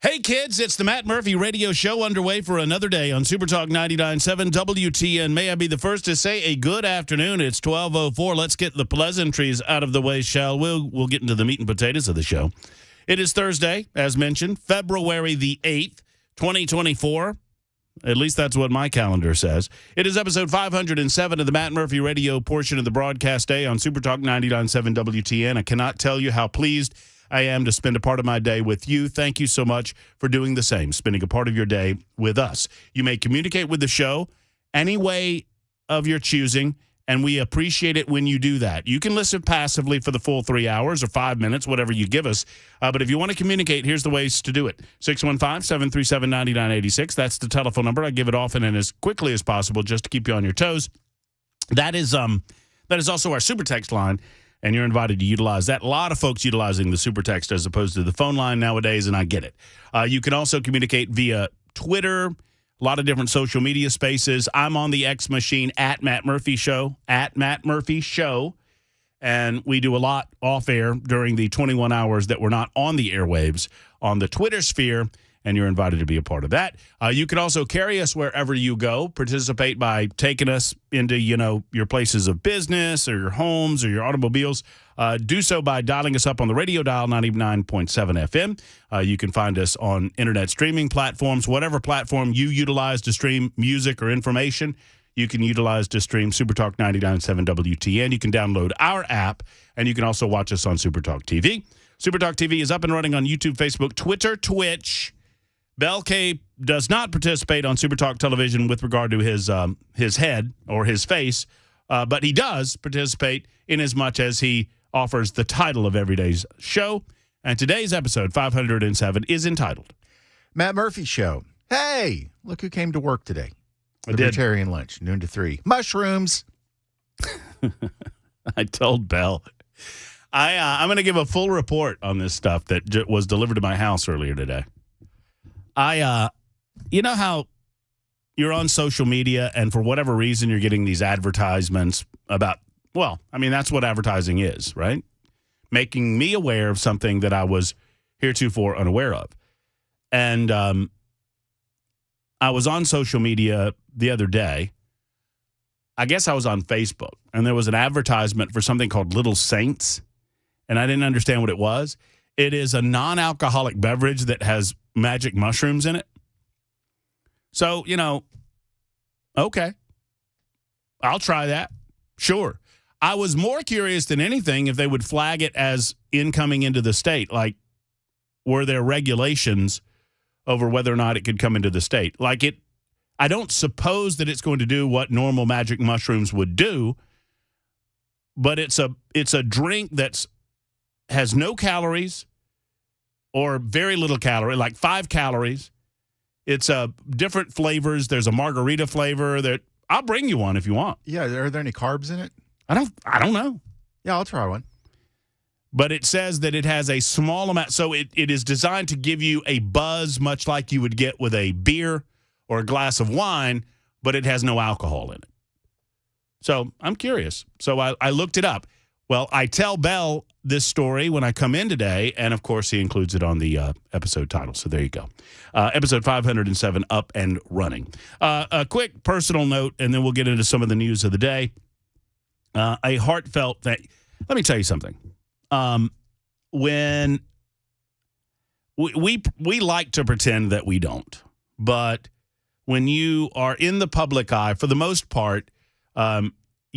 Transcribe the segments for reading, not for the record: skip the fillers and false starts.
Hey, kids, it's the Matt Murphy Radio Show underway for another day on Supertalk 99.7 WTN. May I be the first to say a good afternoon. It's 12:04. Let's get the pleasantries out of the way, shall we? We'll get into the meat and potatoes of the show. It is Thursday, as mentioned, February the 8th, 2024. At least that's what my calendar says. It is episode 507 of the Matt Murphy Radio portion of the broadcast day on Supertalk 99.7 WTN. I cannot tell you how pleased I am to spend a part of my day with you. Thank you so much for doing the same, spending a part of your day with us. You may communicate with the show any way of your choosing, and we appreciate it when you do that. You can listen passively for the full 3 hours or 5 minutes, whatever you give us. But if you want to communicate, here's the ways to do it. 615-737-9986. That's the telephone number. I give it often and as quickly as possible just to keep you on your toes. That is also our super text line, and you're invited to utilize that. A lot of folks utilizing the super text as opposed to the phone line nowadays, and I get it. You can also communicate via Twitter, a lot of different social media spaces. I'm on the X machine at Matt Murphy Show, and we do a lot off air during the 21 hours that we're not on the airwaves on the Twitter sphere, and you're invited to be a part of that. You can also carry us wherever you go, participate by taking us into, your places of business or your homes or your automobiles. Do so by dialing us up on the radio dial, 99.7 FM. You can find us on internet streaming platforms, whatever platform you utilize to stream music or information. You can utilize to stream Supertalk 99.7 WTN. You can download our app, and you can also watch us on Supertalk TV. Supertalk TV is up and running on YouTube, Facebook, Twitter, Twitch. Bel K does not participate on Supertalk Television with regard to his head or his face, but he does participate in as much as he offers the title of every day's show. And today's episode, 507, is entitled Matt Murphy Show. Hey, look who came to work today. I did. Libertarian lunch, noon to 3. Mushrooms. I told Bel. I'm going to give a full report on this stuff that was delivered to my house earlier today. You know how you're on social media and for whatever reason you're getting these advertisements about, that's what advertising is, right? Making me aware of something that I was heretofore unaware of. And I was on social media the other day. I guess I was on Facebook, and there was an advertisement for something called Little Saints, and I didn't understand what it was. It is a non-alcoholic beverage that has magic mushrooms in it. So, okay. I'll try that. Sure. I was more curious than anything if they would flag it as incoming into the state. Like, were there regulations over whether or not it could come into the state? I don't suppose that it's going to do what normal magic mushrooms would do, but it's a drink that's has no calories or very little calorie, like 5 calories. It's different flavors. There's a margarita flavor that I'll bring you one if you want. Yeah, are there any carbs in it? I don't know. Yeah, I'll try one. But it says that it has a small amount. So it is designed to give you a buzz, much like you would get with a beer or a glass of wine, but it has no alcohol in it. So I'm curious. So I looked it up. Well, I tell Bel this story when I come in today, and, of course, he includes it on the episode title. So there you go. Episode 507, up and running. A quick personal note, and then we'll get into some of the news of the day. A heartfelt thank. Let me tell you something. When we like to pretend that we don't, but when you are in the public eye, for the most part,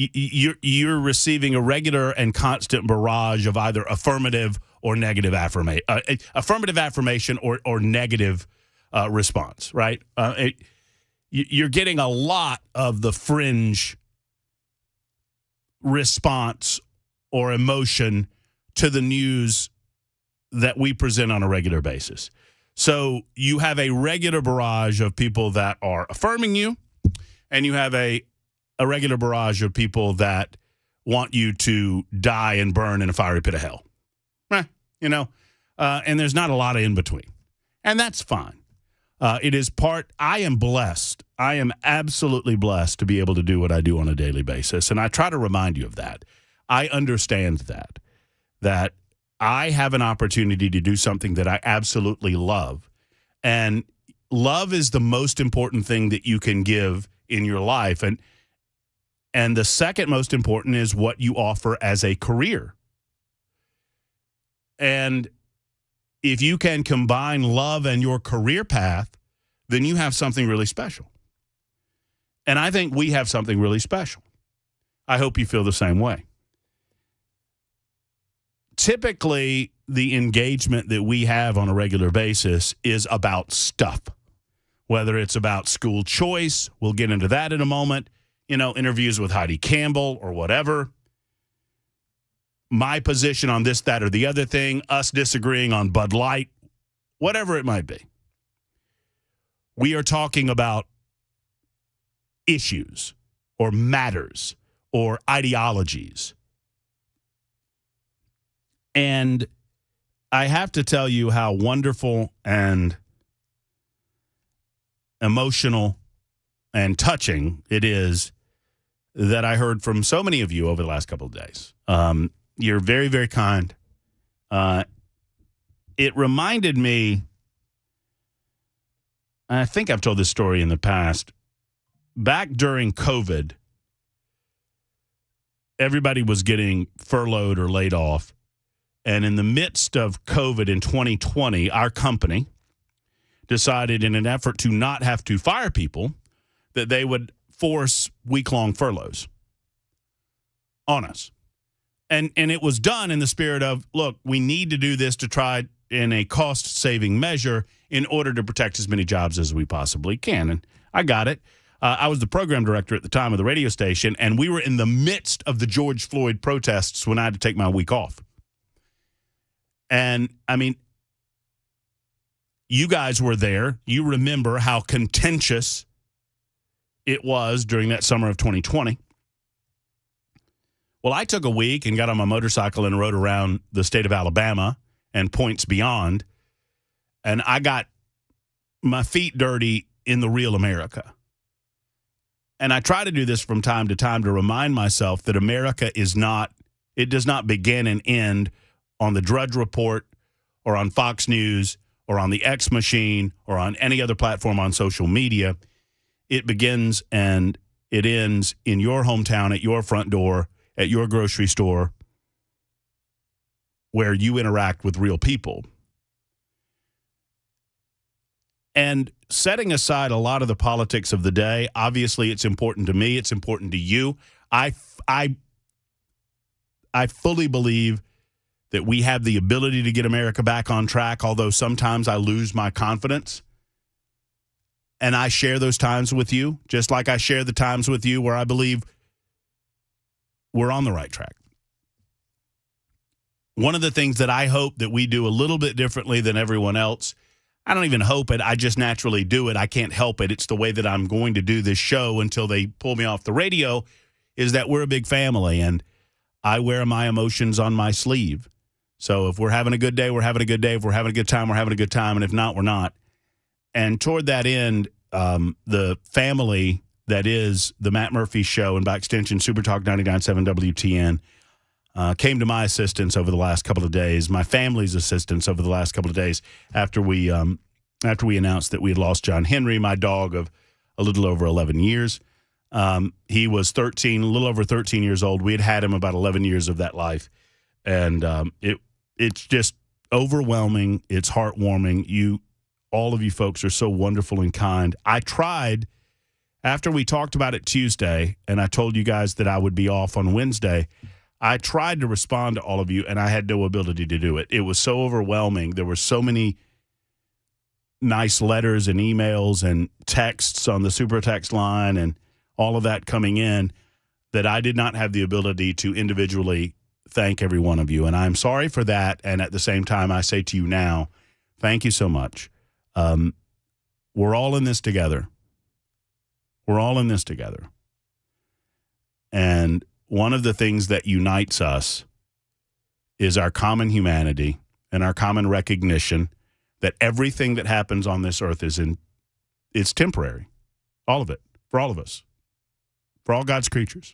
you're receiving a regular and constant barrage of either affirmative or negative affirmation or negative response, right? You're getting a lot of the fringe response or emotion to the news that we present on a regular basis. So you have a regular barrage of people that are affirming you, and you have a regular barrage of people that want you to die and burn in a fiery pit of hell. And there's not a lot of in between. And that's fine. I am blessed. I am absolutely blessed to be able to do what I do on a daily basis. And I try to remind you of that. I understand that I have an opportunity to do something that I absolutely love. And love is the most important thing that you can give in your life. And the second most important is what you offer as a career. And if you can combine love and your career path, then you have something really special. And I think we have something really special. I hope you feel the same way. Typically, the engagement that we have on a regular basis is about stuff, whether it's about school choice. We'll get into that in a moment. Interviews with Heidi Campbell or whatever. My position on this, that, or the other thing, us disagreeing on Bud Light, whatever it might be. We are talking about issues or matters or ideologies. And I have to tell you how wonderful and emotional and touching it is that I heard from so many of you over the last couple of days. You're very, very kind. It reminded me, I think I've told this story in the past, back during COVID, everybody was getting furloughed or laid off. And in the midst of COVID in 2020, our company decided, in an effort to not have to fire people, that they would force week-long furloughs on us. And it was done in the spirit of, look, we need to do this to try in a cost-saving measure in order to protect as many jobs as we possibly can. And I got it. I was the program director at the time of the radio station, and we were in the midst of the George Floyd protests when I had to take my week off. And, I mean, you guys were there. You remember how contentious it was during that summer of 2020. Well, I took a week and got on my motorcycle and rode around the state of Alabama and points beyond, and I got my feet dirty in the real America. And I try to do this from time to time to remind myself that America does not begin and end on the Drudge Report or on Fox News or on the X Machine or on any other platform on social media. It begins and it ends in your hometown, at your front door, at your grocery store, where you interact with real people. And setting aside a lot of the politics of the day, obviously it's important to me, it's important to you. I fully believe that we have the ability to get America back on track, although sometimes I lose my confidence. And I share those times with you, just like I share the times with you where I believe we're on the right track. One of the things that I hope that we do a little bit differently than everyone else, I don't even hope it, I just naturally do it. I can't help it. It's the way that I'm going to do this show until they pull me off the radio, is that we're a big family, and I wear my emotions on my sleeve. So if we're having a good day, we're having a good day. If we're having a good time, we're having a good time. And if not, we're not. And toward that end, the family that is the Matt Murphy Show, and by extension, Super Talk 99.7 WTN, came to my assistance over the last couple of days, my family's assistance over the last couple of days after we announced that we had lost John Henry, my dog of a little over 11 years. He was a little over 13 years old. We had him about 11 years of that life. And it's just overwhelming. It's heartwarming. All of you folks are so wonderful and kind. I tried, after we talked about it Tuesday, and I told you guys that I would be off on Wednesday, I tried to respond to all of you, and I had no ability to do it. It was so overwhelming. There were so many nice letters and emails and texts on the super text line and all of that coming in that I did not have the ability to individually thank every one of you. And I'm sorry for that. And at the same time, I say to you now, thank you so much. We're all in this together. We're all in this together. And one of the things that unites us is our common humanity and our common recognition that everything that happens on this earth it's temporary. All of it. For all of us. For all God's creatures.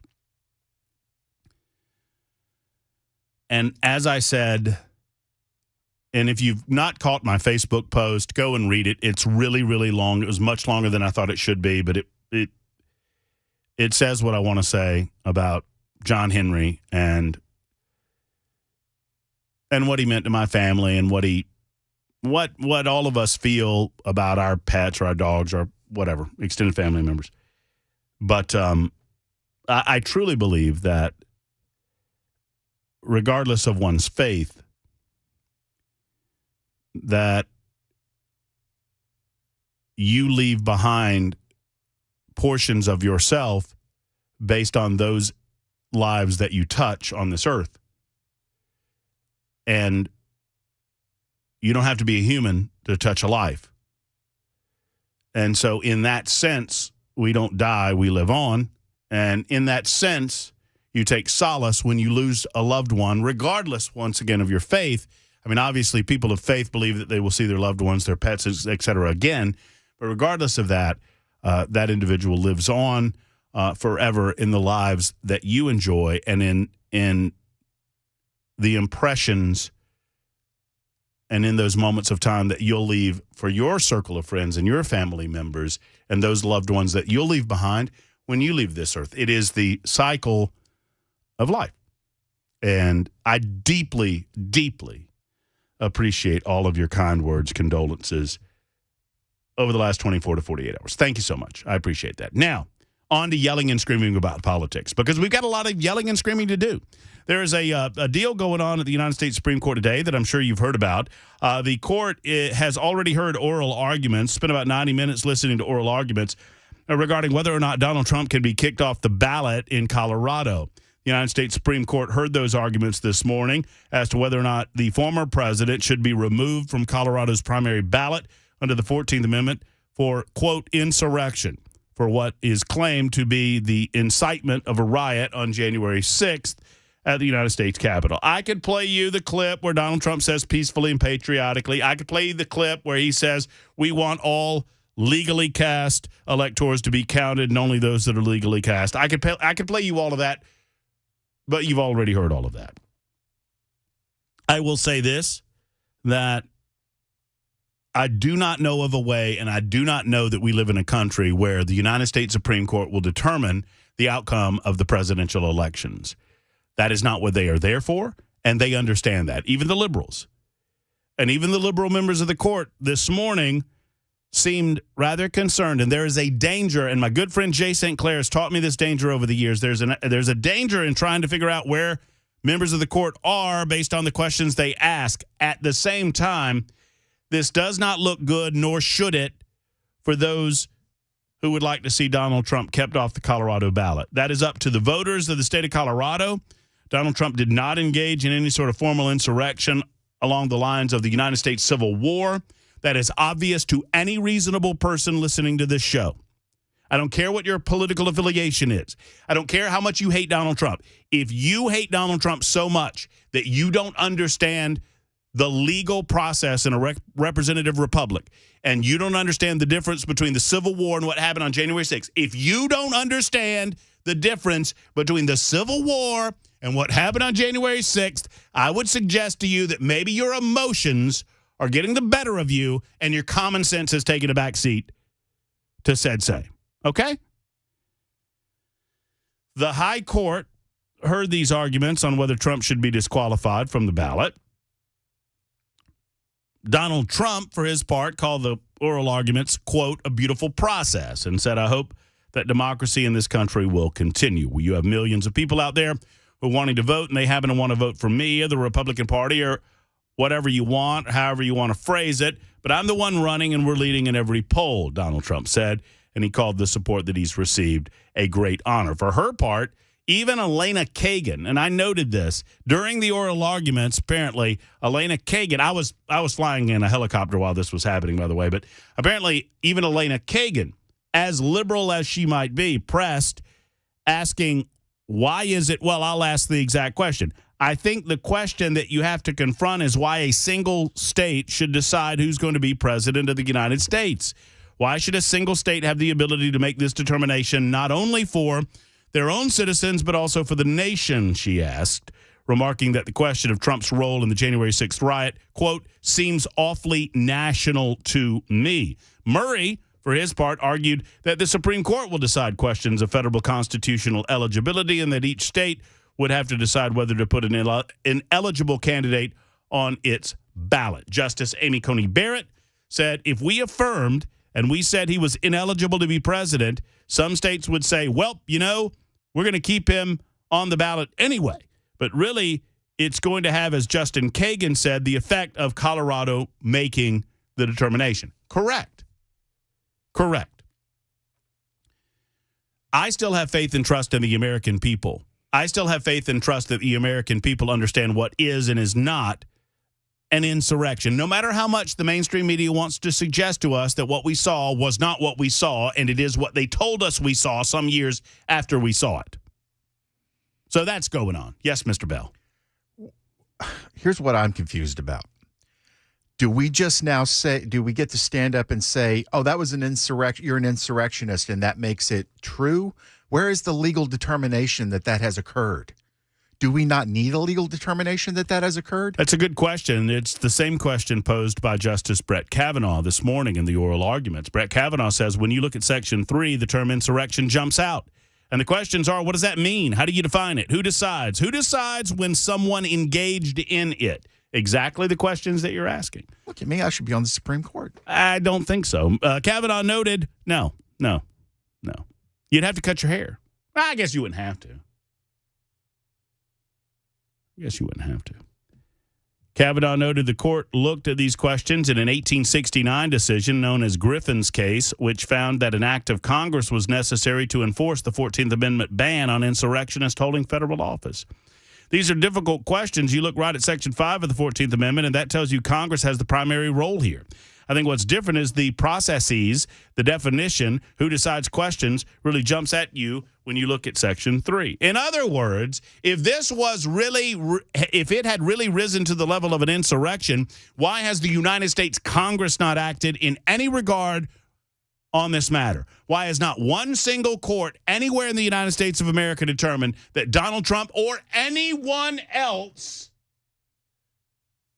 And as I said And if you've not caught my Facebook post, go and read it. It's really, really long. It was much longer than I thought it should be, but it says what I want to say about John Henry and what he meant to my family and what all of us feel about our pets or our dogs or whatever, extended family members. But I truly believe that regardless of one's faith, that you leave behind portions of yourself based on those lives that you touch on this earth. And you don't have to be a human to touch a life. And so in that sense, we don't die, we live on. And in that sense, you take solace when you lose a loved one, regardless, once again, of your faith. I mean, obviously, people of faith believe that they will see their loved ones, their pets, et cetera, again. But regardless of that, that individual lives on forever in the lives that you enjoy and in the impressions and in those moments of time that you'll leave for your circle of friends and your family members and those loved ones that you'll leave behind when you leave this earth. It is the cycle of life. And I deeply, deeply appreciate all of your kind words, condolences over the last 24 to 48 hours. Thank you so much. I appreciate that. Now, on to yelling and screaming about politics, because we've got a lot of yelling and screaming to do. There is a deal going on at the United States Supreme Court today that I'm sure you've heard about. The court has already heard oral arguments, spent about 90 minutes listening to oral arguments regarding whether or not Donald Trump can be kicked off the ballot in Colorado. The United States Supreme Court heard those arguments this morning as to whether or not the former president should be removed from Colorado's primary ballot under the 14th Amendment for, quote, insurrection, for what is claimed to be the incitement of a riot on January 6th at the United States Capitol. I could play you the clip where Donald Trump says peacefully and patriotically. I could play you the clip where he says we want all legally cast electors to be counted and only those that are legally cast. I could play you all of that, but you've already heard all of that. I will say this, that I do not know of a way, and I do not know that we live in a country where the United States Supreme Court will determine the outcome of the presidential elections. That is not what they are there for, and they understand that. Even the liberals. And even the liberal members of the court this morning seemed rather concerned, and there is a danger, and my good friend Jay St. Clair has taught me this danger over the years. There's a danger in trying to figure out where members of the court are based on the questions they ask. At the same time, this does not look good, nor should it, for those who would like to see Donald Trump kept off the Colorado ballot. That is up to the voters of the state of Colorado. Donald Trump did not engage in any sort of formal insurrection along the lines of the United States Civil War. That is obvious to any reasonable person listening to this show. I don't care what your political affiliation is. I don't care how much you hate Donald Trump. If you hate Donald Trump so much that you don't understand the legal process in a representative republic, and you don't understand the difference between the Civil War and what happened on January 6th, if you don't understand the difference between the Civil War and what happened on January 6th, I would suggest to you that maybe your emotions are getting the better of you and your common sense has taken a back seat to said say. Okay? The High Court heard these arguments on whether Trump should be disqualified from the ballot. Donald Trump, for his part, called the oral arguments, quote, a beautiful process, and said, I hope that democracy in this country will continue. You have millions of people out there who are wanting to vote, and they happen to want to vote for me or the Republican Party or whatever you want, however you want to phrase it. But I'm the one running, and we're leading in every poll, Donald Trump said, and he called the support that he's received a great honor. For her part, even Elena Kagan, and I noted this during the oral arguments, apparently Elena Kagan, I was flying in a helicopter while this was happening, by the way, but apparently even Elena Kagan, as liberal as she might be, pressed, asking, why is it, well, I'll ask the exact question. I think the question that you have to confront is why a single state should decide who's going to be president of the United States. Why should a single state have the ability to make this determination not only for their own citizens, but also for the nation, she asked, remarking that the question of Trump's role in the January 6th riot, quote, seems awfully national to me. Murray, for his part, argued that the Supreme Court will decide questions of federal constitutional eligibility and that each state would have to decide whether to put an ineligible candidate on its ballot. Justice Amy Coney Barrett said if we affirmed and we said he was ineligible to be president, some states would say, well, we're going to keep him on the ballot anyway. But really, it's going to have, as Justin Kagan said, the effect of Colorado making the determination. Correct. I still have faith and trust in the American people. I still have faith and trust that the American people understand what is and is not an insurrection. No matter how much the mainstream media wants to suggest to us that what we saw was not what we saw, and it is what they told us we saw some years after we saw it. So that's going on. Yes, Mr. Bell. Here's what I'm confused about. Do we just now say, do we get to stand up and say, oh, that was an insurrection, you're an insurrectionist, and that makes it true? Where is the legal determination that that has occurred? Do we not need a legal determination that that has occurred? That's a good question. It's the same question posed by Justice Brett Kavanaugh this morning in the oral arguments. Brett Kavanaugh says when you look at Section 3, the term insurrection jumps out. And the questions are, what does that mean? How do you define it? Who decides? Who decides when someone engaged in it? Exactly the questions that you're asking. Look at me. I should be on the Supreme Court. I don't think so. Kavanaugh noted, no. You'd have to cut your hair. I guess you wouldn't have to. Kavanaugh noted the court looked at these questions in an 1869 decision known as Griffin's case, which found that an act of Congress was necessary to enforce the 14th Amendment ban on insurrectionists holding federal office. These are difficult questions. You look right at Section 5 of the 14th Amendment, and that tells you Congress has the primary role here. I think what's different is the processes, the definition, who decides questions really jumps at you when you look at Section 3. In other words, if it had really risen to the level of an insurrection, why has the United States Congress not acted in any regard on this matter? Why has not one single court anywhere in the United States of America determined that Donald Trump or anyone else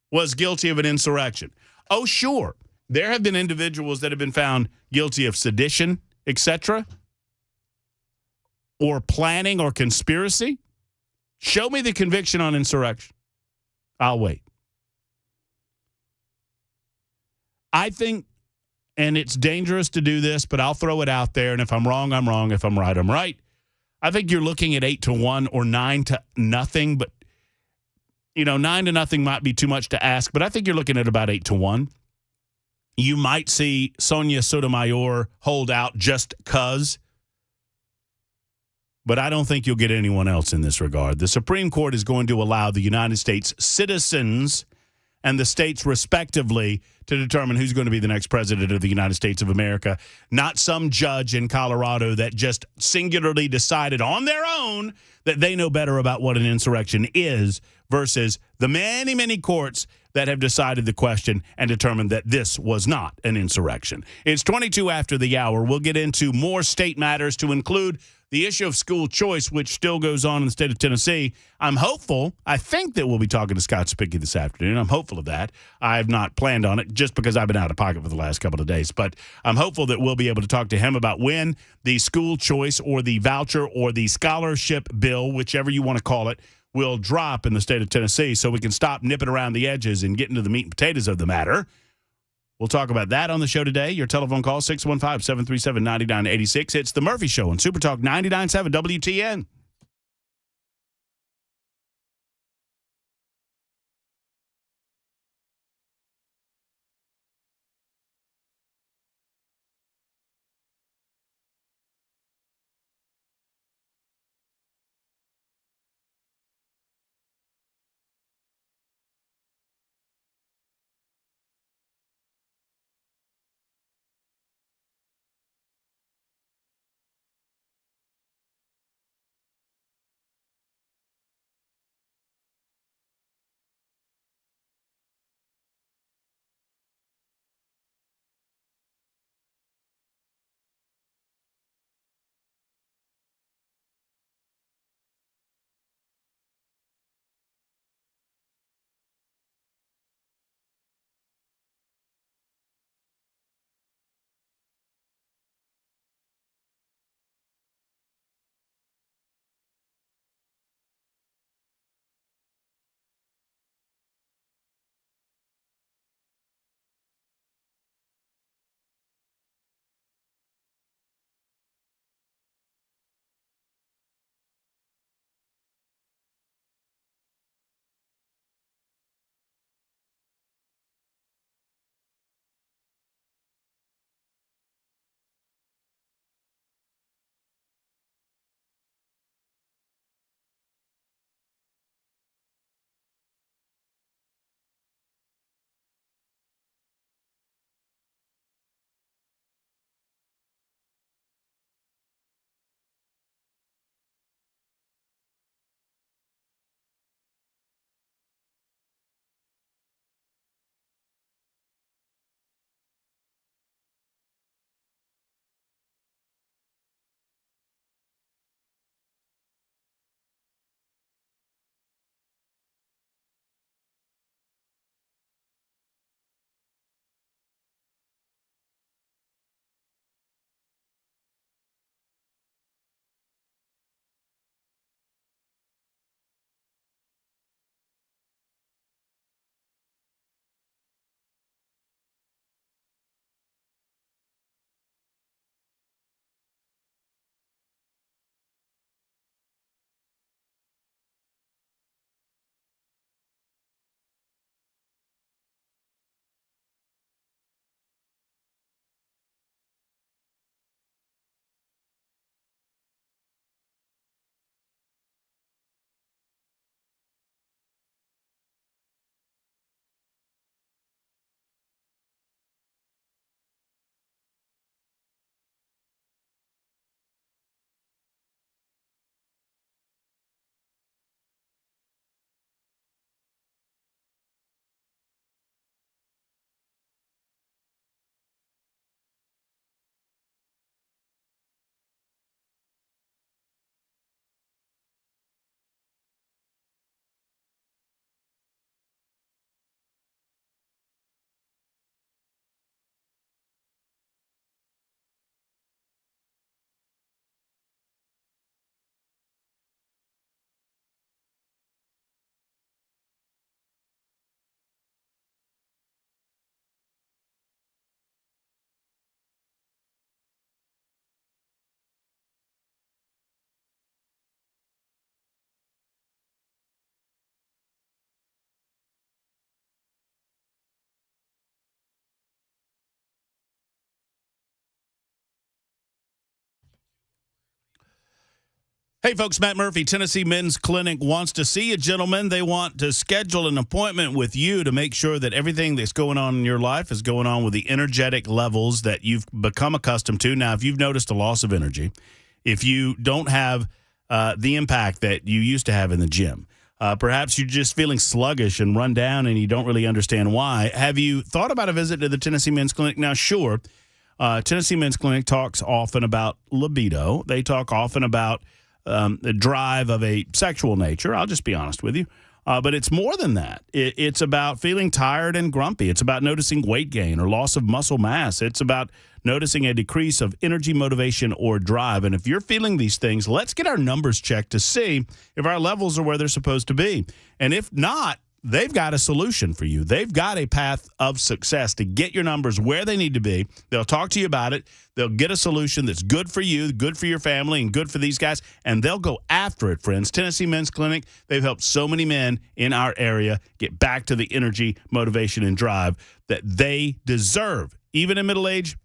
was guilty of an insurrection? Oh, sure. There have been individuals that have been found guilty of sedition, etc., or planning or conspiracy. Show me the conviction on insurrection. I'll wait. I think, and it's dangerous to do this, but I'll throw it out there, and if I'm wrong, I'm wrong. If I'm right, I'm right. I think you're looking at 8-1 or 9-0, but 9-0 might be too much to ask, but I think you're looking at about 8-1. You might see Sonia Sotomayor hold out just because, but I don't think you'll get anyone else in this regard. The Supreme Court is going to allow the United States citizens and the states respectively to determine who's going to be the next president of the United States of America, not some judge in Colorado that just singularly decided on their own that they know better about what an insurrection is versus the many, many courts that have decided the question and determined that this was not an insurrection. It's 22 after the hour. We'll get into more state matters to include the issue of school choice, which still goes on in the state of Tennessee. I'm hopeful. I think that we'll be talking to Scott Spickey this afternoon. I'm hopeful of that. I have not planned on it just because I've been out of pocket for the last couple of days. But I'm hopeful that we'll be able to talk to him about when the school choice or the voucher or the scholarship bill, whichever you want to call it, will drop in the state of Tennessee so we can stop nipping around the edges and get into the meat and potatoes of the matter. We'll talk about that on the show today. Your telephone call, 615-737-9986. It's The Murphy Show on Super Talk 99.7 WTN. Hey, folks, Matt Murphy, Tennessee Men's Clinic wants to see you, gentlemen. They want to schedule an appointment with you to make sure that everything that's going on in your life is going on with the energetic levels that you've become accustomed to. Now, if you've noticed a loss of energy, if you don't have the impact that you used to have in the gym, perhaps you're just feeling sluggish and run down and you don't really understand why, have you thought about a visit to the Tennessee Men's Clinic? Now, sure, Tennessee Men's Clinic talks often about libido. They talk often about the drive of a sexual nature. I'll just be honest with you. But it's more than that. It's about feeling tired and grumpy. It's about noticing weight gain or loss of muscle mass. It's about noticing a decrease of energy, motivation, or drive. And if you're feeling these things, let's get our numbers checked to see if our levels are where they're supposed to be. And if not, they've got a solution for you. They've got a path of success to get your numbers where they need to be. They'll talk to you about it. They'll get a solution that's good for you, good for your family, and good for these guys, and they'll go after it, friends. Tennessee Men's Clinic, they've helped so many men in our area get back to the energy, motivation, and drive that they deserve, even in middle age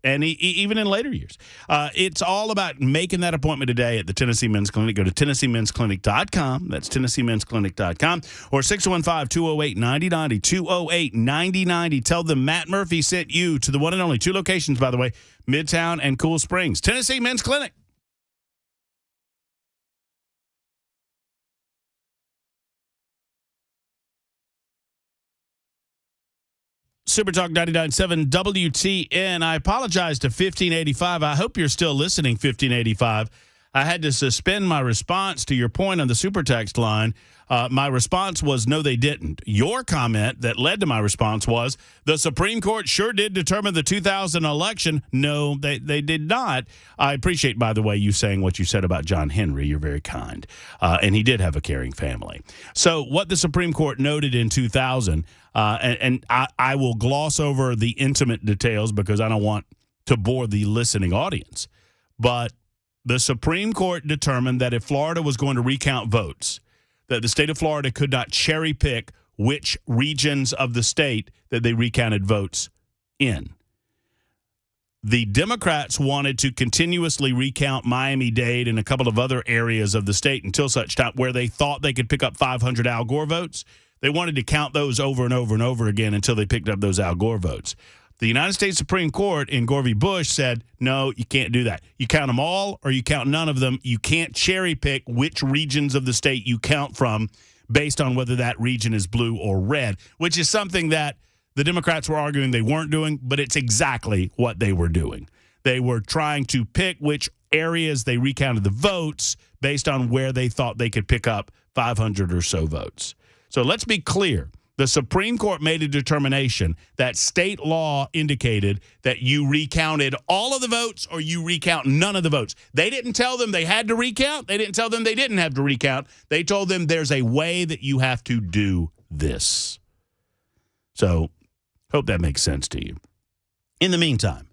and even in later years. It's all about making that appointment today at the Tennessee Men's Clinic. Go to TennesseeMen'sClinic.com. That's TennesseeMen'sClinic.com. Or 615-208-9090, 208-9090. Tell them Matt Murphy sent you to the one and only two locations, by the way, Midtown and Cool Springs. Tennessee Men's Clinic. Super Talk 99.7 WTN. I apologize to 1585. I hope you're still listening, 1585. I had to suspend my response to your point on the super text line. My response was, no, they didn't. Your comment that led to my response was, the Supreme Court sure did determine the 2000 election. No, they did not. I appreciate, by the way, you saying what you said about John Henry. You're very kind. And he did have a caring family. So what the Supreme Court noted in 2000, and I will gloss over the intimate details because I don't want to bore the listening audience. But the Supreme Court determined that if Florida was going to recount votes, that the state of Florida could not cherry pick which regions of the state that they recounted votes in. The Democrats wanted to continuously recount Miami-Dade and a couple of other areas of the state until such time where they thought they could pick up 500 Al Gore votes. They wanted to count those over and over and over again until they picked up those Al Gore votes. The United States Supreme Court in Gore v. Bush said, no, you can't do that. You count them all or you count none of them. You can't cherry pick which regions of the state you count from based on whether that region is blue or red, which is something that the Democrats were arguing they weren't doing, but it's exactly what they were doing. They were trying to pick which areas they recounted the votes based on where they thought they could pick up 500 or so votes. So let's be clear. The Supreme Court made a determination that state law indicated that you recounted all of the votes or you recount none of the votes. They didn't tell them they had to recount. They didn't tell them they didn't have to recount. They told them there's a way that you have to do this. So hope that makes sense to you. In the meantime,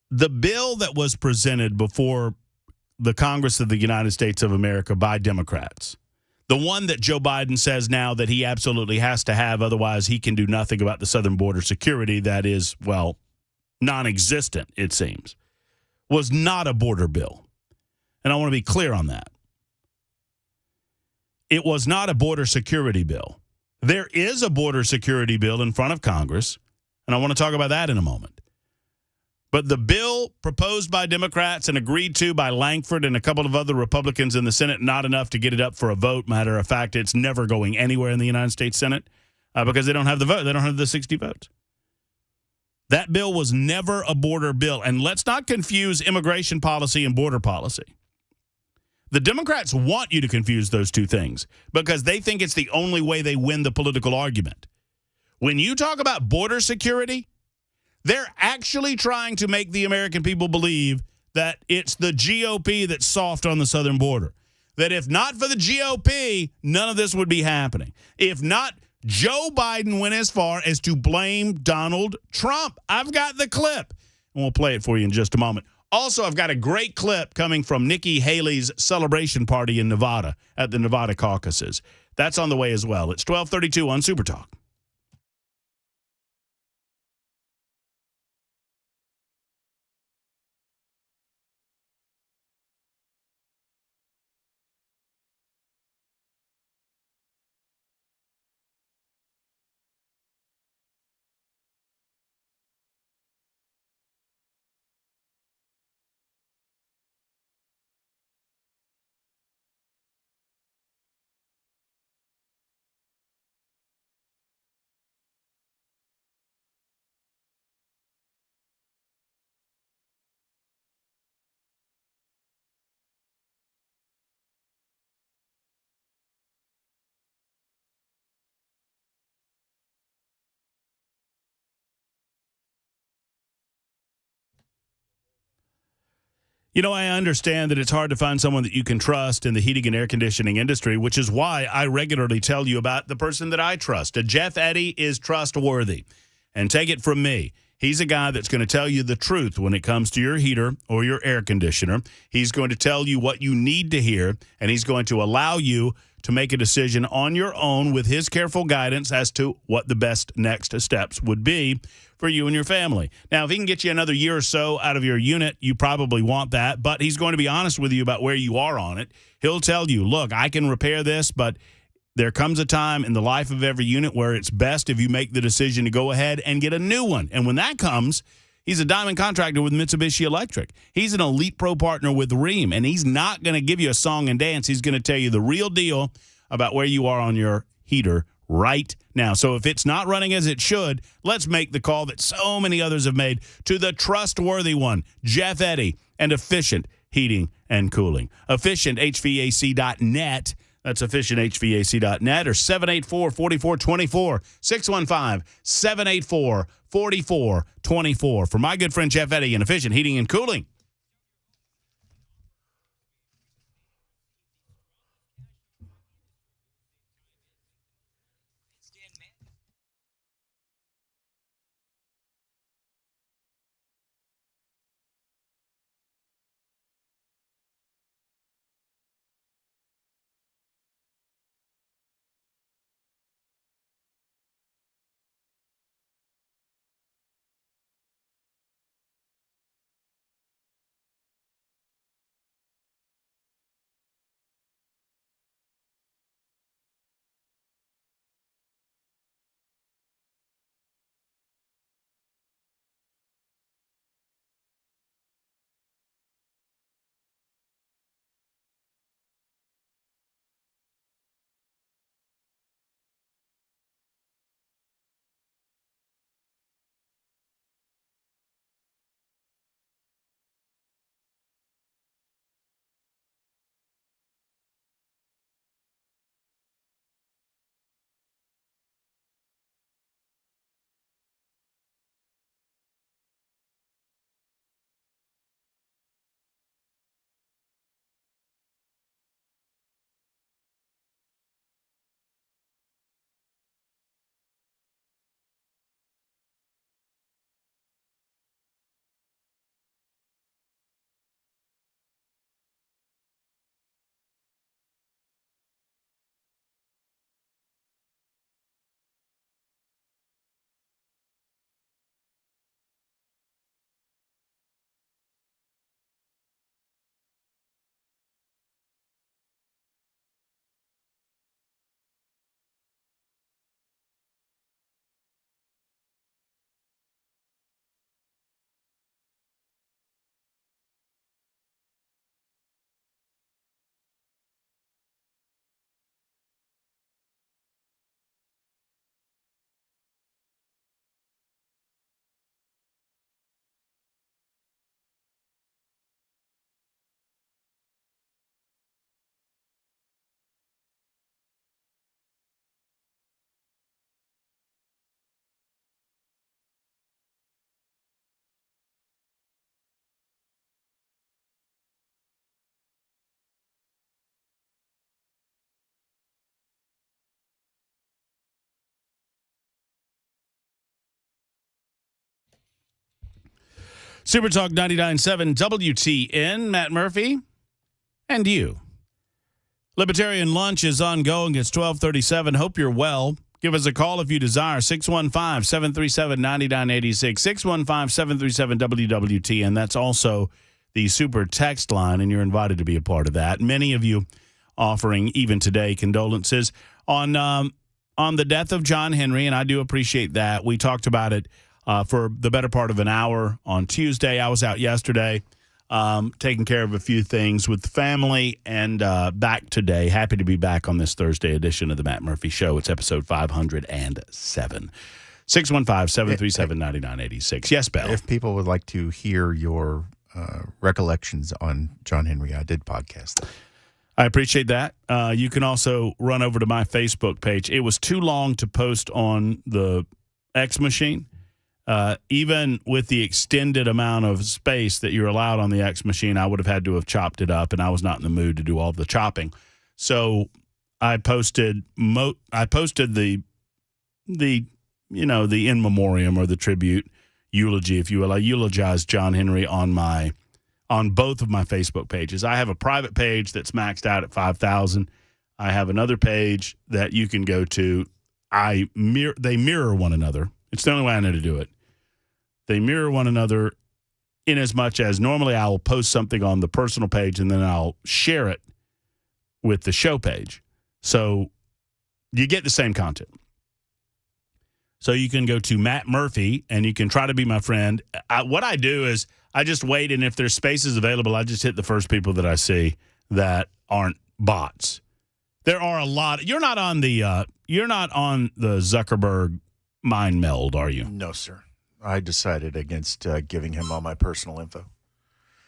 the bill that was presented before the Congress of the United States of America by Democrats, the one that Joe Biden says now that he absolutely has to have, otherwise he can do nothing about the southern border security that is, well, non-existent, it seems, was not a border bill. And I want to be clear on that. It was not a border security bill. There is a border security bill in front of Congress, and I want to talk about that in a moment. But the bill proposed by Democrats and agreed to by Langford and a couple of other Republicans in the Senate, not enough to get it up for a vote. Matter of fact, it's never going anywhere in the United States Senate because they don't have the vote. They don't have the 60 votes. That bill was never a border bill. And let's not confuse immigration policy and border policy. The Democrats want you to confuse those two things because they think it's the only way they win the political argument. When you talk about border security, they're actually trying to make the American people believe that it's the GOP that's soft on the southern border. That if not for the GOP, none of this would be happening. If not, Joe Biden went as far as to blame Donald Trump. I've got the clip, and we'll play it for you in just a moment. Also, I've got a great clip coming from Nikki Haley's celebration party in Nevada at the Nevada caucuses. That's on the way as well. It's 12:32 on Super Talk. You know, I understand that it's hard to find someone that you can trust in the heating and air conditioning industry, which is why I regularly tell you about the person that I trust. Jeff Eddy is trustworthy. And take it from me, he's a guy that's going to tell you the truth when it comes to your heater or your air conditioner. He's going to tell you what you need to hear, and he's going to allow you to make a decision on your own with his careful guidance as to what the best next steps would be for you and your family. Now, if he can get you another year or so out of your unit, you probably want that, but he's going to be honest with you about where you are on it. He'll tell you, look, I can repair this, but there comes a time in the life of every unit where it's best if you make the decision to go ahead and get a new one. And when that comes, he's a diamond contractor with Mitsubishi Electric. He's an Elite Pro partner with Rheem, and he's not going to give you a song and dance. He's going to tell you the real deal about where you are on your heater right now. So if it's not running as it should, let's make the call that so many others have made to the trustworthy one, Jeff Eddy, and Efficient Heating and Cooling. EfficientHVAC.net. That's efficienthvac.net or 784-4424, 615-784-4424 for my good friend Jeff Eddy and Efficient Heating and Cooling. Super Talk 99.7 WTN, Matt Murphy, and you. Libertarian Lunch is ongoing. It's 12:37. Hope you're well. Give us a call if you desire, 615-737-9986, 615-737-WWTN. That's also the super text line, and you're invited to be a part of that. Many of you offering, even today, condolences on the death of John Henry, and I do appreciate that. We talked about it for the better part of an hour on Tuesday. I was out yesterday taking care of a few things with the family and back today. Happy to be back on this Thursday edition of the Matt Murphy Show. It's episode 507. 615-737-9986. Yes, Bell. If people would like to hear your recollections on John Henry, I did podcast that. I appreciate that. You can also run over to my Facebook page. It was too long to post on the X machine. even with the extended amount of space that you're allowed on the X machine, I would have had to have chopped it up, and I was not in the mood to do all the chopping. So I posted the in memoriam or the tribute eulogy, if you will. I eulogized John Henry on both of my Facebook pages. I have a private page that's maxed out at 5,000. I have another page that you can go to. They mirror one another. It's the only way I know to do it. They mirror one another in as much as normally I will post something on the personal page and then I'll share it with the show page. So you get the same content. So you can go to Matt Murphy and you can try to be my friend. What I do is I just wait, and if there's spaces available, I just hit the first people that I see that aren't bots. There are a lot. You're not on the Zuckerberg mind meld, are you? No, sir. I decided against giving him all my personal info.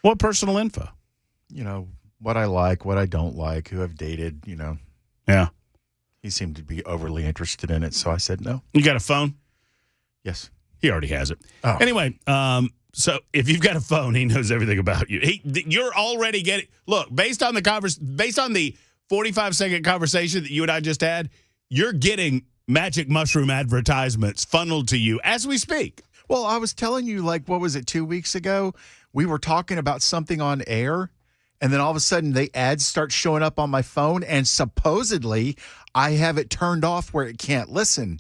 What personal info? What I like, what I don't like, who I've dated, Yeah. He seemed to be overly interested in it, so I said no. You got a phone? Yes. He already has it. Oh. Anyway, so if you've got a phone, he knows everything about you. You're already getting – look, based on the 45-second conversation that you and I just had, you're getting magic mushroom advertisements funneled to you as we speak. Well, I was telling you, what was it, 2 weeks ago? We were talking about something on air, and then all of a sudden the ads start showing up on my phone, and supposedly I have it turned off where it can't listen.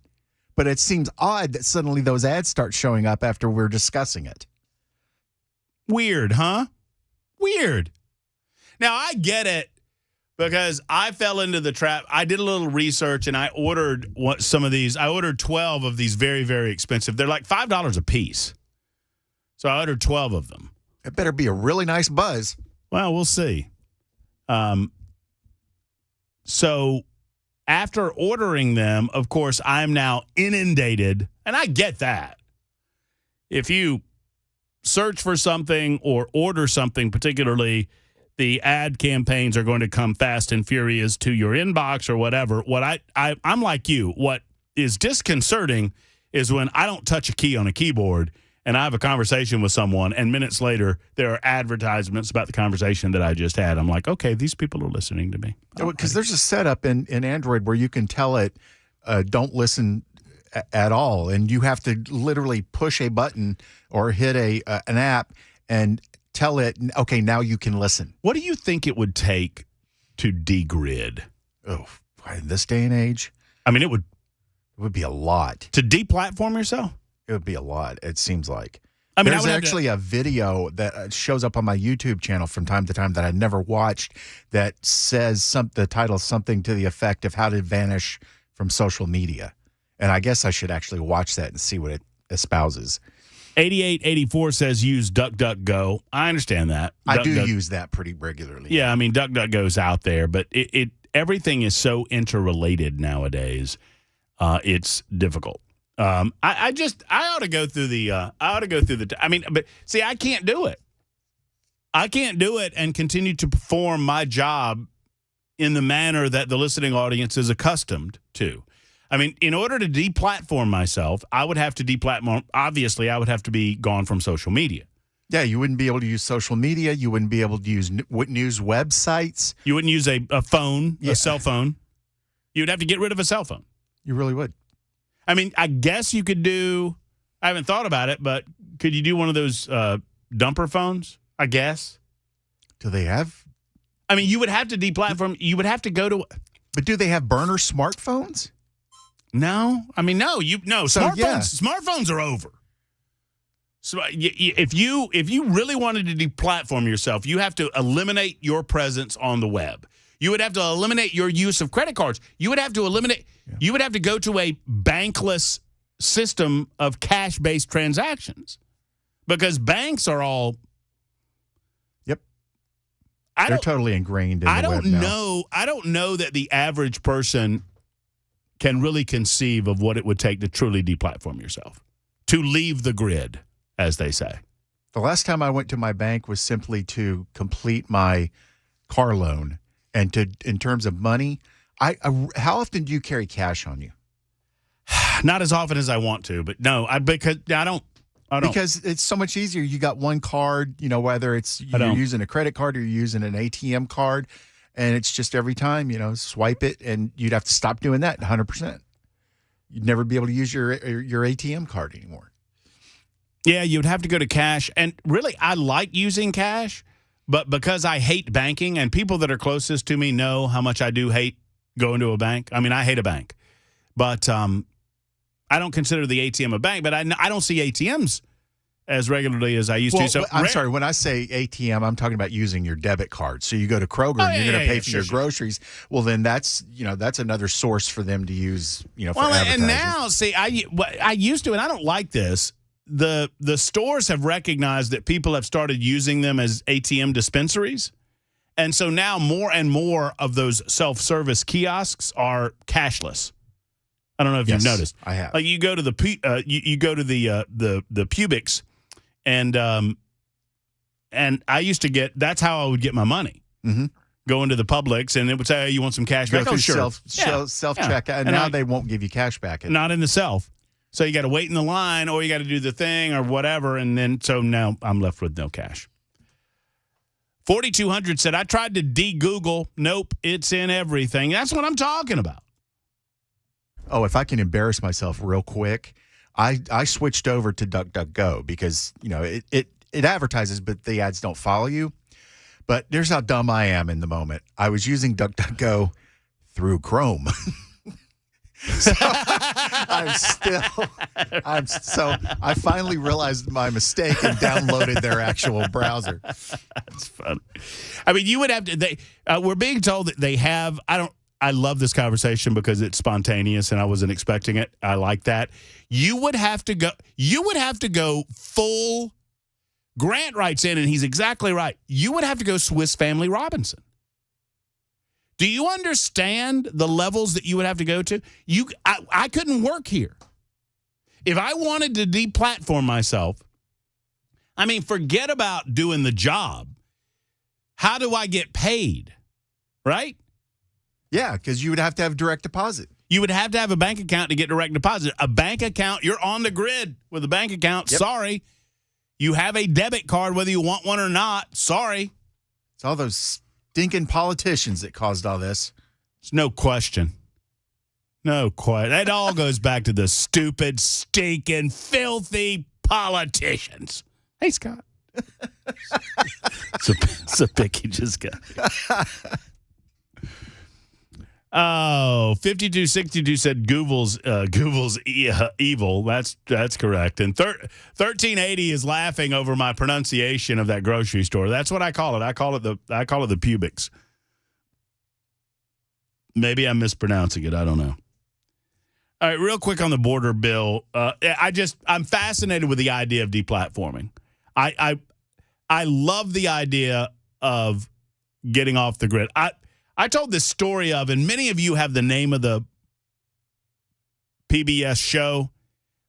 But it seems odd that suddenly those ads start showing up after we're discussing it. Weird, huh? Weird. Now, I get it because I fell into the trap. I did a little research, and I ordered some of these. I ordered 12 of these very, very expensive. They're like $5 a piece. So I ordered 12 of them. It better be a really nice buzz. Well, we'll see. So after ordering them, of course, I'm now inundated, and I get that. If you search for something or order something, particularly, the ad campaigns are going to come fast and furious to your inbox or whatever. What I'm like you. What is disconcerting is when I don't touch a key on a keyboard and I have a conversation with someone, and minutes later there are advertisements about the conversation that I just had. I'm like, okay, these people are listening to me. Because there's a setup in Android where you can tell it, don't listen at all, and you have to literally push a button or hit an app and tell it, okay, now you can listen. What do you think it would take to degrid? Oh, in this day and age? I mean, it would be a lot. To deplatform yourself? It would be a lot, it seems like. I mean, there's actually a video that shows up on my YouTube channel from time to time that I never watched that says the title something to the effect of how to vanish from social media. And I guess I should actually watch that and see what it espouses. 8884 says use DuckDuckGo. I understand that. I do use that pretty regularly. Yeah, I mean, DuckDuckGo's out there, but everything is so interrelated nowadays. It's difficult. I ought to go through the. I mean, but see, I can't do it. I can't do it and continue to perform my job in the manner that the listening audience is accustomed to. I mean, in order to deplatform myself, I would have to deplatform. Obviously, I would have to be gone from social media. Yeah, you wouldn't be able to use social media. You wouldn't be able to use news websites. You wouldn't use a phone, a cell phone. You would have to get rid of a cell phone. You really would. I mean, I guess you could do, I haven't thought about it, but could you do one of those dumper phones, I guess? Do they have? I mean, you would have to deplatform. You would have to go to. But do they have burner smartphones? No. I mean, no. Smartphones are over. So if you really wanted to deplatform yourself, you have to eliminate your presence on the web. You would have to eliminate your use of credit cards. You would have to eliminate. Yeah. You would have to go to a bankless system of cash-based transactions, because banks are all. Yep. They're totally ingrained in the web now. I don't know that the average person can really conceive of what it would take to truly deplatform yourself, to leave the grid, as they say. The last time I went to my bank was simply to complete my car loan. And in terms of money, how often do you carry cash on you? Not as often as I want to, but no, because I don't. I don't. Because it's so much easier. You got one card, whether it's you're using a credit card or you're using an ATM card, and it's just every time, swipe it, and you'd have to stop doing that 100%. You'd never be able to use your ATM card anymore. Yeah, you'd have to go to cash. And really, I like using cash, but because I hate banking, and people that are closest to me know how much I do hate going to a bank. I mean, I hate a bank. But I don't consider the ATM a bank, but I don't see ATMs as regularly as I used to. So I'm sorry, when I say ATM, I'm talking about using your debit card. So you go to Kroger and you're going to pay for your groceries. Well, then that's another source for them to use, for advertising. And now, see, I used to, and I don't like this. The stores have recognized that people have started using them as ATM dispensaries. And so now more and more of those self-service kiosks are cashless. I don't know if you've noticed. I have. Like you go to the Publix, and I used to get. That's how I would get my money. Mm-hmm. Go into the Publix, and it would say, "Hey, you want some cash back?" Go oh, through sure. Self checkout, and now they won't give you cash back. Not in the self. So you got to wait in the line, or you got to do the thing, or whatever, and then so now I'm left with no cash. 4200 said, "I tried to de-Google. Nope, it's in everything." That's what I'm talking about. Oh, if I can embarrass myself real quick, I switched over to DuckDuckGo because, it advertises, but the ads don't follow you. But here's how dumb I am in the moment. I was using DuckDuckGo through Chrome. So I finally realized my mistake and downloaded their actual browser. That's funny. I mean, you would have to, we're being told that they have, I love this conversation because it's spontaneous and I wasn't expecting it. I like that. You would have to go full. Grant writes in, and he's exactly right. You would have to go Swiss Family Robinson. Do you understand the levels that you would have to go to? I couldn't work here. If I wanted to deplatform myself, I mean, forget about doing the job. How do I get paid? Right? Yeah, because you would have to have direct deposit. You would have to have a bank account to get direct deposit. A bank account, you're on the grid with a bank account. Yep. Sorry. You have a debit card whether you want one or not. Sorry. It's all those stinking politicians that caused all this. There's no question. No question. It all goes back to the stupid, stinking, filthy politicians. Hey, Scott. It's a pick he just got. Oh, 5262 said Google's evil. That's correct. And 1380 is laughing over my pronunciation of that grocery store. That's what I call it. I call it the Publix. Maybe I'm mispronouncing it. I don't know. All right, real quick on the border bill. I'm fascinated with the idea of deplatforming. I love the idea of getting off the grid. I told this story of, and many of you have the name of the PBS show.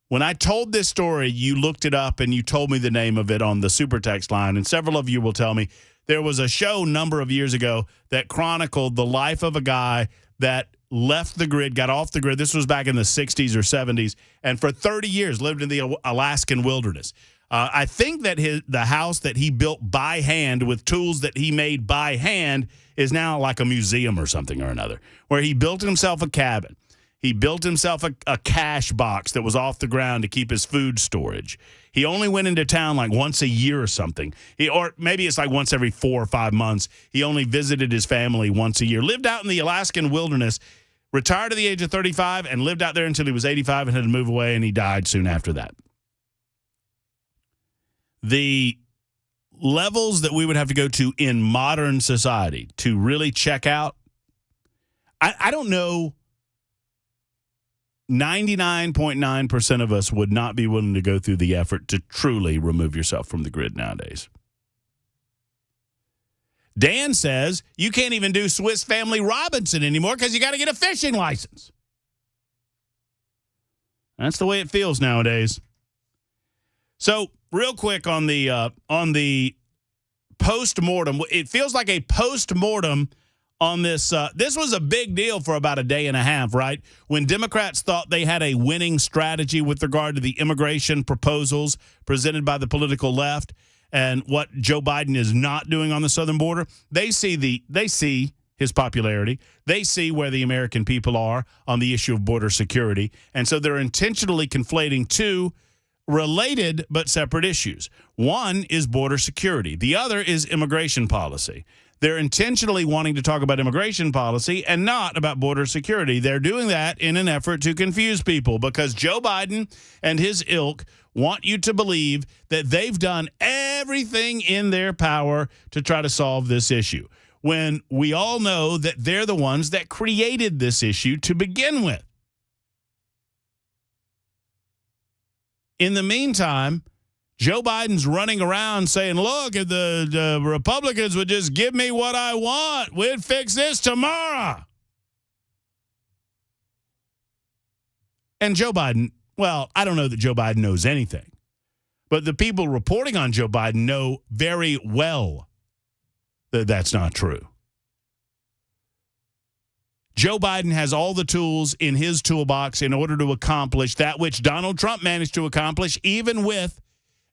When I told this story, you looked it up and you told me the name of it on the super text line. And several of you will tell me there was a show a number of years ago that chronicled the life of a guy that left the grid, got off the grid. This was back in the 60s or 70s. And for 30 years lived in the Alaskan wilderness. I think that the house that he built by hand with tools that he made by hand is now like a museum or something or another, where he built himself a cabin. He built himself a cash box that was off the ground to keep his food storage. He only went into town like once a year or something. Or maybe it's like once every 4 or 5 months. He only visited his family once a year. Lived out in the Alaskan wilderness, retired at the age of 35, and lived out there until he was 85 and had to move away, and he died soon after that. The levels that we would have to go to in modern society to really check out, I don't know, 99.9% of us would not be willing to go through the effort to truly remove yourself from the grid nowadays. Dan says you can't even do Swiss Family Robinson anymore because you got to get a fishing license. That's the way it feels nowadays. So, real quick on the post-mortem, it feels like a post-mortem on this. This was a big deal for about a day and a half, right? When Democrats thought they had a winning strategy with regard to the immigration proposals presented by the political left and what Joe Biden is not doing on the southern border, they see his popularity. They see where the American people are on the issue of border security. And so they're intentionally conflating two related but separate issues. One is border security. The other is immigration policy. They're intentionally wanting to talk about immigration policy and not about border security. They're doing that in an effort to confuse people because Joe Biden and his ilk want you to believe that they've done everything in their power to try to solve this issue, when we all know that they're the ones that created this issue to begin with. In the meantime, Joe Biden's running around saying, look, if the Republicans would just give me what I want, we'd fix this tomorrow. And Joe Biden, well, I don't know that Joe Biden knows anything, but the people reporting on Joe Biden know very well that that's not true. Joe Biden has all the tools in his toolbox in order to accomplish that which Donald Trump managed to accomplish, even with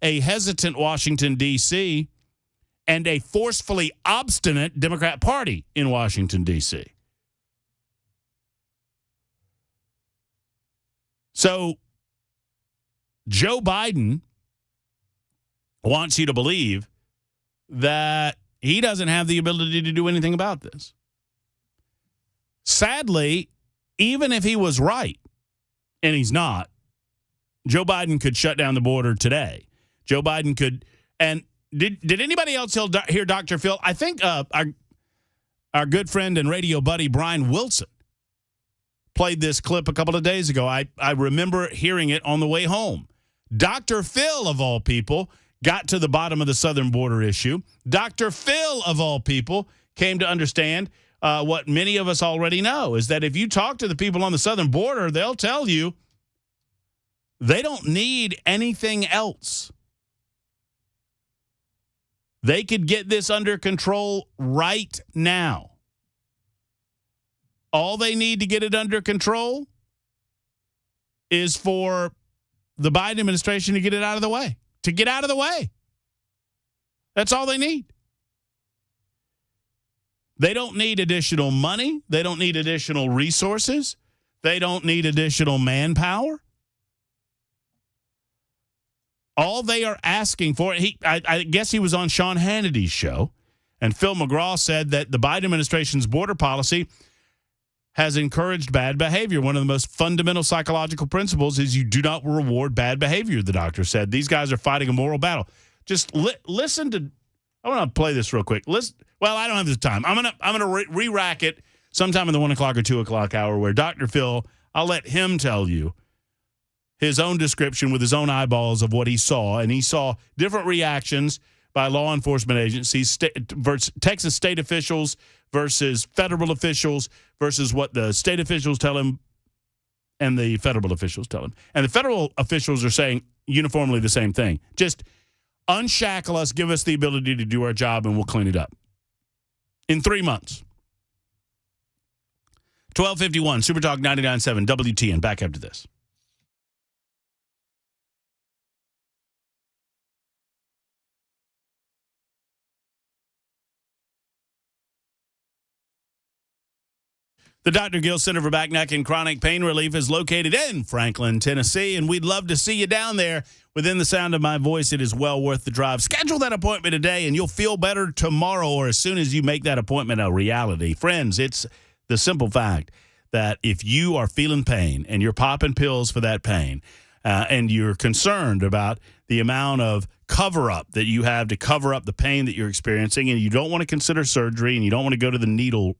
a hesitant Washington, D.C., and a forcefully obstinate Democrat Party in Washington, D.C. So Joe Biden wants you to believe that he doesn't have the ability to do anything about this. Sadly, even if he was right, and he's not, Joe Biden could shut down the border today. Joe Biden could, and did anybody else hear Dr. Phil? I think our good friend and radio buddy Brian Wilson played this clip a couple of days ago. I remember hearing it on the way home. Dr. Phil, of all people, got to the bottom of the southern border issue. Dr. Phil, of all people, came to understand what many of us already know, is that if you talk to the people on the southern border, they'll tell you they don't need anything else. They could get this under control right now. All they need to get it under control is for the Biden administration to get it out of the way. To get out of the way. That's all they need. They don't need additional money. They don't need additional resources. They don't need additional manpower. All they are asking for, I guess he was on Sean Hannity's show, and Phil McGraw said that the Biden administration's border policy has encouraged bad behavior. One of the most fundamental psychological principles is you do not reward bad behavior, the doctor said. These guys are fighting a moral battle. Just listen to, I want to play this real quick. Well, I don't have the time. I'm gonna re-rack it sometime in the 1 o'clock or 2 o'clock hour where Dr. Phil, I'll let him tell you his own description with his own eyeballs of what he saw. And he saw different reactions by law enforcement agencies, Texas state officials versus federal officials versus what the state officials tell him and the federal officials tell him. And the federal officials are saying uniformly the same thing. Just unshackle us, give us the ability to do our job, and we'll clean it up. In 3 months. 1251, Super Talk 99.7, WTN. Back after this. The Dr. Gill Center for Back, Neck, and Chronic Pain Relief is located in Franklin, Tennessee, and we'd love to see you down there. Within the sound of my voice, it is well worth the drive. Schedule that appointment today, and you'll feel better tomorrow or as soon as you make that appointment a reality. Friends, it's the simple fact that if you are feeling pain and you're popping pills for that pain and you're concerned about the amount of cover-up that you have to cover up the pain that you're experiencing, and you don't want to consider surgery and you don't want to go to the needle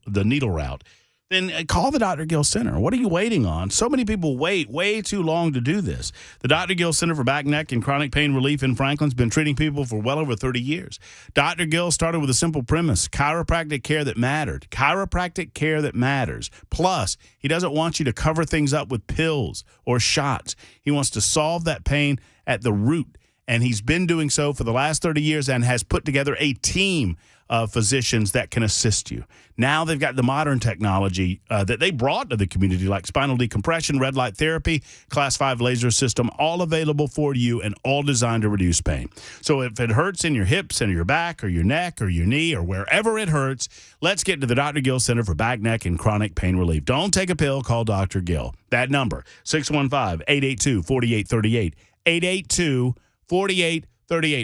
route, then call the Dr. Gill Center. What are you waiting on? So many people wait way too long to do this. The Dr. Gill Center for Back, Neck, and Chronic Pain Relief in Franklin's been treating people for well over 30 years. Dr. Gill started with a simple premise: chiropractic care that mattered. Chiropractic care that matters. Plus, he doesn't want you to cover things up with pills or shots. He wants to solve that pain at the root And he's been doing so for the last 30 years and has put together a team of physicians that can assist you. Now they've got the modern technology that they brought to the community, like spinal decompression, red light therapy, class 5 laser system, all available for you and all designed to reduce pain. So if it hurts in your hips and your back or your neck or your knee or wherever it hurts, let's get to the Dr. Gill Center for Back, Neck, and Chronic Pain Relief. Don't take a pill. Call Dr. Gill. That number, 615-882-4838, 882-4838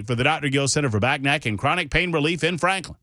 for the Dr. Gill Center for Back, Neck, and Chronic Pain Relief in Franklin.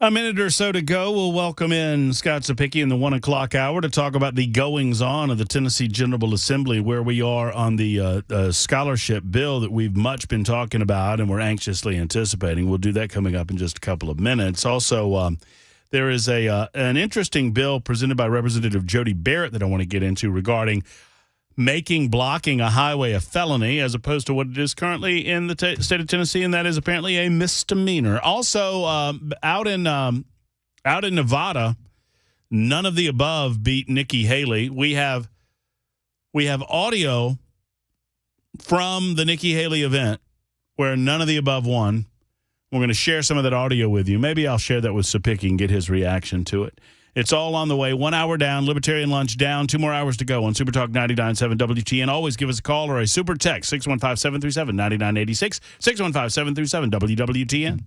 A minute or so to go. We'll welcome in Scott Sapicki in the 1 o'clock hour to talk about the goings-on of the Tennessee General Assembly, where we are on the scholarship bill that we've much been talking about and we're anxiously anticipating. We'll do that coming up in just a couple of minutes. Also, there is an interesting bill presented by Representative Jody Barrett that I want to get into regarding making blocking a highway a felony as opposed to what it is currently in the state of Tennessee, and that is apparently a misdemeanor. Also, out in Nevada, none of the above beat Nikki Haley. We have audio from the Nikki Haley event where none of the above won. We're going to share some of that audio with you. Maybe I'll share that with Sapicki and get his reaction to it. It's all on the way. 1 hour down, Libertarian Lunch down, 2 more hours to go on Super Talk 99.7 WTN. Always give us a call or a super text, 615-737-9986, 615-737 WWTN.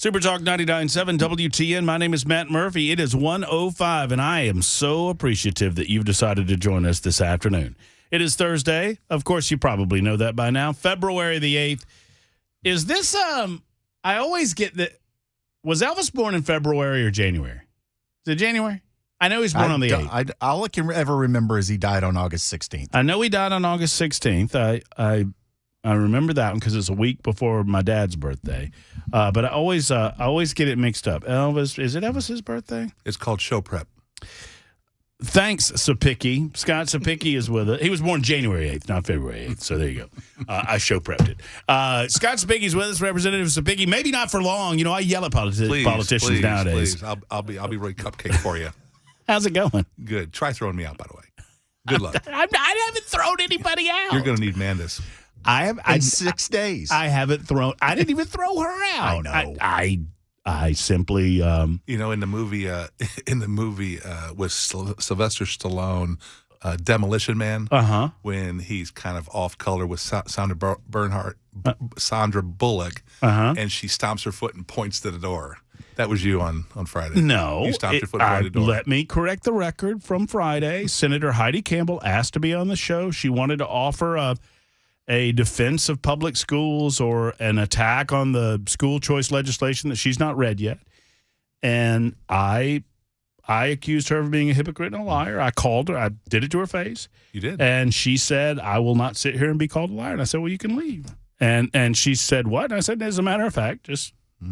Super Talk 99.7 WTN. My name is Matt Murphy. It is 1:05, and I am so appreciative that you've decided to join us this afternoon. It is Thursday. Of course, you probably know that by now. February the 8th. Is this, I always get that. Was Elvis born in February or January? Is it January? I know he's born on the 8th. All I can ever remember is he died on August 16th. I know he died on August 16th. I remember that one because it's a week before my dad's birthday. But I always get it mixed up. Elvis, is it Elvis's birthday? It's called show prep. Thanks, Sapicki. Scott Sapicki is with us. He was born January 8th, not February 8th. So there you go. I show prepped it. Scott Sapicki is with us, Representative Sapicki. Maybe not for long. You know, I yell at politicians nowadays. Please. I'll be really cupcake for you. How's it going? Good. Try throwing me out, by the way. Good luck. I haven't thrown anybody out. You're going to need Mandis. In 6 days. I haven't thrown. I didn't even throw her out. I know. I simply. You know, in the movie with Sylvester Stallone, Demolition Man, when he's kind of off color with Sandra Bullock, and she stomps her foot and points to the door. That was you on Friday. No. You stomped your foot and pointed to the door. Let me correct the record from Friday. Senator Heidi Campbell asked to be on the show. She wanted to offer a defense of public schools or an attack on the school choice legislation that she's not read yet. And I accused her of being a hypocrite and a liar. I called her. I did it to her face. You did? And she said, I will not sit here and be called a liar. And I said, well, you can leave. And she said, what? And I said, as a matter of fact,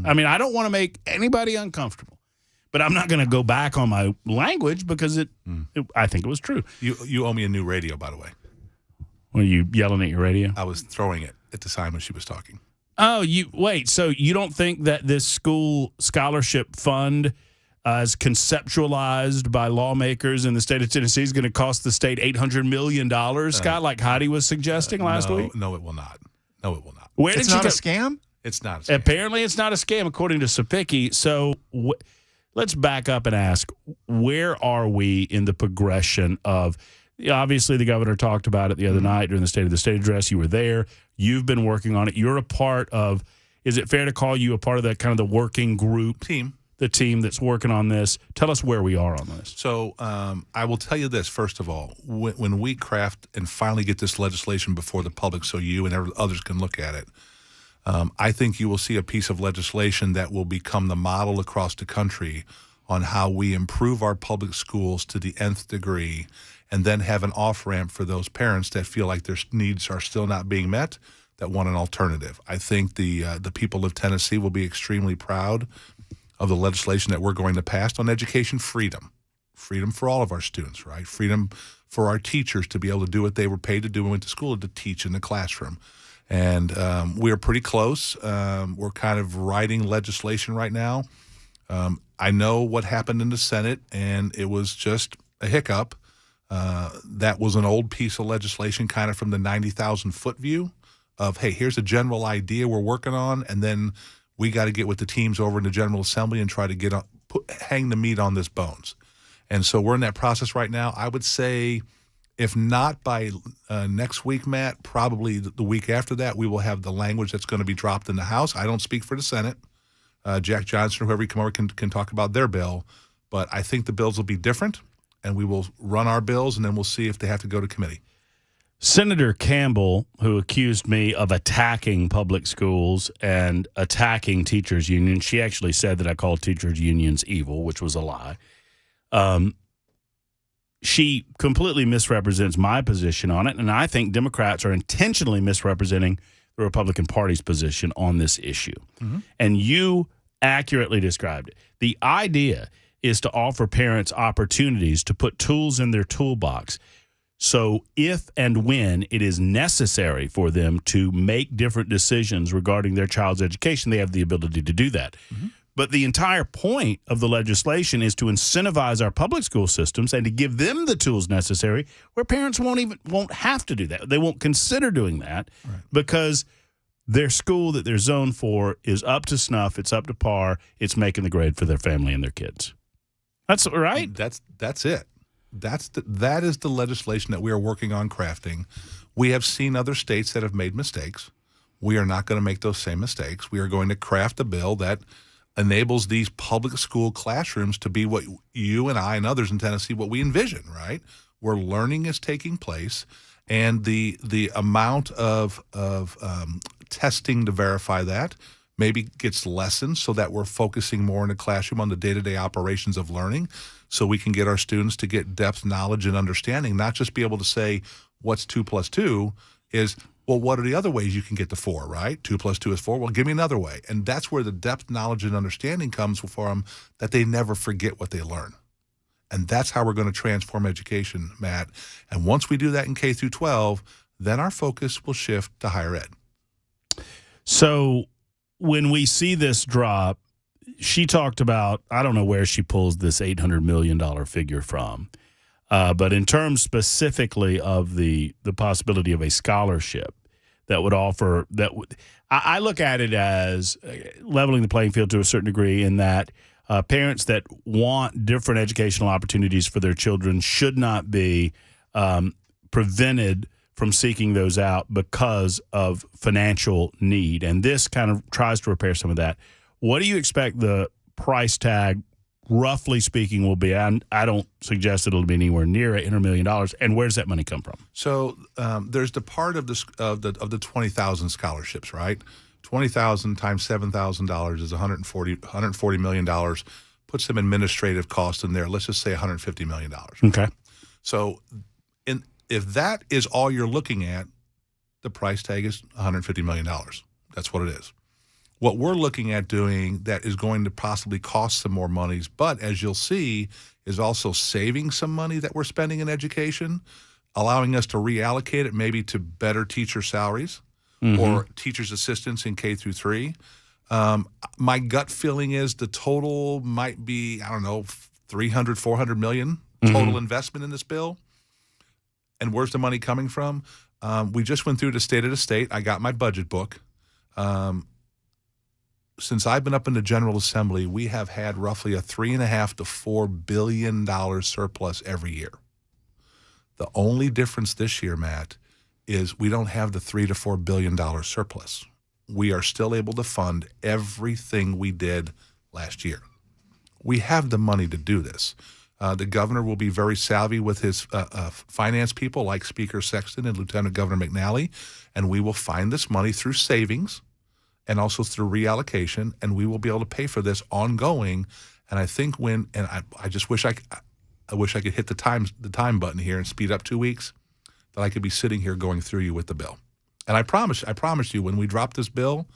I mean, I don't want to make anybody uncomfortable, but I'm not going to go back on my language because I think it was true. You owe me a new radio, by the way. Were you yelling at your radio? I was throwing it at the time when she was talking. Oh, wait. So you don't think that this school scholarship fund, as conceptualized by lawmakers in the state of Tennessee, is going to cost the state $800 million, Scott, like Heidi was suggesting last week? No, it will not. No, it will not. It's not a scam? It's not a scam. Apparently, it's not a scam, according to Sapicki. So let's back up and ask, where are we in the progression of – obviously, the governor talked about it the other night during the State of the State address. You were there. You've been working on it. You're a part of – is it fair to call you a part of that kind of the working group? The team that's working on this. Tell us where we are on this. So I will tell you this, first of all. When we craft and finally get this legislation before the public so you and others can look at it, I think you will see a piece of legislation that will become the model across the country on how we improve our public schools to the nth degree and then have an off-ramp for those parents that feel like their needs are still not being met, that want an alternative. I think the people of Tennessee will be extremely proud of the legislation that we're going to pass on education freedom. Freedom for all of our students, right? Freedom for our teachers to be able to do what they were paid to do when we went to school, to teach in the classroom. And we're pretty close. We're kind of writing legislation right now. I know what happened in the Senate, and it was just a hiccup. That was an old piece of legislation kind of from the 90,000-foot view of, hey, here's a general idea we're working on, and then we got to get with the teams over in the General Assembly and try to hang the meat on this bones. And so we're in that process right now. I would say if not by next week, Matt, probably the week after that, we will have the language that's going to be dropped in the House. I don't speak for the Senate. Jack Johnson or whoever come over can talk about their bill. But I think the bills will be different, and we will run our bills, and then we'll see if they have to go to committee. Senator Campbell, who accused me of attacking public schools and attacking teachers' unions, she actually said that I called teachers' unions evil, which was a lie. She completely misrepresents my position on it, and I think Democrats are intentionally misrepresenting the Republican Party's position on this issue. Mm-hmm. And you accurately described it. The idea is to offer parents opportunities to put tools in their toolbox. So if and when it is necessary for them to make different decisions regarding their child's education, they have the ability to do that. Mm-hmm. But the entire point of the legislation is to incentivize our public school systems and to give them the tools necessary where parents won't have to do that. They won't consider doing that because their school that they're zoned for is up to snuff, it's up to par, it's making the grade for their family and their kids. That's right. That's it. That is the legislation that we are working on crafting. We have seen other states that have made mistakes. We are not going to make those same mistakes. We are going to craft a bill that enables these public school classrooms to be what you and I and others in Tennessee, what we envision, right? Where learning is taking place, and the amount of testing to verify that maybe gets lessened, so that we're focusing more in the classroom on the day-to-day operations of learning, so we can get our students to get depth knowledge and understanding, not just be able to say what's 2 + 2 is, well, what are the other ways you can get to 4, right? 2 + 2 is 4. Well, give me another way. And that's where the depth knowledge and understanding comes for them, that they never forget what they learn. And that's how we're going to transform education, Matt. And once we do that in K through 12, then our focus will shift to higher ed. So when we see this drop, she talked about, I don't know where she pulls this $800 million figure from, but in terms specifically of the possibility of a scholarship that would offer, I look at it as leveling the playing field to a certain degree, in that parents that want different educational opportunities for their children should not be prevented from seeking those out because of financial need. And this kind of tries to repair some of that. What do you expect the price tag, roughly speaking, will be? I don't suggest it'll be anywhere near $800 million. And where does that money come from? So there's the part of the 20,000 scholarships, right? 20,000 times $7,000 is $140 million. Put some administrative costs in there. Let's just say $150 million. Okay. So if that is all you're looking at, the price tag is $150 million. That's what it is. What we're looking at doing that is going to possibly cost some more monies, but as you'll see, is also saving some money that we're spending in education, allowing us to reallocate it maybe to better teacher salaries or teachers' assistants in K through 3. My gut feeling is the total might be, I don't know, 300, 400 million total investment in this bill. And where's the money coming from? We just went through the state of the state. I got my budget book. Since I've been up in the General Assembly, we have had roughly a $3.5 to $4 billion surplus every year. The only difference this year, Matt, is we don't have the $3 to $4 billion surplus. We are still able to fund everything we did last year. We have the money to do this. The governor will be very savvy with his finance people like Speaker Sexton and Lieutenant Governor McNally, and we will find this money through savings and also through reallocation, and we will be able to pay for this ongoing. And I think I just wish I could hit the time button here and speed up 2 weeks, that I could be sitting here going through you with the bill. And I promise you, when we drop this bill,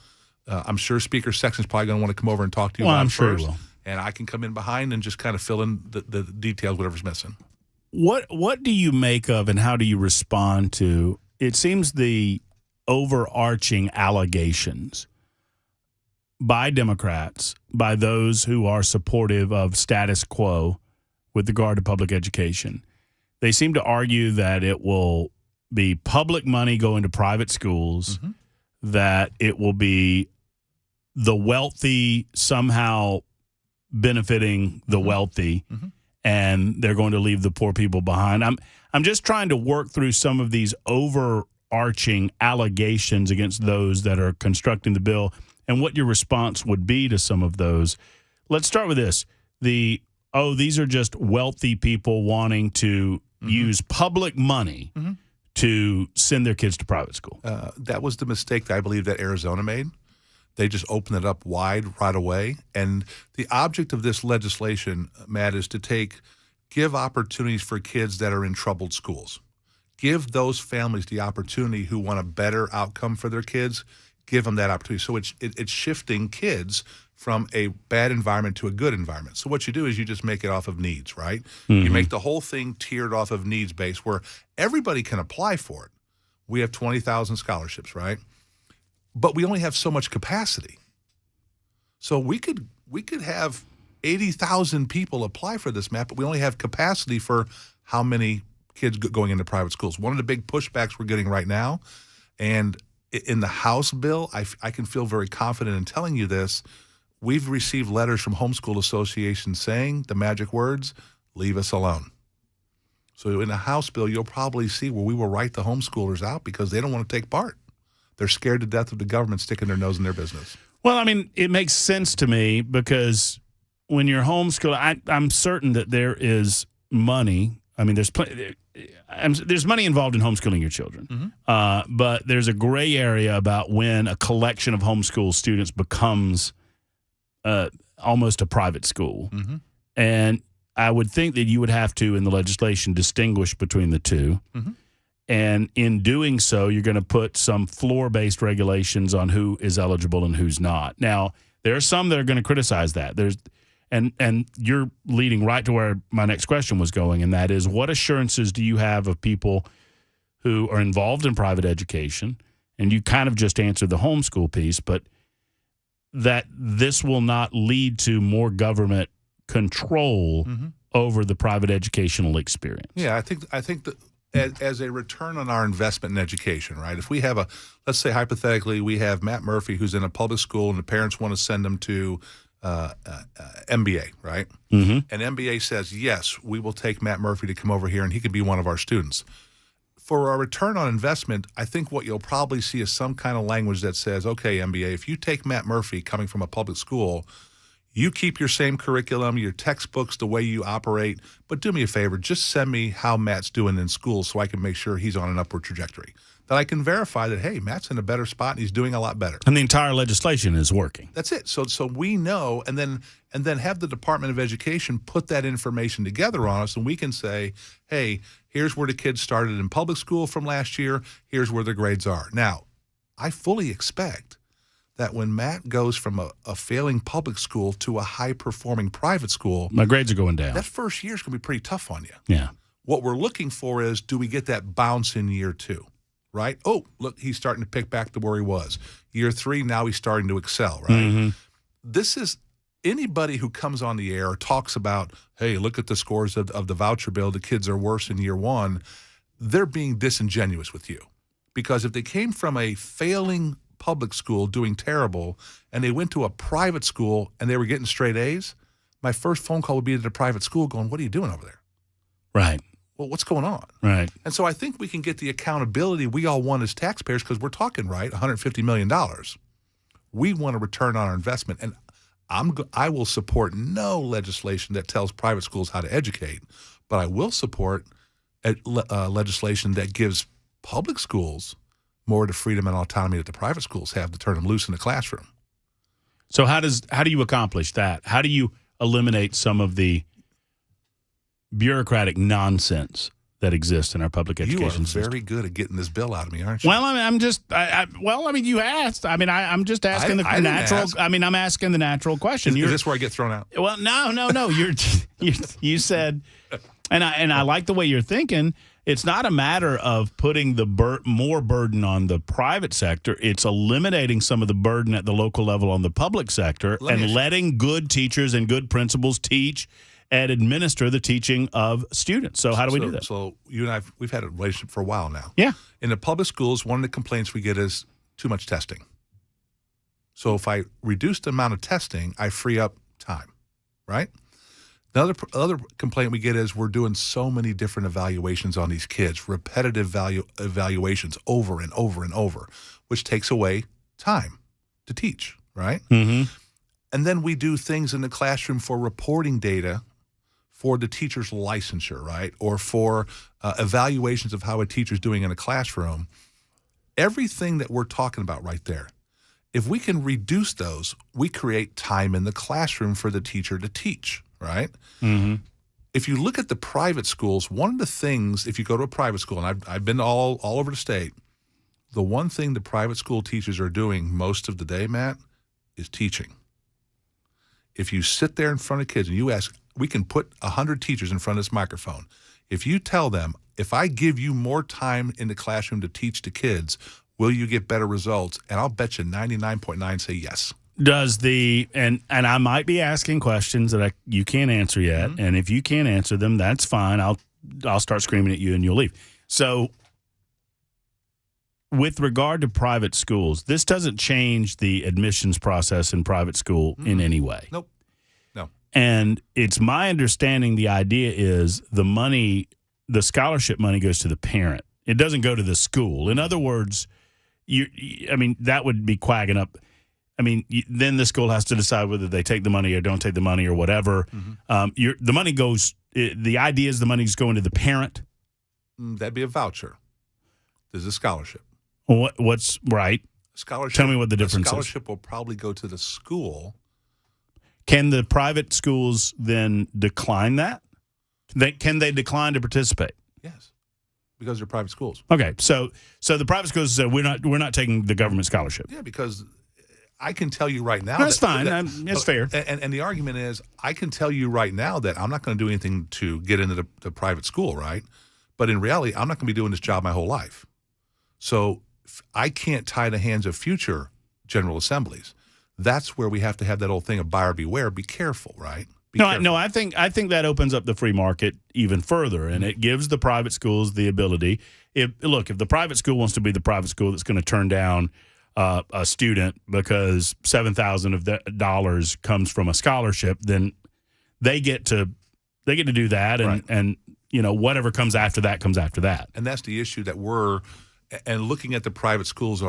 I'm sure Speaker Sexton's probably going to want to come over and talk to you about it first. I'm sure he will. And I can come in behind and just kind of fill in the details, whatever's missing. What do you make of, and how do you respond to, it seems, the overarching allegations by Democrats, by those who are supportive of status quo with regard to public education? They seem to argue that it will be public money going to private schools, that it will be the wealthy somehow benefiting the wealthy, and they're going to leave the poor people behind. I'm just trying to work through some of these overarching allegations against those that are constructing the bill, and what your response would be to some of those. Let's start with this. These are just wealthy people wanting to use public money to send their kids to private school. That was the mistake that I believe that Arizona made. They just opened it up wide right away. And the object of this legislation, Matt, is to give opportunities for kids that are in troubled schools. Give those families the opportunity who want a better outcome for their kids. Give them that opportunity. So it's shifting kids from a bad environment to a good environment. So what you do is you just make it off of needs, right? You make the whole thing tiered off of needs base where everybody can apply for it. We have 20,000 scholarships, right? But we only have so much capacity. So we could have 80,000 people apply for this map, but we only have capacity for how many kids going into private schools. One of the big pushbacks we're getting right now, and in the House bill, I can feel very confident in telling you this, we've received letters from homeschool associations saying the magic words, leave us alone. So in the House bill, you'll probably see where we will write the homeschoolers out because they don't want to take part. They're scared to death of the government sticking their nose in their business. Well, I mean, it makes sense to me because when you're homeschooling, I'm certain that there is money. I mean, there's money involved in homeschooling your children, but there's a gray area about when a collection of homeschool students becomes almost a private school. And I would think that you would have to, in the legislation, distinguish between the two. And in doing so, you're going to put some floor-based regulations on who is eligible and who's not. Now, there are some that are going to criticize that. And you're leading right to where my next question was going, and that is, what assurances do you have of people who are involved in private education? And you kind of just answered the homeschool piece, but that this will not lead to more government control over the private educational experience. Yeah, I think that as a return on our investment in education, right? If we have let's say hypothetically, we have Matt Murphy who's in a public school and the parents want to send him to MBA, right? And MBA says, yes, we will take Matt Murphy to come over here and he could be one of our students. For our return on investment, I think what you'll probably see is some kind of language that says, okay, MBA, if you take Matt Murphy coming from a public school, you keep your same curriculum, your textbooks, the way you operate, but do me a favor, just send me how Matt's doing in school so I can make sure he's on an upward trajectory. That I can verify that, hey, Matt's in a better spot and he's doing a lot better. And the entire legislation is working. That's it. So we know, and then have the Department of Education put that information together on us, and we can say, hey, here's where the kids started in public school from last year, here's where their grades are. Now, I fully expect that when Matt goes from a failing public school to a high-performing private school, my grades are going down. That first year is going to be pretty tough on you. Yeah. What we're looking for is, do we get that bounce in year 2, right? Oh, look, he's starting to pick back to where he was. Year 3, now he's starting to excel, right? This is anybody who comes on the air or talks about, hey, look at the scores of the voucher bill, the kids are worse in year 1, they're being disingenuous with you. Because if they came from a failing public school doing terrible and they went to a private school and they were getting straight A's, my first phone call would be to the private school going, what are you doing over there? Right. Well, what's going on? Right. And so I think we can get the accountability we all want as taxpayers, because we're talking, right, $150 million. We want a return on our investment. And I will support no legislation that tells private schools how to educate, but I will support legislation that gives public schools more of the freedom and autonomy that the private schools have to turn them loose in the classroom. So how do you accomplish that? How do you eliminate some of the bureaucratic nonsense that exists in our public education system? You are very good at getting this bill out of me, aren't you? Well, I mean, you asked. I mean, I'm just asking the natural. Ask. I mean, I'm asking the natural question. Is this where I get thrown out? Well, no. You said, and I like the way you're thinking. It's not a matter of putting the more burden on the private sector. It's eliminating some of the burden at the local level on the public sector and letting good teachers and good principals teach and administer the teaching of students. So how do we do that? So you and I, we've had a relationship for a while now. Yeah. In the public schools, one of the complaints we get is too much testing. So if I reduce the amount of testing, I free up time, right? The other complaint we get is we're doing so many different evaluations on these kids, repetitive evaluations over and over and over, which takes away time to teach, right? And then we do things in the classroom for reporting data for the teacher's licensure, right? Or for evaluations of how a teacher's doing in a classroom. Everything that we're talking about right there, if we can reduce those, we create time in the classroom for the teacher to teach, right? If you look at the private schools, one of the things, if you go to a private school, and I've been all over the state, the one thing the private school teachers are doing most of the day, Matt, is teaching. If you sit there in front of kids and you ask, we can put 100 teachers in front of this microphone. If you tell them, if I give you more time in the classroom to teach the kids, will you get better results? And I'll bet you 99.9 say yes. Does and I might be asking questions that you can't answer yet, and if you can't answer them, that's fine. I'll start screaming at you and you'll leave. So with regard to private schools, this doesn't change the admissions process in private school in any way. Nope. No. And it's my understanding the idea is the scholarship money goes to the parent. It doesn't go to the school. In other words, that would be quagging up. then the school has to decide whether they take the money or don't take the money or whatever. The money goes. The idea is the money's going to the parent. That'd be a voucher. There's a scholarship. What's right? Scholarship. Tell me what the difference is. Scholarship will probably go to the school. Can the private schools then decline that? Can they decline to participate? Yes, because they're private schools. Okay, so the private schools say we're not taking the government scholarship. Yeah, because I can tell you right now. That's fine. That's fair. And the argument is, I can tell you right now that I'm not going to do anything to get into the private school, right? But in reality, I'm not going to be doing this job my whole life. So I can't tie the hands of future General Assemblies. That's where we have to have that old thing of buyer beware. Be careful, right? No, I think that opens up the free market even further, and it gives the private schools the ability. If the private school wants to be the private school that's going to turn down a student because $7,000 of that dollars comes from a scholarship, then they get to do that, and whatever comes after that comes after that. And that's the issue that and looking at the private schools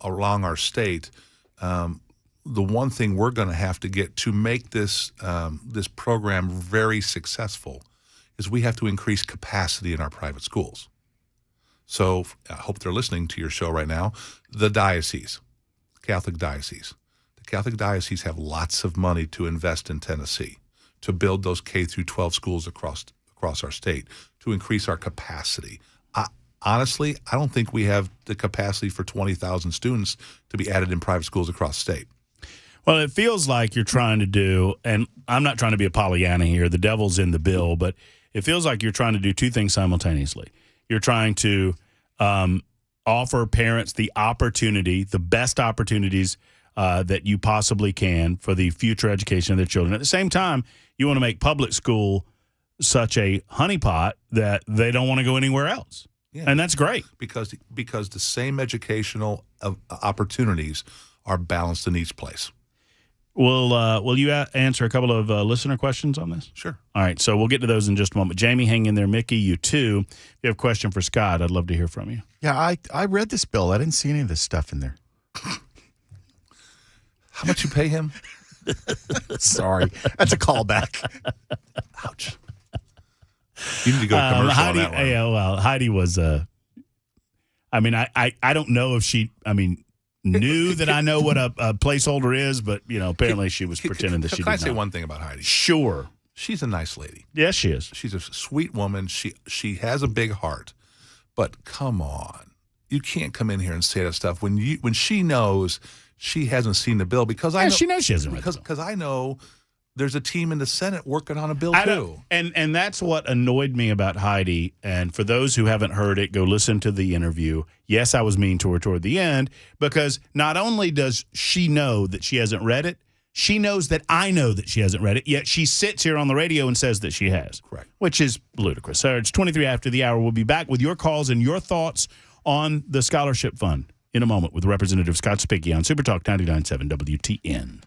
along our state. The one thing we're going to have to get to make this program very successful is we have to increase capacity in our private schools. So I hope they're listening to your show right now. The diocese, Catholic diocese. The Catholic diocese have lots of money to invest in Tennessee to build those K through 12 schools across our state to increase our capacity. Honestly, I don't think we have the capacity for 20,000 students to be added in private schools across the state. Well, it feels like you're trying to do, and I'm not trying to be a Pollyanna here, the devil's in the bill, but it feels like you're trying to do two things simultaneously. You're trying to offer parents the opportunity, the best opportunities that you possibly can for the future education of their children. At the same time, you want to make public school such a honeypot that they don't want to go anywhere else. Yeah. And that's great. Because the same educational opportunities are balanced in each place. Will you answer a couple of listener questions on this? Sure. All right, so we'll get to those in just a moment. Jamie, hang in there. Mickey, you too. If you have a question for Scott, I'd love to hear from you. Yeah, I read this bill. I didn't see any of this stuff in there. How much you pay him? Sorry. That's a callback. Ouch. You need to go to commercial Heidi, on that one. Yeah, well, Heidi was I don't know if she knew that I know what a placeholder is, but apparently she was pretending that she did not. Can I say one thing about Heidi? Sure. She's a nice lady. Yes, she is. She's a sweet woman. She has a big heart. But come on. You can't come in here and say that stuff when she knows she hasn't seen the bill, because I know she knows she hasn't read the bill. Because I know there's a team in the Senate working on a bill too. And that's what annoyed me about Heidi. And for those who haven't heard it, go listen to the interview. Yes, I was mean to her toward the end, because not only does she know that she hasn't read it, she knows that I know that she hasn't read it, yet she sits here on the radio and says that she has. Correct. Which is ludicrous. So it's 23 after the hour. We'll be back with your calls and your thoughts on the scholarship fund in a moment with Representative Scott Spickey on Super Talk 99.7 WTN.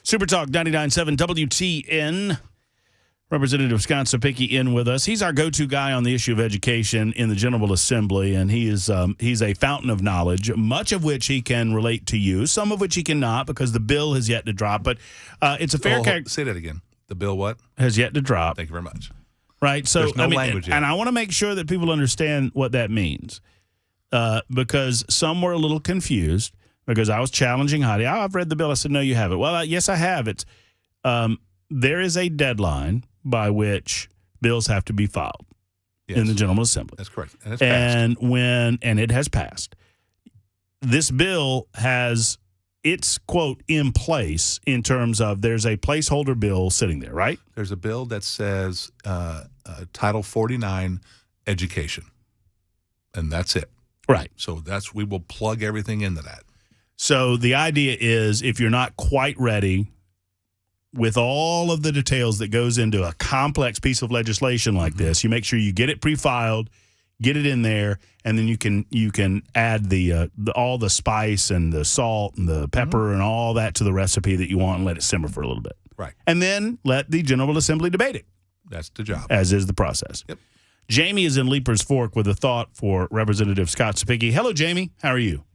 Super Talk 99.7 WTN. Representative Scott Cepicky in with us. He's our go-to guy on the issue of education in the General Assembly, and he's a fountain of knowledge, much of which he can relate to you, some of which he cannot because the bill has yet to drop. But it's a fair Say that again. The bill what? Has yet to drop. Thank you very much. Right. So There's no language yet. And I want to make sure that people understand what that means, because some were a little confused because I was challenging Heidi. Oh, I've read the bill. I said, no, you haven't. Well, yes, I have. It's there is a deadline by which bills have to be filed in the General Assembly. That's correct. And it's passed. And it has passed. This bill has its, quote, in place in terms of there's a placeholder bill sitting there, right? There's a bill that says Title 49 education, and that's it. Right. So we will plug everything into that. So the idea is if you're not quite ready with all of the details that goes into a complex piece of legislation like this, you make sure you get it pre-filed, get it in there, and then you can add the all the spice and the salt and the pepper and all that to the recipe that you want and let it simmer for a little bit. Right. And then let the General Assembly debate it. That's the job. As is the process. Yep. Jamie is in Leaper's Fork with a thought for Representative Scott Cepicky. Hello, Jamie. How are you?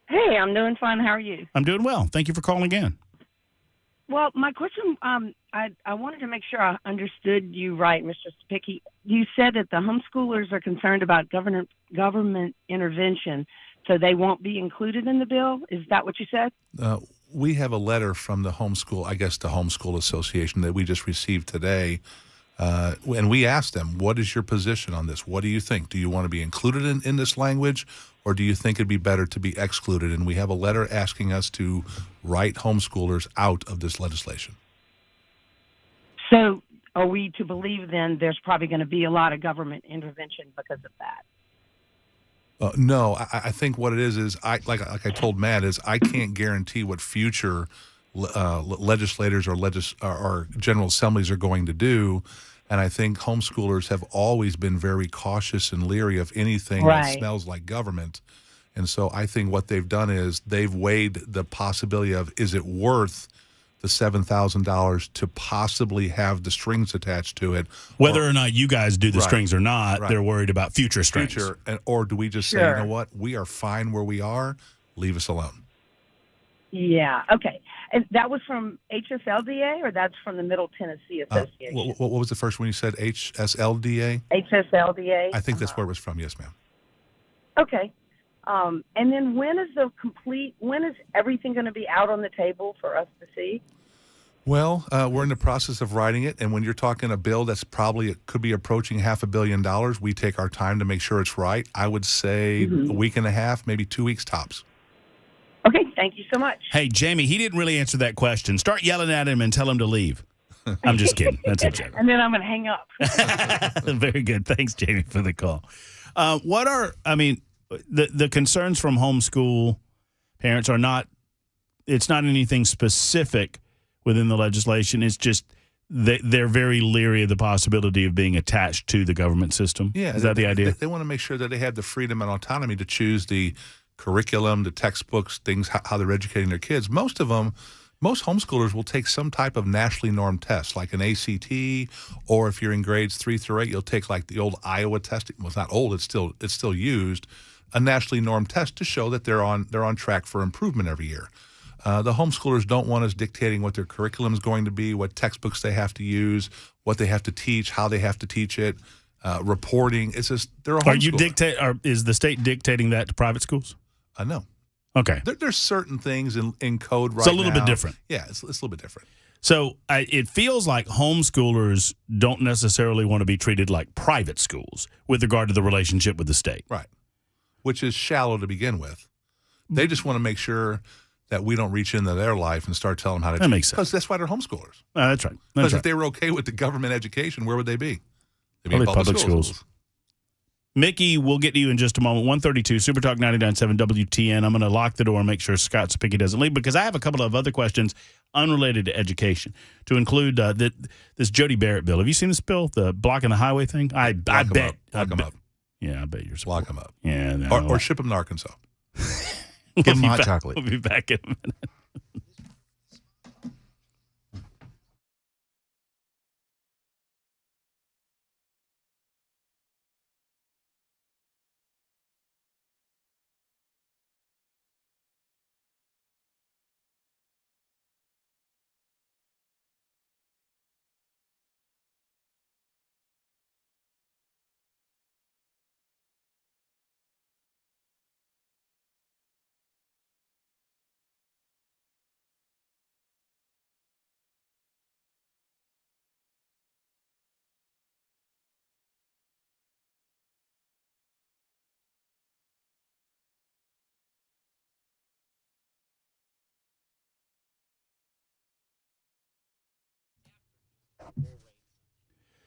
Hey, I'm doing fine. How are you? I'm doing well. Thank you for calling in. Well, my question, I wanted to make sure I understood you right, Mr. Cepicky. You said that the homeschoolers are concerned about government intervention, so they won't be included in the bill. Is that what you said? We have a letter from the Homeschool Association that we just received today. And we asked them, what is your position on this? What do you think? Do you want to be included in this language, or do you think it'd be better to be excluded? And we have a letter asking us to write homeschoolers out of this legislation. So are we to believe then there's probably going to be a lot of government intervention because of that? No, I think what it is like I told Matt, is I can't guarantee what future legislators or General Assemblies are going to do. And I think homeschoolers have always been very cautious and leery of anything that smells like government. And so I think what they've done is they've weighed the possibility of, is it worth the $7,000 to possibly have the strings attached to it? Whether or not you guys do the strings or not, they're worried about future strings. Or do we just say, you know what, we are fine where we are, leave us alone? Yeah, okay. And that was from HSLDA, or that's from the Middle Tennessee Association? What was the first one you said? HSLDA? HSLDA. I think that's where it was from. Yes, ma'am. Okay. And then when is everything going to be out on the table for us to see? Well, we're in the process of writing it, and when you're talking a bill that's probably could be approaching $500 million, we take our time to make sure it's right. I would say a week and a half, maybe 2 weeks tops. Okay, thank you so much. Hey, Jamie, he didn't really answer that question. Start yelling at him and tell him to leave. I'm just kidding. That's a joke. And then I'm going to hang up. Very good. Thanks, Jamie, for the call. The concerns from homeschool parents are not, it's not anything specific within the legislation. It's just they're very leery of the possibility of being attached to the government system. Yeah. Is that the idea? They want to make sure that they have the freedom and autonomy to choose the curriculum, the textbooks, things, how they're educating their kids. Most homeschoolers will take some type of nationally normed test, like an ACT, or if you're in grades 3 through 8, you'll take like the old Iowa test. Well, it's not old; it's still used, a nationally normed test to show that they're on track for improvement every year. The homeschoolers don't want us dictating what their curriculum is going to be, what textbooks they have to use, what they have to teach, how they have to teach it, reporting. It's just they're a homeschooler. Is the state dictating that to private schools? No. Okay. There's certain things in code right now. It's a little bit different. Yeah, it's a little bit different. So it feels like homeschoolers don't necessarily want to be treated like private schools with regard to the relationship with the state. Right. Which is shallow to begin with. They just want to make sure that we don't reach into their life and start telling them how to teach. That makes sense. Because that's why they're homeschoolers. That's right. Because if they were okay with the government education, where would they be? They'd be in public schools. Mickey, we'll get to you in just a moment. 132 Super Talk 99.7 WTN. I'm going to lock the door and make sure Scott Cepicky doesn't leave because I have a couple of other questions unrelated to education to include this Jody Barrett bill. Have you seen this bill, the blocking the highway thing? I bet. Lock them up. Yeah, I bet you're Lock them up. Yeah. No. Or ship them to Arkansas. Give them hot chocolate. We'll be back in a minute.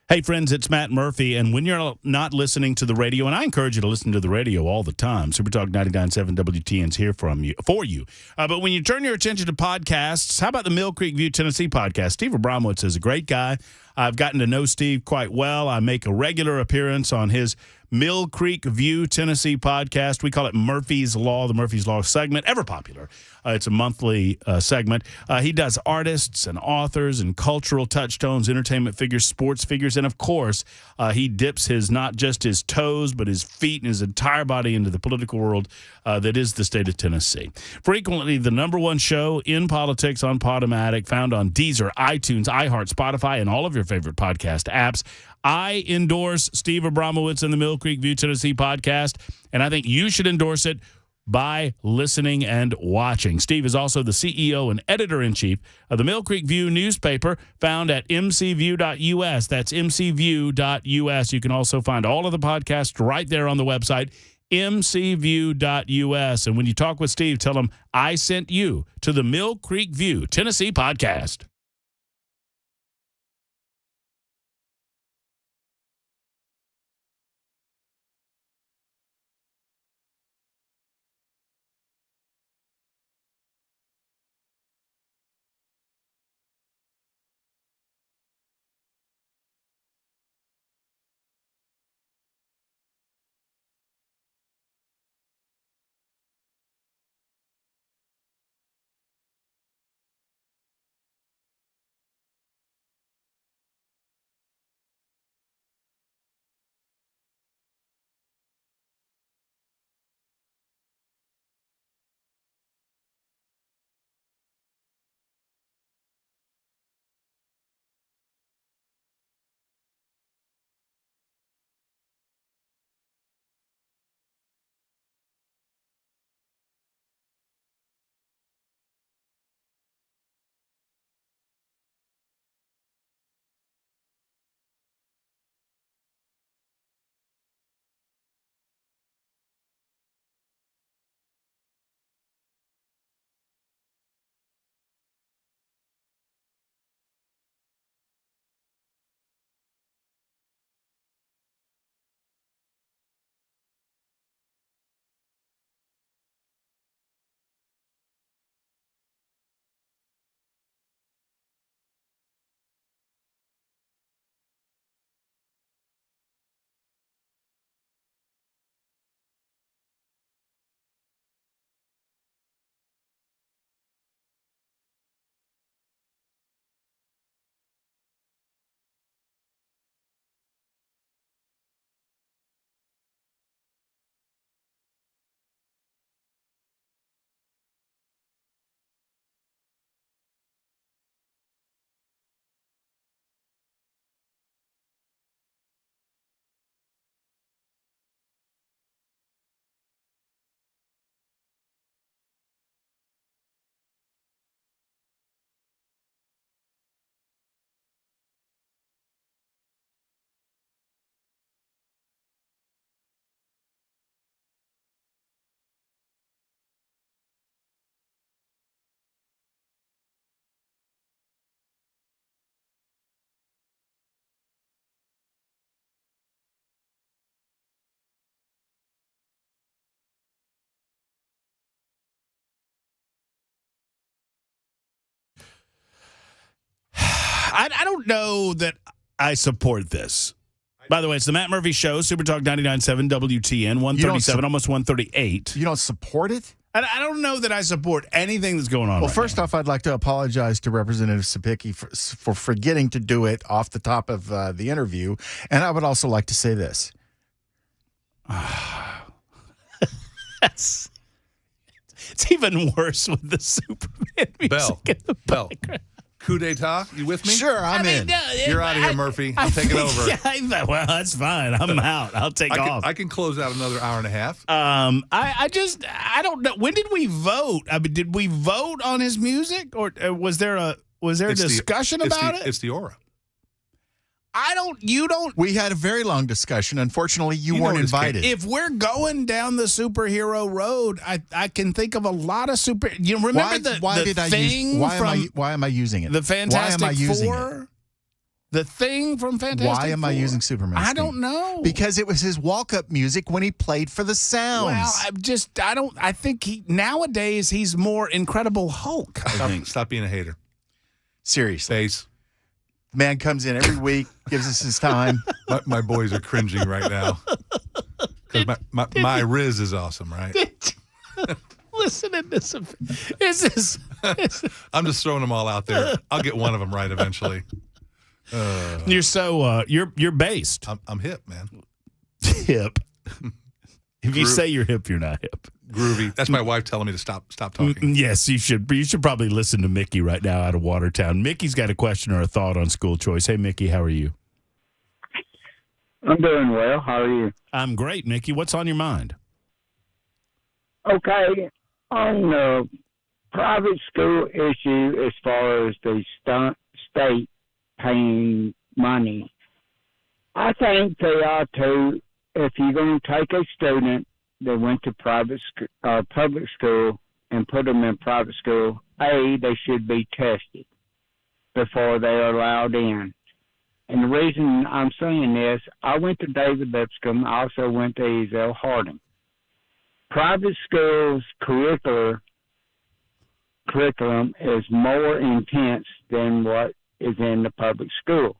Hey, friends, it's Matt Murphy, and when you're not listening to the radio, and I encourage you to listen to the radio all the time, Super Talk 99.7 WTN's here for you. But when you turn your attention to podcasts, how about the Mill Creek View, Tennessee podcast? Steve Abramowitz is a great guy. I've gotten to know Steve quite well. I make a regular appearance on his Mill Creek View, Tennessee podcast. We call it Murphy's Law, the Murphy's Law segment, ever popular. It's a monthly segment. He does artists and authors and cultural touchstones, entertainment figures, sports figures, and of course, he dips not just his toes, but his feet and his entire body into the political world that is the state of Tennessee. Frequently, the number one show in politics on Podomatic, found on Deezer, iTunes, iHeart, Spotify, and all of your favorite podcast apps. I endorse Steve Abramowitz and the Mill Creek View, Tennessee podcast, and I think you should endorse it by listening and watching. Steve is also the CEO and editor-in-chief of the Mill Creek View newspaper, found at mcview.us. That's mcview.us. You can also find all of the podcasts right there on the website, mcview.us. And when you talk with Steve, tell him I sent you to the Mill Creek View, Tennessee podcast. I don't know that I support this. By the way, it's the Matt Murphy Show, Super Talk 99.7 WTN, 137, almost 138. You don't support it? I don't know that I support anything that's going on. Well, right first now. off, I'd like to apologize to Representative Sapicki for forgetting to do it off the top of the interview. And I would also like to say this. It's even worse with the Superman music in the Bell. background. Coup d'etat, you with me? Sure, I'm in. You're out of here, Murphy. I'm taking over. Yeah, well, that's fine. I'm out. I'll take off. I can close out another hour and a half. I don't know. When did we vote? I mean, did we vote on his music, or was there a discussion about it? It's the aura. You don't. We had a very long discussion. Unfortunately, you weren't invited. If we're going down the superhero road, I can think of a lot of super. You remember why am I using it? The Fantastic Why am I using Four? it? The thing from Fantastic Why am I Four. using Superman's I don't theme? know. Because it was his walk-up music when he played for the Sounds. Well, I think nowadays he's more Incredible Hulk. I think. Stop being a hater. Seriously. Face. Man comes in every week, gives us his time. My boys are cringing right now. Because my Riz is awesome, right? Listen to this. I'm just throwing them all out there. I'll get one of them right eventually. You're so you're based I'm hip, man. hip. If you say you're hip, you're not hip. Groovy. That's my wife telling me to stop talking. Yes, you should. You should probably listen to Mickey right now out of Watertown. Mickey's got a question or a thought on school choice. Hey, Mickey, how are you? I'm doing well. How are you? I'm great, Mickey. What's on your mind? Okay. On the private school issue, as far as the state paying money, I think they ought to, if you're going to take a student that went to public school and put them in private school, they should be tested before they are allowed in. And the reason I'm saying this, I went to David Lipscomb. I also went to Ezell Harding. Private schools' curriculum is more intense than what is in the public school.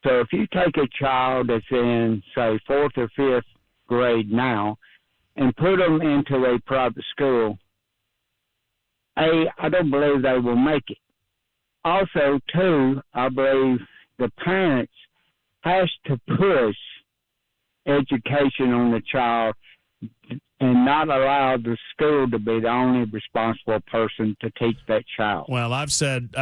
So if you take a child that's in, say, 4th or 5th grade now and put them into a private school, I don't believe they will make it. Also, too, I believe the parents has to push education on the child and not allow the school to be the only responsible person to teach that child. Well, I've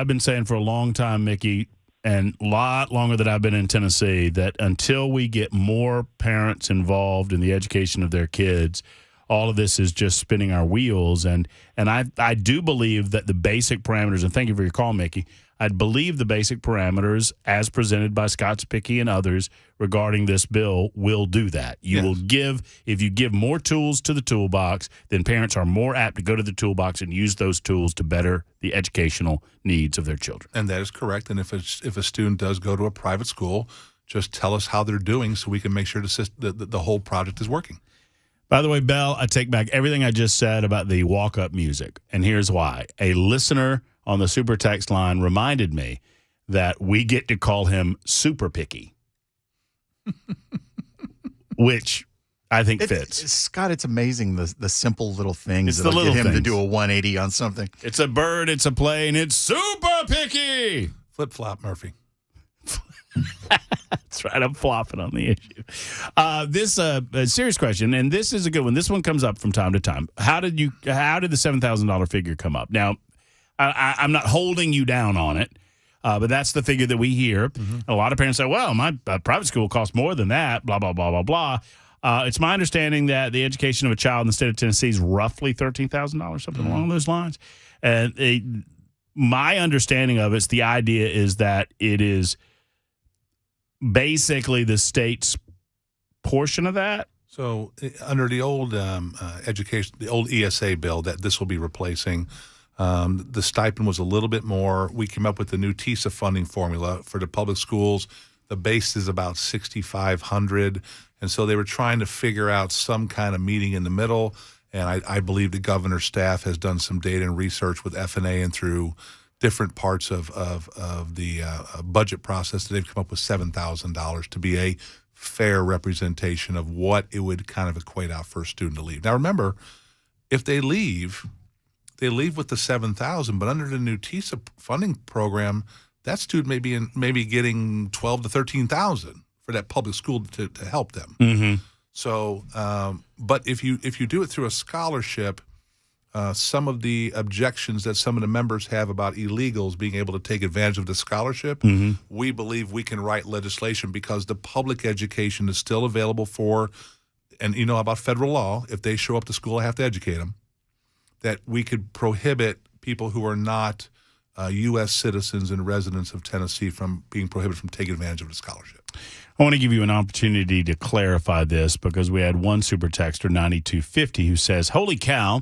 been saying for a long time, Mickey, and a lot longer than I've been in Tennessee, that until we get more parents involved in the education of their kids, all of this is just spinning our wheels. And I do believe that the basic parameters, and thank you for your call, Mickey, I believe the basic parameters as presented by Scott Spicky and others regarding this bill will do that. If you give more tools to the toolbox, then parents are more apt to go to the toolbox and use those tools to better the educational needs of their children. And that is correct. And if a student does go to a private school, just tell us how they're doing so we can make sure the whole project is working. By the way, Bell, I take back everything I just said about the walk-up music, and here's why. A listener on the super text line reminded me that we get to call him Super Picky, which I think fits. Scott, it's amazing the simple little things It's that'll the little get him to things. do a 180 on something. It's a bird, it's a plane, it's Super Picky. Flip-flop, Murphy. That's right. I'm flopping on the issue. This a serious question, and this is a good one. This one comes up from time to time. How did the $7,000 figure come up? Now, I'm not holding you down on it, but that's the figure that we hear. Mm-hmm. A lot of parents say, "Well, my private school costs more than that." Blah blah blah blah blah. It's my understanding that the education of a child in the state of Tennessee is roughly $13,000, something along those lines. And my understanding of it's the idea is that it is basically the state's portion of that. So under the old education, the old ESA bill that this will be replacing, the stipend was a little bit more. We came up with the new TISA funding formula for the public schools. The base is about $6,500, and so they were trying to figure out some kind of meeting in the middle. And I believe the governor's staff has done some data and research with FNA and through different parts of the budget process that they've come up with $7,000 to be a fair representation of what it would kind of equate out for a student to leave. Now, remember, if they leave with the $7,000, but under the new TISA funding program, that student may be getting $12,000 to $13,000 for that public school to help them. Mm-hmm. So, but if you do it through a scholarship, some of the objections that some of the members have about illegals being able to take advantage of the scholarship, we believe we can write legislation because the public education is still available for, and you know about federal law, if they show up to school, I have to educate them, that we could prohibit people who are not U.S. citizens and residents of Tennessee from being prohibited from taking advantage of the scholarship. I want to give you an opportunity to clarify this because we had one super texter, 9250, who says, "Holy cow,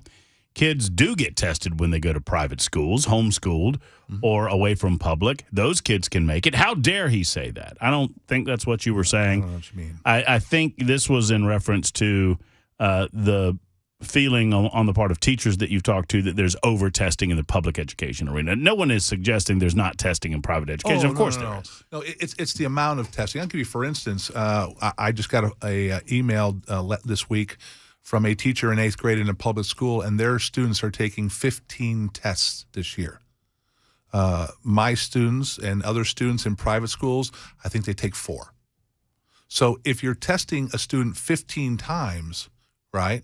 kids do get tested when they go to private schools, homeschooled, or away from public. Those kids can make it. How dare he say that? I don't think that's what you were saying. I don't know what you mean. I think this was in reference to the feeling on the part of teachers that you've talked to that there's over-testing in the public education arena. No one is suggesting there's not testing in private education. Of course there is. No, it's the amount of testing. I'll give you, for instance, I just got a email this week from a teacher in 8th grade in a public school, and their students are taking 15 tests this year. My students and other students in private schools, I think they take 4. So if you're testing a student 15 times, right,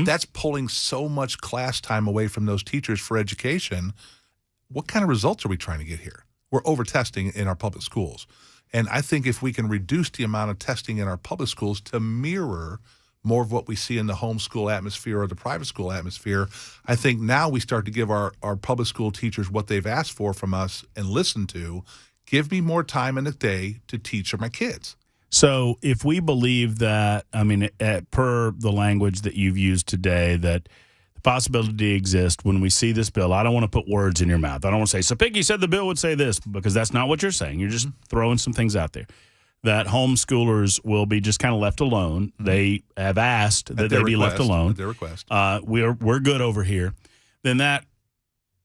that's pulling so much class time away from those teachers for education. What kind of results are we trying to get here? We're over-testing in our public schools. And I think if we can reduce the amount of testing in our public schools to mirror more of what we see in the homeschool atmosphere or the private school atmosphere, I think now we start to give our public school teachers what they've asked for from us and listen to. Give me more time in the day to teach my kids. So if we believe that, I mean, per the language that you've used today, that the possibility exists when we see this bill, I don't want to put words in your mouth. I don't want to say, Sapicki said the bill would say this, because that's not what you're saying. You're just throwing some things out there. That homeschoolers will be just kind of left alone. They have asked that they be left alone. At their request. We're good over here. Then that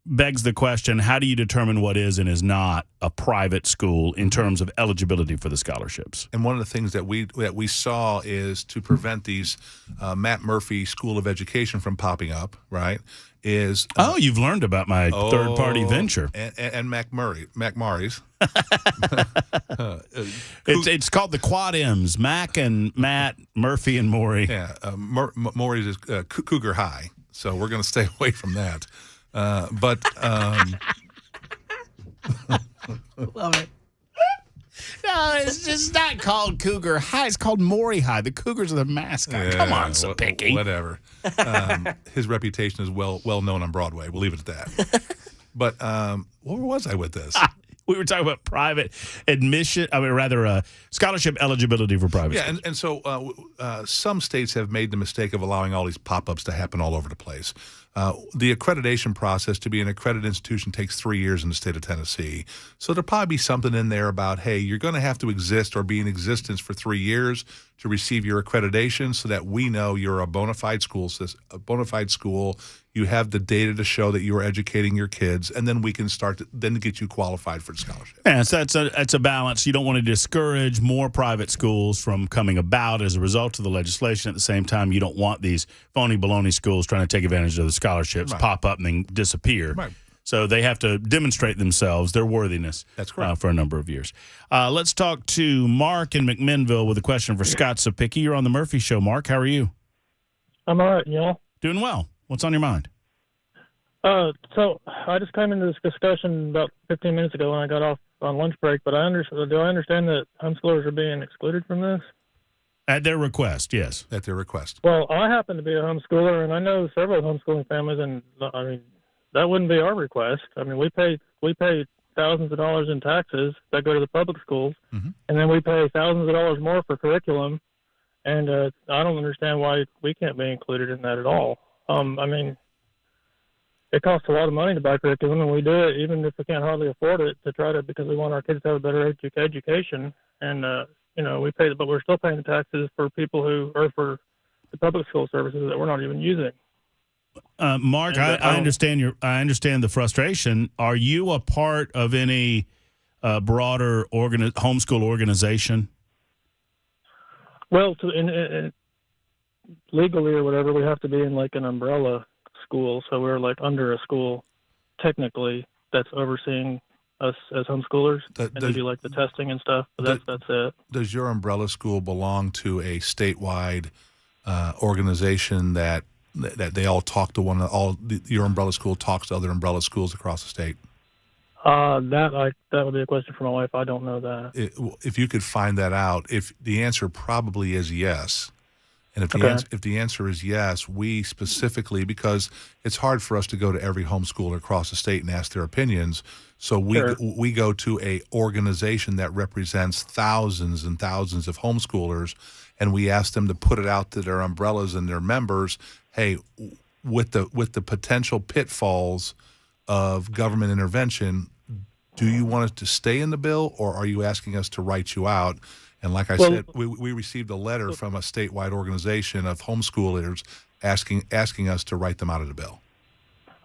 begs the question, how do you determine what is and is not a private school in terms of eligibility for the scholarships? And one of the things that we saw is to prevent these Matt Murphy School of Education from popping up, right, is... you've learned about my third-party venture. And Mac Murray's. It's called the Quad M's, Mac and Matt, Murphy and Maury. Yeah, Maury's is Cougar High, so we're going to stay away from that. But love it. No, it's just not called Cougar High. It's called Maury High. The Cougars are the mascot. Yeah, come on, Sapicki. Whatever. His reputation is well known on Broadway. We'll leave it at that. But where was I with this? We were talking about private admission, scholarship eligibility for private schools. And so some states have made the mistake of allowing all these pop-ups to happen all over the place. The accreditation process to be an accredited institution takes 3 years in the state of Tennessee. So there'll probably be something in there about, hey, you're going to have to exist or be in existence for 3 years to receive your accreditation so that we know you're a bona fide school. You have the data to show that you are educating your kids, and then we can start to get you qualified for the scholarship. Yeah, so that's a balance. You don't want to discourage more private schools from coming about as a result of the legislation. At the same time, you don't want these phony baloney schools trying to take advantage of the scholarships, pop up and then disappear. Right. So they have to demonstrate themselves, their worthiness. That's correct. For a number of years. Let's talk to Mark in McMinnville with a question for Scott Sapicki. You're on the Murphy Show, Mark. How are you? I'm all right, y'all. Doing well. What's on your mind? So I just came into this discussion about 15 minutes ago when I got off on lunch break, but do I understand that homeschoolers are being excluded from this? At their request, yes. At their request. Well, I happen to be a homeschooler, and I know several homeschooling families, and I mean, that wouldn't be our request. I mean, we pay thousands of dollars in taxes that go to the public schools, and then we pay thousands of dollars more for curriculum, and I don't understand why we can't be included in that at all. I mean, it costs a lot of money to buy curriculum, and we do it even if we can't hardly afford it because we want our kids to have a better education. And we pay, but we're still paying the taxes for people for the public school services that we're not even using. Mark, I understand I understand the frustration. Are you a part of any broader homeschool organization? Well, in legally or whatever, we have to be in like an umbrella school, so we're like under a school technically that's overseeing us as homeschoolers, and they do like the testing and stuff. But that's it. Does your umbrella school belong to a statewide organization that they all talk to your umbrella school talks to other umbrella schools across the state? That would be a question for my wife. I don't know that. If you could find that out, if the answer probably is yes. And if the answer is yes, we specifically, because it's hard for us to go to every homeschooler across the state and ask their opinions, so we go to a organization that represents thousands and thousands of homeschoolers, and we ask them to put it out to their umbrellas and their members, hey, with the potential pitfalls of government intervention, do you want it to stay in the bill, or are you asking us to write you out? And like I said, we received a letter from a statewide organization of homeschoolers asking us to write them out of the bill.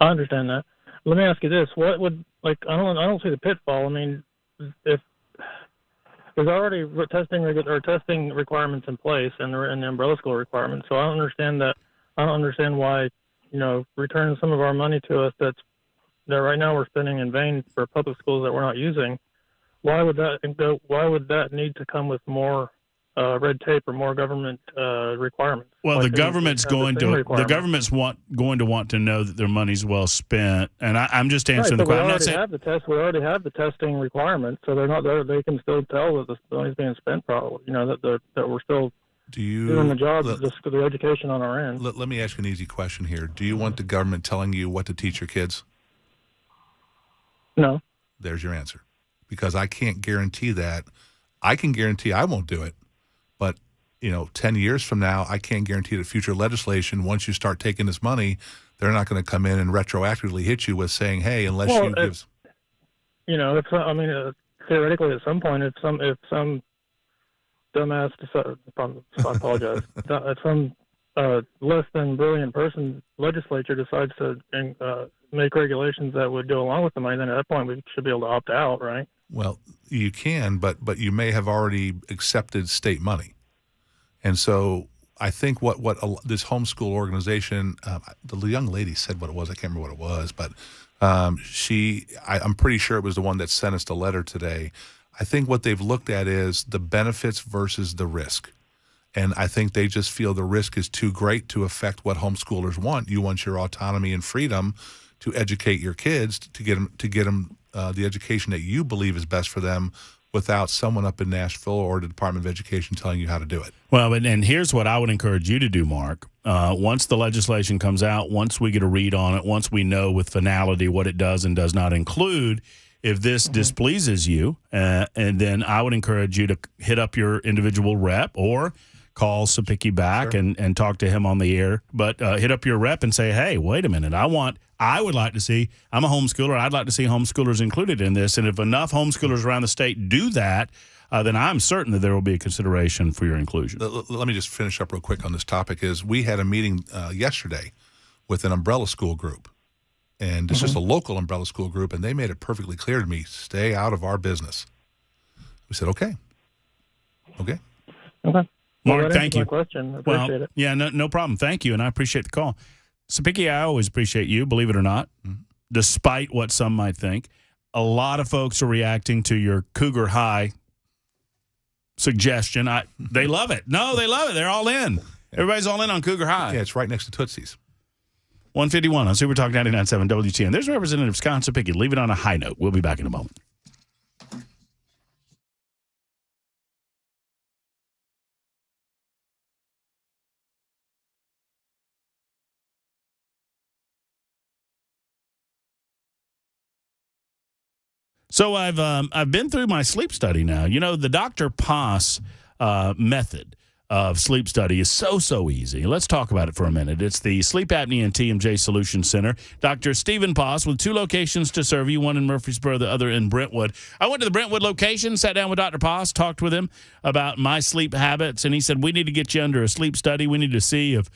I understand that. Let me ask you this: what would I don't see the pitfall. I mean, if there's already testing requirements in place and the umbrella school requirements, so I don't understand why returning some of our money to us that right now we're spending in vain for public schools that we're not using. Why would that need to come with more red tape or more government requirements? Well, the government's going to want to know that their money's well spent, and I'm just answering the question. We already have the testing requirements, so they can still tell that the money's being spent properly. That we're still doing the job, the education on our end. Let me ask you an easy question here. Do you want the government telling you what to teach your kids? No. There's your answer. Because I can't guarantee that. I can guarantee I won't do it. But, 10 years from now, I can't guarantee that future legislation, once you start taking this money, they're not going to come in and retroactively hit you with saying, hey, unless you give... theoretically at some point, if some dumbass, I apologize, if some less than brilliant person, legislature decides to make regulations that would go along with the money, then at that point we should be able to opt out, right? Well, you can, but you may have already accepted state money. And so I think what this homeschool organization, the young lady said what it was. I can't remember what it was, but I'm pretty sure it was the one that sent us the letter today. I think what they've looked at is the benefits versus the risk. And I think they just feel the risk is too great to affect what homeschoolers want. You want your autonomy and freedom to educate your kids, to get them the education that you believe is best for them, without someone up in Nashville or the Department of Education telling you how to do it. Well, and here's what I would encourage you to do, Mark. Once the legislation comes out, once we get a read on it, once we know with finality what it does and does not include, if this displeases you, and then I would encourage you to hit up your individual rep or call Sapicki back and talk to him on the air. But hit up your rep and say, hey, wait a minute, I would like to see, I'm a homeschooler, I'd like to see homeschoolers included in this. And if enough homeschoolers around the state do that, then I'm certain that there will be a consideration for your inclusion. Let me just finish up real quick on this topic. We had a meeting yesterday with an umbrella school group. And it's just a local umbrella school group, and they made it perfectly clear to me, stay out of our business. We said, okay. Okay. Mark, thank you. My question. I appreciate it. Yeah, no problem. Thank you, and I appreciate the call. Sapicki, I always appreciate you, believe it or not, despite what some might think. A lot of folks are reacting to your Cougar High suggestion. They love it. No, they love it. They're all in. Everybody's all in on Cougar High. Yeah, it's right next to Tootsie's. 151 on Super Talk 99.7 WTN. There's Representative Scott Sapicki. Leave it on a high note. We'll be back in a moment. So I've been through my sleep study now. The Dr. Paas method of sleep study is so easy. Let's talk about it for a minute. It's the Sleep Apnea and TMJ Solution Center. Dr. Stephen Paas with 2 locations to serve you, one in Murfreesboro, the other in Brentwood. I went to the Brentwood location, sat down with Dr. Paas, talked with him about my sleep habits, and he said, we need to get you under a sleep study. We need to see if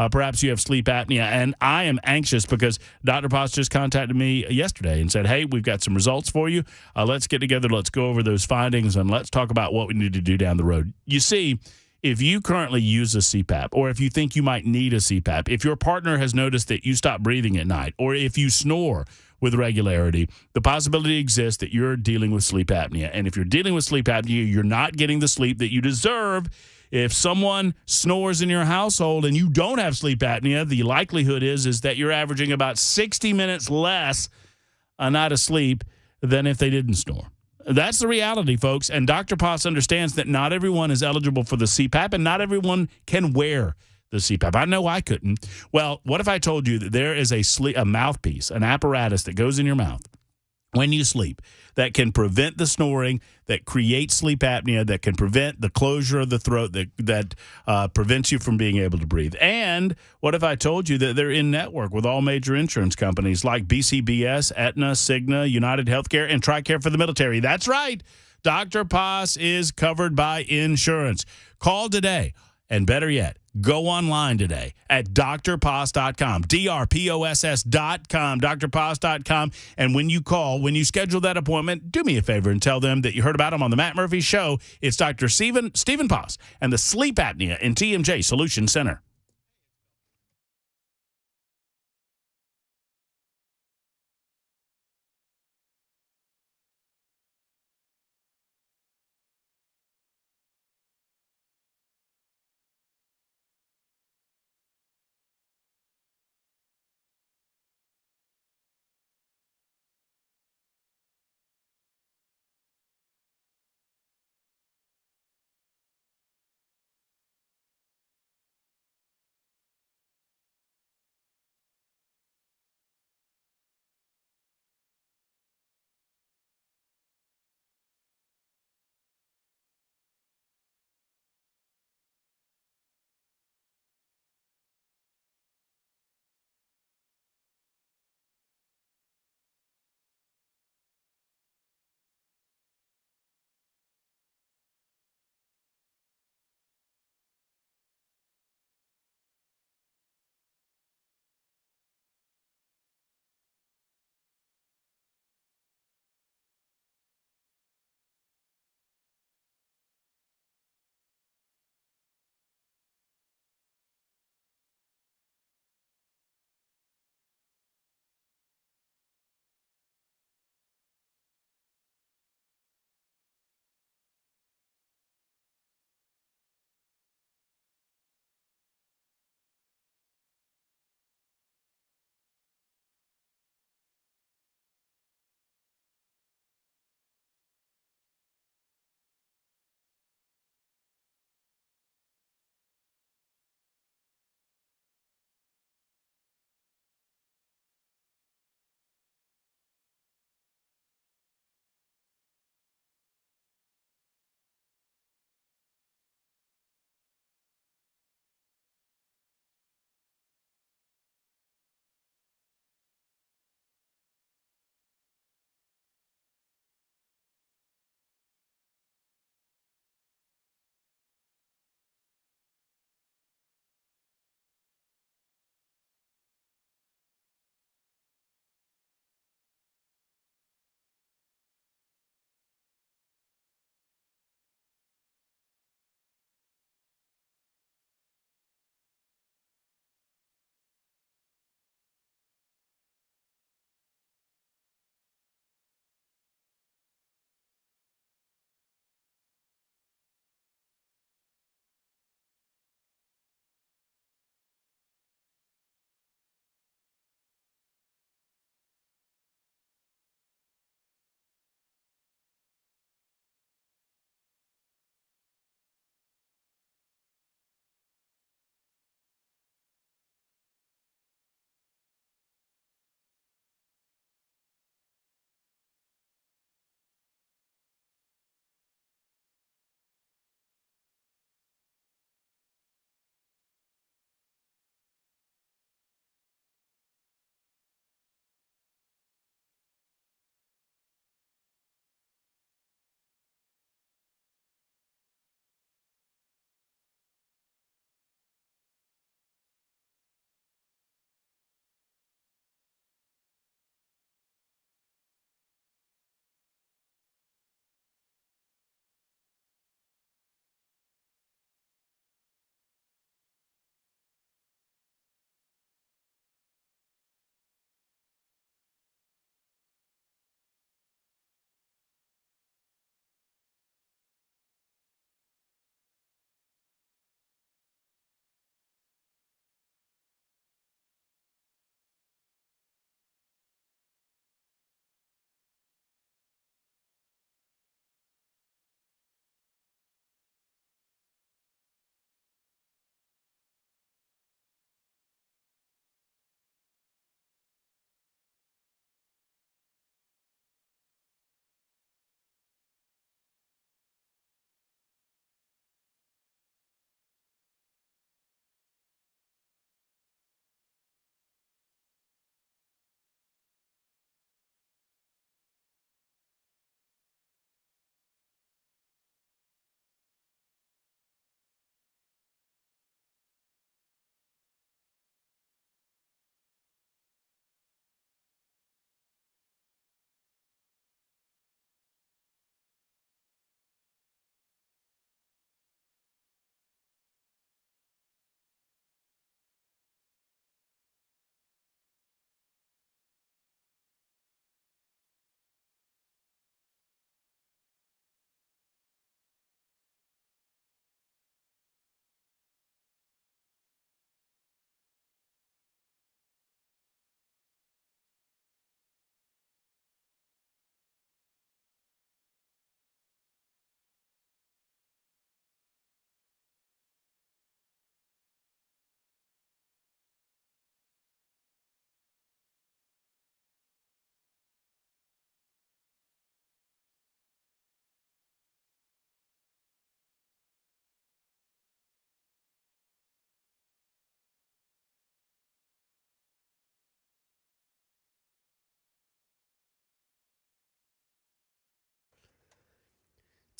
perhaps you have sleep apnea. And I am anxious because Dr. Paas just contacted me yesterday and said, hey, we've got some results for you. Let's get together. Let's go over those findings, and let's talk about what we need to do down the road. You see, if you currently use a CPAP, or if you think you might need a CPAP, if your partner has noticed that you stop breathing at night, or if you snore with regularity, the possibility exists that you're dealing with sleep apnea. And if you're dealing with sleep apnea, you're not getting the sleep that you deserve. If someone snores in your household and you don't have sleep apnea, the likelihood is that you're averaging about 60 minutes less a night of sleep than if they didn't snore. That's the reality, folks. And Dr. Paas understands that not everyone is eligible for the CPAP, and not everyone can wear the CPAP. I know I couldn't. Well, what if I told you that there is a mouthpiece, an apparatus that goes in your mouth when you sleep that can prevent the snoring, that creates sleep apnea, that can prevent the closure of the throat, that prevents you from being able to breathe. And what if I told you that they're in network with all major insurance companies like BCBS, Aetna, Cigna, United Healthcare, and TRICARE for the military? That's right. Dr. Paz is covered by insurance. Call today. And better yet, go online today at drpaz.com, drposs.com, drpaz.com. And when you call, when you schedule that appointment, do me a favor and tell them that you heard about them on the Matt Murphy Show. It's Dr. Stephen Paz and the Sleep Apnea and TMJ Solution Center.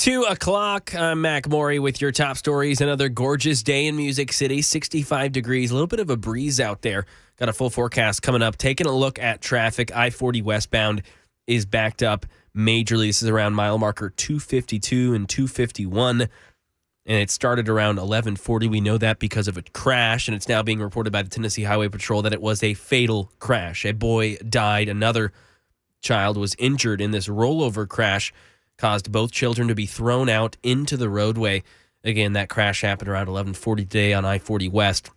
2 o'clock, I'm Mac Maury with your top stories. Another gorgeous day in Music City, 65 degrees, a little bit of a breeze out there. Got a full forecast coming up. Taking a look at traffic, I-40 westbound is backed up majorly. This is around mile marker 252 and 251, and it started around 11:40. We know that because of a crash, and it's now being reported by the Tennessee Highway Patrol that it was a fatal crash. A boy died. Another child was injured in this rollover crash, caused both children to be thrown out into the roadway. Again, that crash happened around 11:40 today on I-40 West.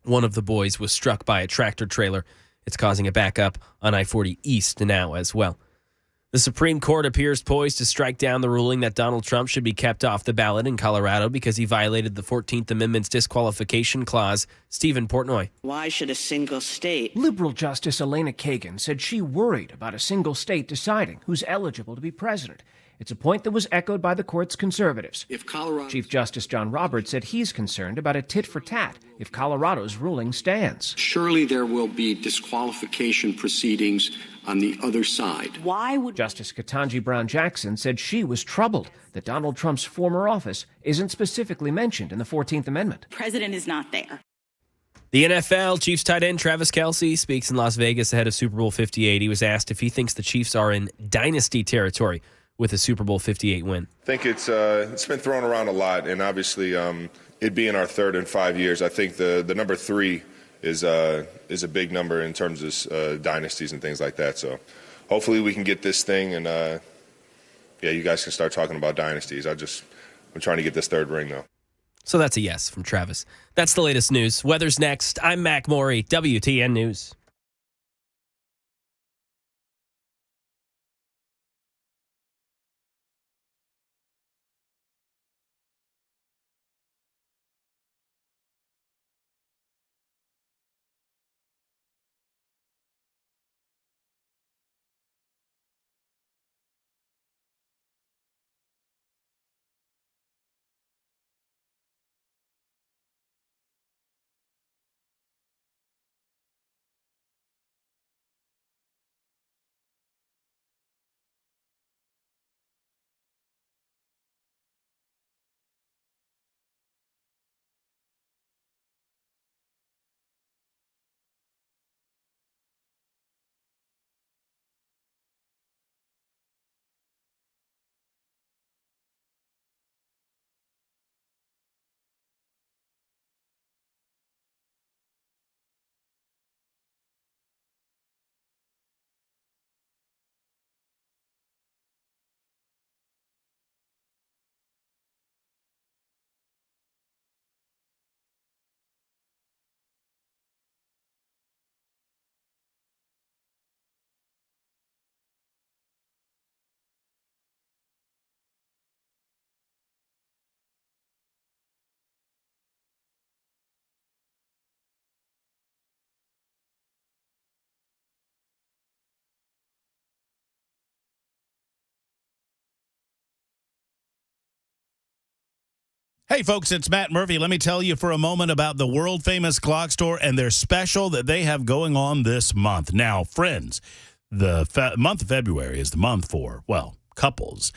One of the boys was struck by a tractor trailer. It's causing a backup on I-40 East now as well. The Supreme Court appears poised to strike down the ruling that Donald Trump should be kept off the ballot in Colorado because he violated the 14th Amendment's disqualification clause. Stephen Portnoy. Why should a single state? Liberal Justice Elena Kagan said she worried about a single state deciding who's eligible to be president. It's a point that was echoed by the court's conservatives. If Colorado... Chief Justice John Roberts said he's concerned about a tit-for-tat if Colorado's ruling stands. Surely there will be disqualification proceedings on the other side. Why would... Justice Ketanji Brown Jackson said she was troubled that Donald Trump's former office isn't specifically mentioned in the 14th Amendment. The president is not there. The NFL, Chiefs tight end Travis Kelce speaks in Las Vegas ahead of Super Bowl 58. He was asked if he thinks the Chiefs are in dynasty territory with a Super Bowl 58 win. I think it's been thrown around a lot, and obviously it being our third in 5 years, I think the number 3 is a big number in terms of dynasties and things like that. So hopefully we can get this thing, and you guys can start talking about dynasties. I'm trying to get this third ring, though. So that's a yes from Travis. That's the latest news. Weather's next. I'm Mac Maury, WTN News. Hey, folks, it's Matt Murphy. Let me tell you for a moment about the world-famous Clock Store and their special that they have going on this month. Now, friends, the month of February is the month for, well, couples,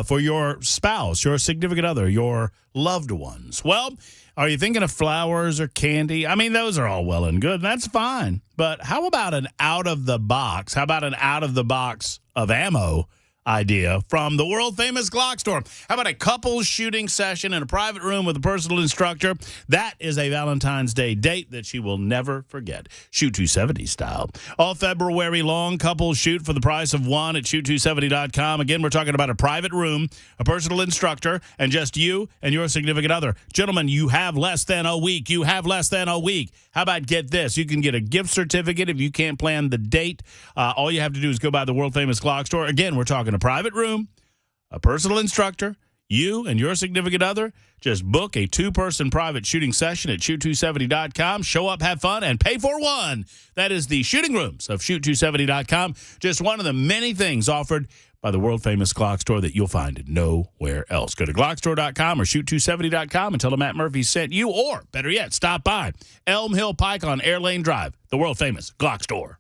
for your spouse, your significant other, your loved ones. Well, are you thinking of flowers or candy? I mean, those are all well and good, and that's fine. But how about an out-of-the-box? How about an out-of-the-box of ammo idea from the world-famous Glock Store? How about a couples shooting session in a private room with a personal instructor? That is a Valentine's Day date that she will never forget. Shoot 270 style. All February long, couples shoot for the price of one at shoot270.com. Again, we're talking about a private room, a personal instructor, and just you and your significant other. Gentlemen, you have less than a week. You have less than a week. How about get this? You can get a gift certificate if you can't plan the date. All you have to do is go by the world-famous Glock Store. Again, we're talking a private room, a personal instructor, you and your significant other. Just book a 2-person private shooting session at shoot270.com. Show up, have fun, and pay for one. That is the shooting rooms of shoot270.com. Just one of the many things offered by the world-famous Glock Store that you'll find nowhere else. Go to glockstore.com or shoot270.com and tell them Matt Murphy sent you, or better yet, stop by Elm Hill Pike on Air Lane Drive, the world-famous Glock Store.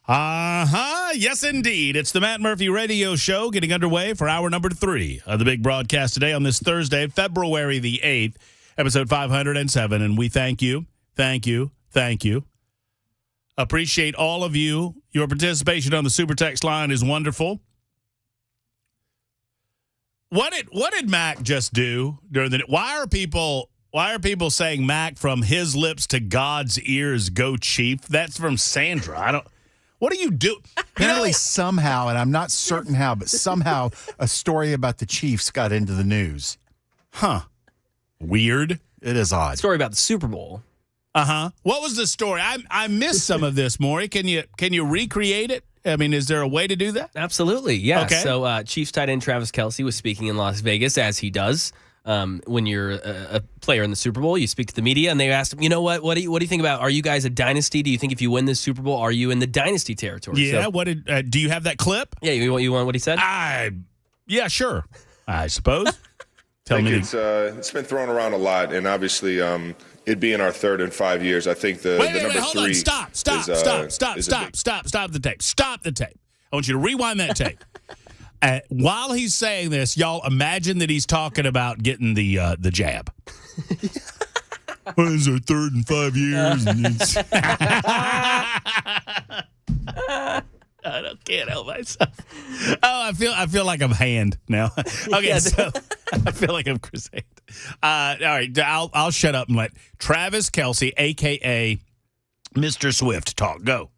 Yes, indeed. It's the Matt Murphy Radio Show getting underway for hour number 3 of the big broadcast today on this Thursday, February the 8th, episode 507. And we thank you. Appreciate all of you. Your participation on the Super Text line is wonderful. What did Mac just do during the? Why are people saying Mac from his lips to God's ears? Go Chief. That's from Sandra. What do you do? Apparently, somehow, and I'm not certain how, but somehow a story about the Chiefs got into the news. Huh? Weird. It is odd. Story about the Super Bowl. What was the story? I missed some of this, Maury. Can you recreate it? I mean, is there a way to do that? Absolutely, yeah. Okay. So Chiefs tight end Travis Kelce was speaking in Las Vegas, as he does. When you're a player in the Super Bowl, you speak to the media, and they asked him, what do you think about, are you guys a dynasty? Do you think if you win this Super Bowl, are you in the dynasty territory? Yeah, so, do you have that clip? Yeah, you want what he said? Yeah, sure. I suppose. I think it's been thrown around a lot, and obviously it being our third in 5 years, I think the number hold 3 on. Stop the tape. Stop the tape. I want you to rewind that tape. While he's saying this, y'all imagine that he's talking about getting the jab. Well, it's our third in 5 years. And it's I can't help myself. Oh, I feel like I'm Hand now. Okay, so I feel like I'm Chris Hand. All right, I'll shut up and let Travis Kelce, a.k.a. Mr. Swift, talk. Go.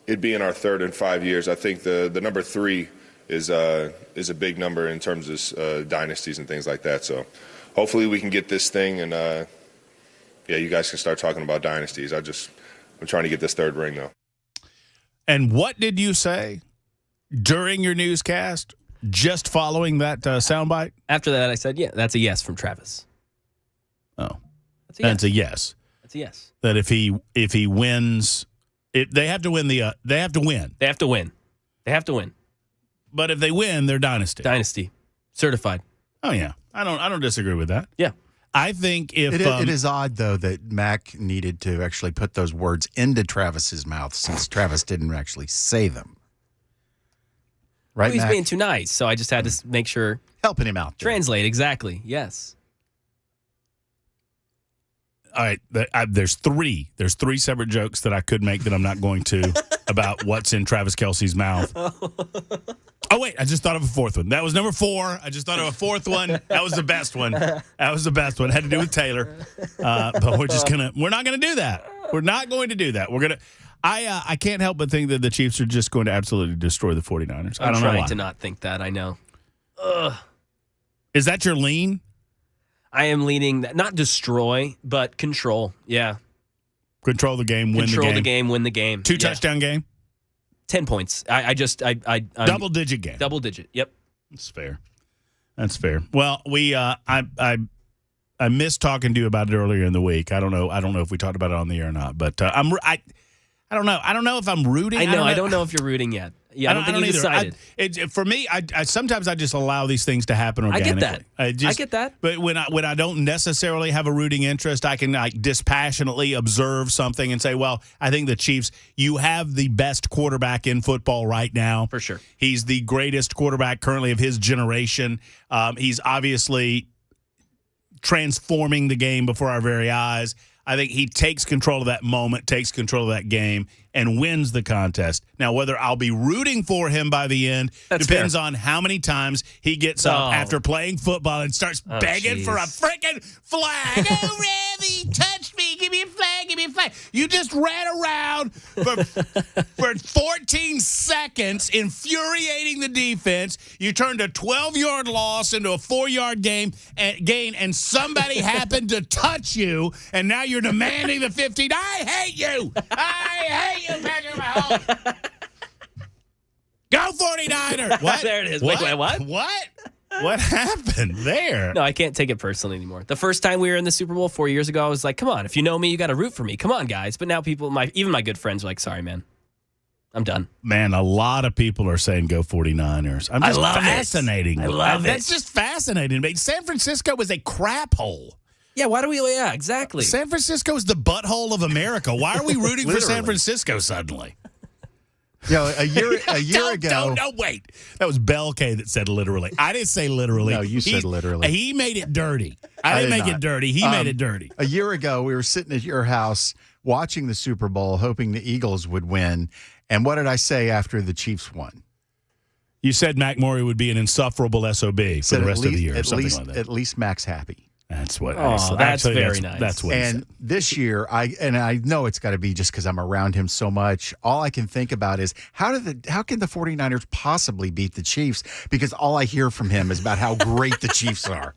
It being our third in 5 years, I think the number 3 is a big number in terms of dynasties and things like that. So hopefully we can get this thing, and you guys can start talking about dynasties. I'm trying to get this third ring, though. And what did you say during your newscast, just following that soundbite? After that, I said, yeah, that's a yes from Travis. Oh, that's a yes. That's a yes. That if he wins, they have to win they have to win. They have to win. They have to win. But if they win, they're dynasty. Dynasty. Certified. Oh yeah. I don't disagree with that. Yeah. I think if it is odd though that Mac needed to actually put those words into Travis's mouth since Travis didn't actually say them. Right? Well, he's Mac? being too nice, so I just had to make sure. Helping him out. Translate, exactly. Yes. All right, there's three separate jokes that I could make that I'm not going to about what's in Travis Kelce's mouth. Oh, wait, I just thought of a fourth one. That was number 4. I just thought of a fourth one. That was the best one. Had to do with Taylor. But we're not going to do that. We're not going to do that. We're going to, I can't help but think that the Chiefs are just going to absolutely destroy the 49ers. I don't know why. I'm trying to not think that, I know. Ugh. Is that your lean? I am leaning, not destroy, but control. Yeah. Control the game, win the game. Control the game, win the game. 2 touchdown game? 10 points. I'm double-digit game. Double-digit, yep. That's fair. Well, I missed talking to you about it earlier in the week. I don't know if we talked about it on the air or not, but I don't know. I don't know if I'm rooting. I don't know if you're rooting yet. Yeah, I don't think you decided. For me, I sometimes I just allow these things to happen organically. I get that. But when I don't necessarily have a rooting interest, I can dispassionately observe something and say, well, I think the Chiefs, you have the best quarterback in football right now. For sure. He's the greatest quarterback currently of his generation. He's obviously transforming the game before our very eyes. I think he takes control of that moment, takes control of that game, and wins the contest. Now, whether I'll be rooting for him by the end depends on how many times he gets up after playing football and starts begging for a freaking flag. Oh, Revy, touch me. Give me a flag. Give me a flag. You just ran around for 14 seconds, infuriating the defense. You turned a 12-yard loss into a 4-yard gain, and somebody happened to touch you, and now you're demanding the 15. I hate you. I hate you, Patrick Mahomes. Go 49ers. What? There it is. What? Wait, what? What happened there? No, I can't take it personally anymore. The first time we were in the Super Bowl 4 years ago, I was like, come on, if you know me, you got to root for me. Come on, guys. But now even my good friends are like, sorry, man. I'm done. Man, a lot of people are saying go 49ers. I love fascinating. I love it. That's just fascinating. San Francisco is a crap hole. Yeah, why do we? Yeah, exactly. San Francisco is the butthole of America. Why are we rooting for San Francisco suddenly? A year ago. No, wait. That was Bell K that said literally. I didn't say literally. No, you said literally. He made it dirty. I didn't make it dirty. He made it dirty. A year ago, we were sitting at your house watching the Super Bowl, hoping the Eagles would win. And what did I say after the Chiefs won? You said Mac Maury would be an insufferable SOB for the rest of the year, or something like that. At least Mac's happy. That's what. That's very nice. That's what. And this year, I know it's got to be just because I'm around him so much. All I can think about is how can the 49ers possibly beat the Chiefs? Because all I hear from him is about how great the Chiefs are.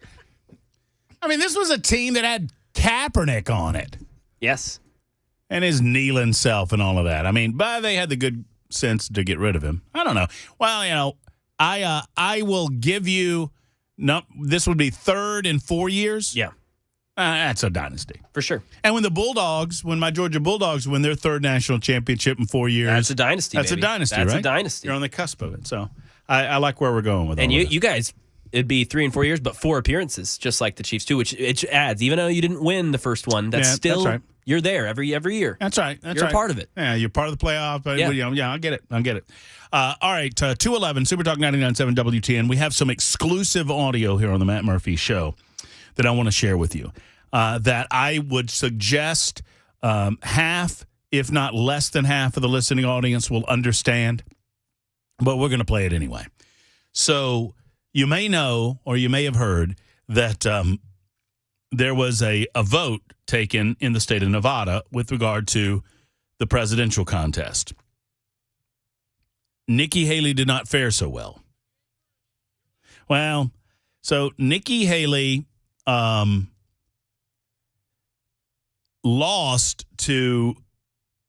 I mean, this was a team that had Kaepernick on it. Yes. And his kneeling self and all of that. I mean, but they had the good sense to get rid of him. I don't know. Well, I will give you. No, this would be third in 4 years. Yeah. That's a dynasty. For sure. And when my Georgia Bulldogs win their third national championship in 4 years. That's a dynasty, That's baby. a dynasty, That's right? a dynasty. You're on the cusp of it. So I like where we're going with it. And you guys, it'd be 3 and 4 years, but 4 appearances, just like the Chiefs, too, which it adds. Even though you didn't win the first one, that's right. You're there every year. That's right. You're a part of it. Yeah, you're part of the playoff. But Yeah. I get it. All right, 211 Super Talk 99.7 WTN. We have some exclusive audio here on the Matt Murphy Show that I want to share with you that I would suggest half, if not less than half of the listening audience will understand, but we're going to play it anyway. So you may know or you may have heard that there was a vote taken in the state of Nevada with regard to the presidential contest. Nikki Haley did not fare so well. Well, so Nikki Haley lost to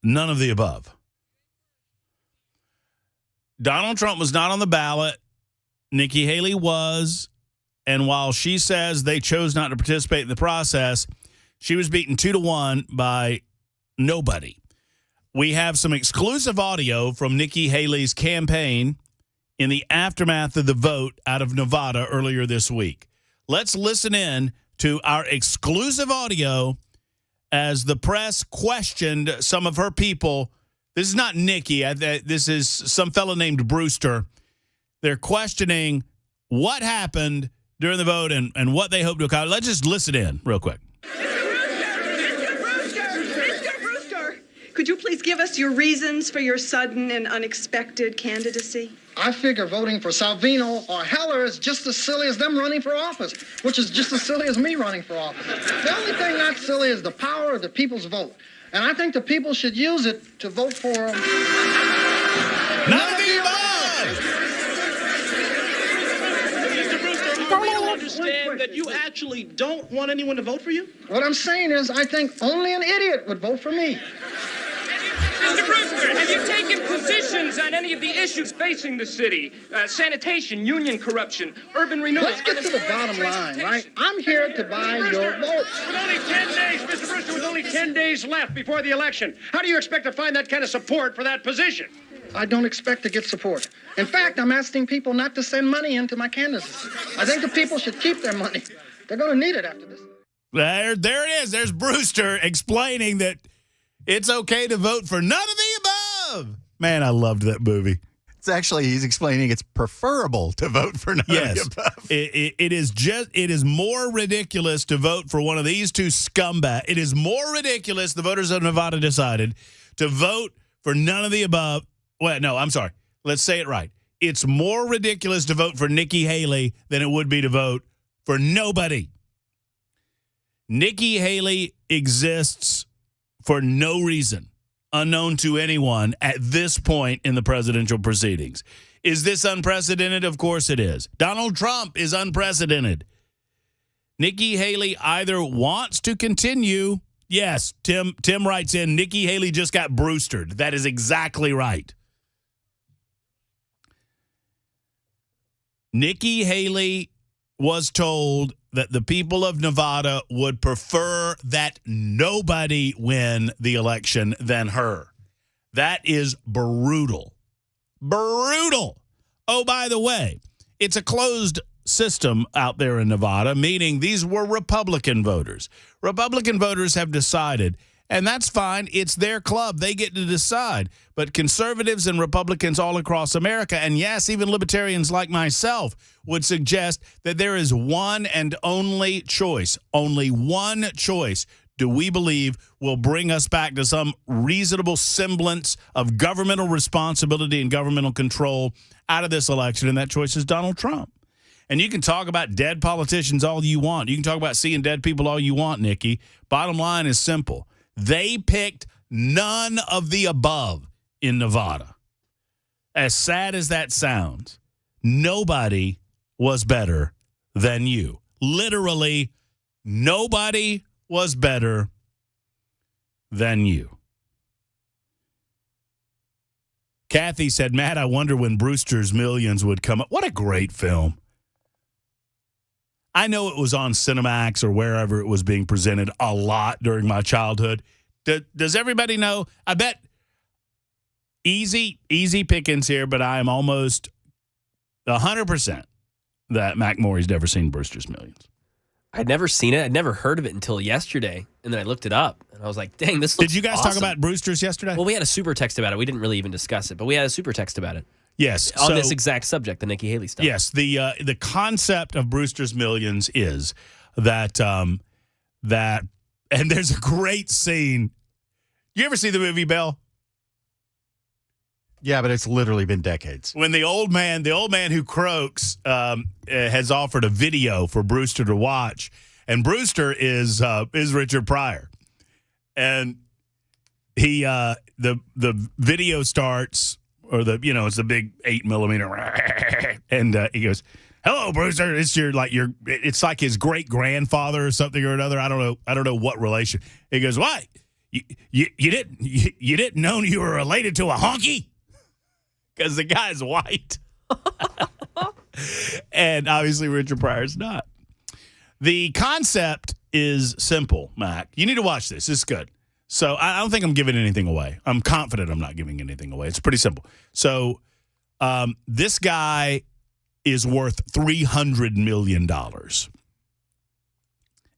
none of the above. Donald Trump was not on the ballot. Nikki Haley was. And while she says they chose not to participate in the process, she was beaten 2-1 by nobody. We have some exclusive audio from Nikki Haley's campaign in the aftermath of the vote out of Nevada earlier this week. Let's listen in to our exclusive audio as the press questioned some of her people. This is not Nikki. This is some fellow named Brewster. They're questioning what happened during the vote and what they hope to accomplish. Let's just listen in real quick. Mr. Brewster, could you please give us your reasons for your sudden and unexpected candidacy? I figure voting for Salvino or Heller is just as silly as them running for office, which is just as silly as me running for office. The only thing not silly is the power of the people's vote. And I think the people should use it to vote for None of the above! Understand that you actually don't want anyone to vote for you? What I'm saying is I think only an idiot would vote for me. Mr. Brewster, have you taken positions on any of the issues facing the city? Sanitation, union corruption, urban renewal. Let's get to the bottom line, right? I'm here to buy your vote. With only 10 days, Mr. Brewster, with only 10 days left before the election, how do you expect to find that kind of support for that position? I don't expect to get support. In fact, I'm asking people not to send money into my candidacy. I think the people should keep their money. They're going to need it after this. There it is. There's Brewster explaining that it's okay to vote for none of the above. Man, I loved that movie. It's actually, he's explaining it's preferable to vote for none of the above. It is more ridiculous to vote for one of these two scumbags. It is more ridiculous, the voters of Nevada decided, to vote for none of the above. Well, no, I'm sorry. Let's say it right. It's more ridiculous to vote for Nikki Haley than it would be to vote for nobody. Nikki Haley exists for no reason, unknown to anyone at this point in the presidential proceedings. Is this unprecedented? Of course it is. Donald Trump is unprecedented. Nikki Haley either wants to continue. Yes, Tim writes in, Nikki Haley just got Brewstered. That is exactly right. Nikki Haley was told that the people of Nevada would prefer that nobody win the election than her. That is brutal. Brutal. Oh, by the way, it's a closed system out there in Nevada, meaning these were Republican voters. Republican voters have decided And that's fine. It's their club. They get to decide. But conservatives and Republicans all across America, and yes, even libertarians like myself, would suggest that there is one and only choice. Only one choice do we believe will bring us back to some reasonable semblance of governmental responsibility and governmental control out of this election, and that choice is Donald Trump. And you can talk about dead politicians all you want. You can talk about seeing dead people all you want, Nikki. Bottom line is simple. They picked none of the above in Nevada. As sad as that sounds, nobody was better than you. Literally, nobody was better than you. Kathy said, Matt, I wonder when Brewster's Millions would come up. What a great film. I know it was on Cinemax or wherever it was being presented a lot during my childhood. Does everybody know? I bet easy pickings here, but I am almost 100% that Mac Morey's never seen Brewster's Millions. I'd never seen it. I'd never heard of it until yesterday, and then I looked it up, and I was like, dang, this looks Did you guys awesome. talk about Brewster's yesterday? Well, we had a super text about it. We didn't really even discuss it, but we had a super text about it. Yes. On this exact subject, the Nikki Haley stuff. Yes. The concept of Brewster's Millions is that, and there's a great scene. You ever see the movie, Bell? Yeah, but it's literally been decades. When the old man who croaks has offered a video for Brewster to watch, and Brewster is Richard Pryor, and he the video starts, or it's the big 8mm, and he goes, "Hello, Brewster. It's it's like his great grandfather or something or another. I don't know what relation." He goes, "What? You didn't know you were related to a honky?" Because the guy's white. And obviously Richard Pryor's not. The concept is simple, Mac. You need to watch this. It's good. So I don't think I'm giving anything away. I'm confident I'm not giving anything away. It's pretty simple. So this guy is worth $300 million.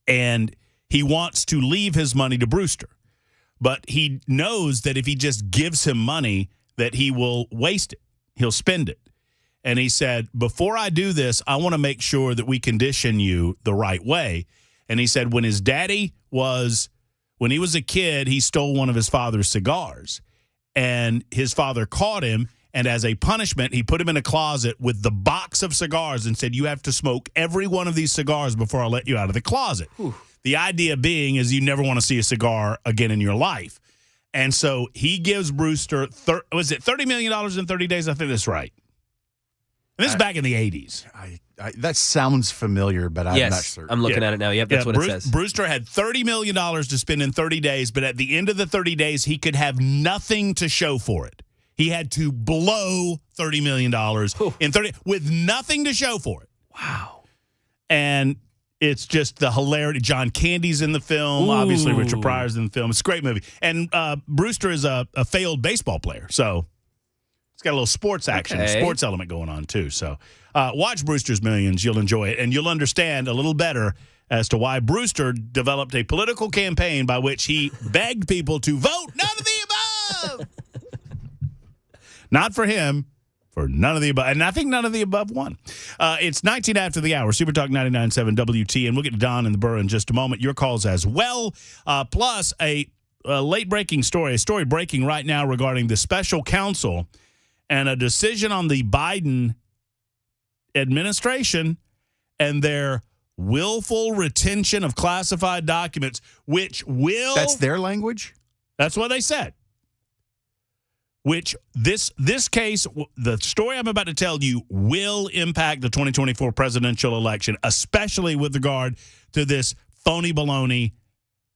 And he wants to leave his money to Brewster. But he knows that if he just gives him money, that he will waste it. He'll spend it. And he said, before I do this, I want to make sure that we condition you the right way. And he said when he was a kid, he stole one of his father's cigars. And his father caught him. And as a punishment, he put him in a closet with the box of cigars and said, you have to smoke every one of these cigars before I let you out of the closet. Whew. The idea being is you never want to see a cigar again in your life. And so he gives Brewster, was it $30 million in 30 days? I think that's right. And this is back in the 80s. That sounds familiar, but I'm not certain. I'm looking at it now. Yep, that's what it says. Brewster had $30 million to spend in 30 days, but at the end of the 30 days, he could have nothing to show for it. He had to blow $30 million in 30 with nothing to show for it. Wow. And it's just the hilarity. John Candy's in the film. Ooh. Obviously, Richard Pryor's in the film. It's a great movie. And Brewster is a failed baseball player, so it's got a little sports action, sports element going on, too. So watch Brewster's Millions. You'll enjoy it, and you'll understand a little better as to why Brewster developed a political campaign by which he begged people to vote none of the above. Not for him. For none of the above. And I think none of the above won. It's 19 after the hour. Super Talk 99.7 WT. And we'll get to Don in the Burr in just a moment. Your calls as well. Plus a late-breaking story. A story breaking right now regarding the special counsel and a decision on the Biden administration and their willful retention of classified documents, which will... That's their language? That's what they said. Which this case, the story I'm about to tell you, will impact the 2024 presidential election, especially with regard to this phony baloney,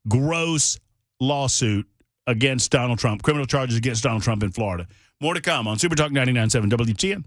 gross lawsuit against Donald Trump, criminal charges against Donald Trump in Florida. More to come on Super Talk 99.7 WTN.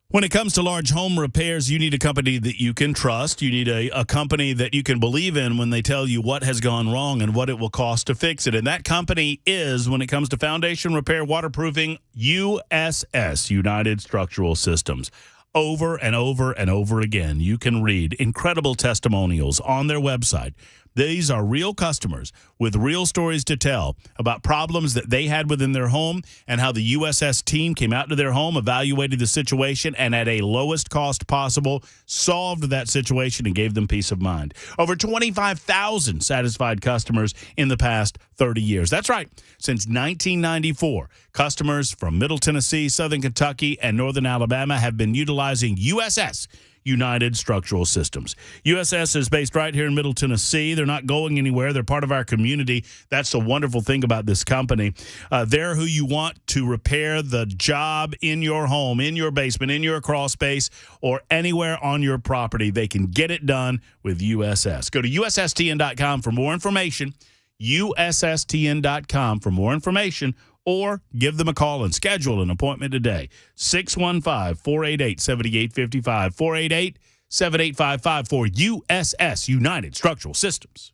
When it comes to large home repairs, you need a company that you can trust. You need a company that you can believe in when they tell you what has gone wrong and what it will cost to fix it. And that company is, when it comes to foundation repair, waterproofing, USS, United Structural Systems. Over and over and over again, you can read incredible testimonials on their website. These are real customers with real stories to tell about problems that they had within their home and how the USS team came out to their home, evaluated the situation, and at a lowest cost possible, solved that situation and gave them peace of mind. Over 25,000 satisfied customers in the past 30 years. That's right. Since 1994, customers from Middle Tennessee, Southern Kentucky, and Northern Alabama have been utilizing USS, United Structural Systems. USS is based right here in Middle Tennessee. They're not going anywhere. They're part of our community. That's the wonderful thing about this company. They're who you want to repair the job in your home, in your basement, in your crawl space, or anywhere on your property. They can get it done with USS. Go to USSTN.com for more information. USSTN.com for more information, or give them a call and schedule an appointment today. 615-488-7855, 488-7855 for USS, United Structural Systems.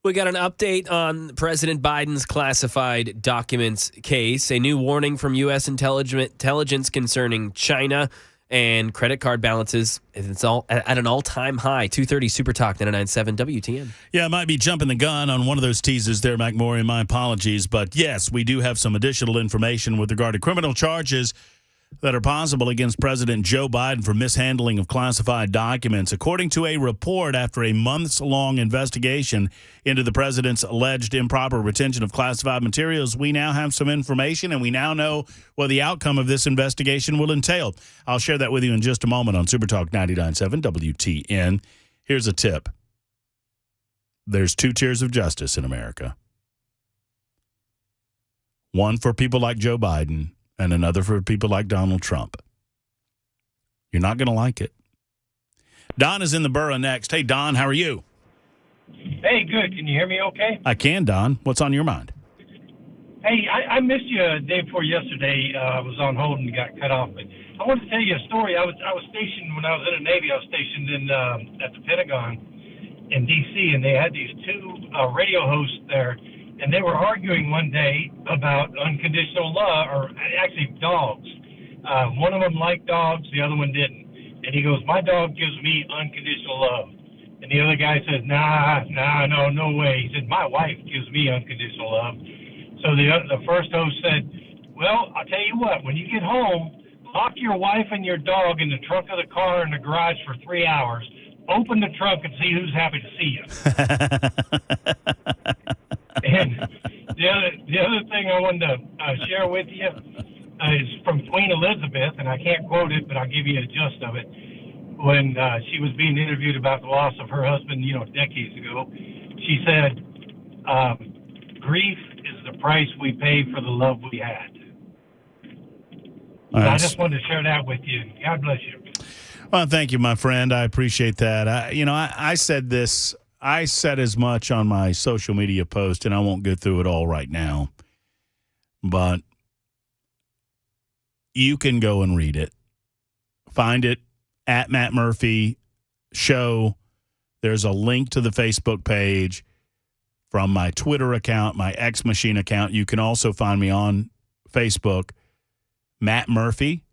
We got an update on President Biden's classified documents case, a new warning from U.S. intelligence concerning China and credit card balances. It's all at an all-time high. 2:30 Super Talk 99.7 WTN. Yeah, I might be jumping the gun on one of those teases there, McMorry. My apologies. But yes, we do have some additional information with regard to criminal charges that are possible against President Joe Biden for mishandling of classified documents. According to a report after a months-long investigation into the president's alleged improper retention of classified materials, we now have some information, and we now know what the outcome of this investigation will entail. I'll share that with you in just a moment on Super Talk 99.7 WTN. Here's a tip. There's two tiers of justice in America. One for people like Joe Biden, and another for people like Donald Trump. You're not going to like it. Don is in the borough next. Hey, Don, how are you? Hey, good. Can you hear me okay? I can, Don. What's on your mind? Hey, I missed you the day before yesterday. I was on hold and got cut off. But I wanted to tell you a story. I was stationed when I was in the Navy. I was stationed in at the Pentagon in D.C. and they had these two radio hosts there, and they were arguing one day about unconditional love, or actually dogs. One of them liked dogs, the other one didn't. And he goes, "My dog gives me unconditional love." And the other guy says, no way. He said, "My wife gives me unconditional love." So the first host said, "Well, I'll tell you what, when you get home, lock your wife and your dog in the trunk of the car in the garage for 3 hours. Open the trunk and see who's happy to see you." And the other thing I wanted to share with you is from Queen Elizabeth, and I can't quote it, but I'll give you a gist of it. When she was being interviewed about the loss of her husband, decades ago, she said, "Grief is the price we pay for the love we had." So I just wanted to share that with you. God bless you. Well, thank you, my friend. I appreciate that. I said this. I said as much on my social media post, and I won't go through it all right now. But you can go and read it. Find it at Matt Murphy Show. There's a link to the Facebook page from my Twitter account, my X Machine account. You can also find me on Facebook, Matt Murphy,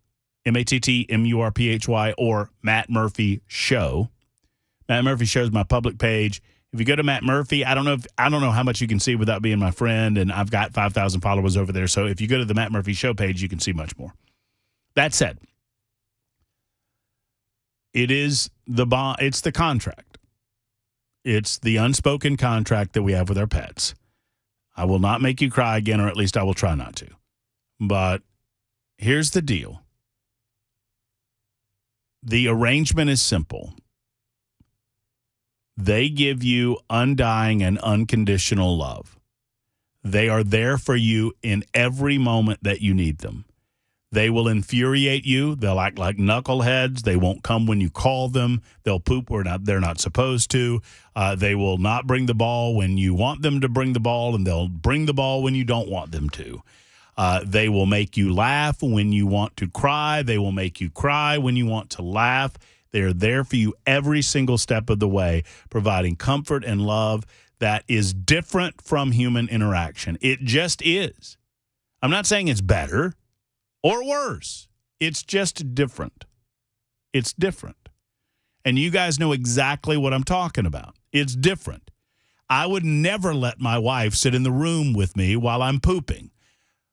MattMurphy, or Matt Murphy Show. Matt Murphy Show is my public page. If you go to Matt Murphy, I don't know how much you can see without being my friend, and I've got 5,000 followers over there. So if you go to the Matt Murphy Show page, you can see much more. That said, it is it's the contract. It's the unspoken contract that we have with our pets. I will not make you cry again, or at least I will try not to. But here's the deal. The arrangement is simple. They give you undying and unconditional love. They are there for you in every moment that you need them. They will infuriate you. They'll act like knuckleheads. They won't come when you call them. They'll poop where they're not supposed to. They will not bring the ball when you want them to bring the ball, and they'll bring the ball when you don't want them to. They will make you laugh when you want to cry. They will make you cry when you want to laugh. They're there for you every single step of the way, providing comfort and love that is different from human interaction. It just is. I'm not saying it's better or worse. It's just different. It's different. And you guys know exactly what I'm talking about. It's different. I would never let my wife sit in the room with me while I'm pooping.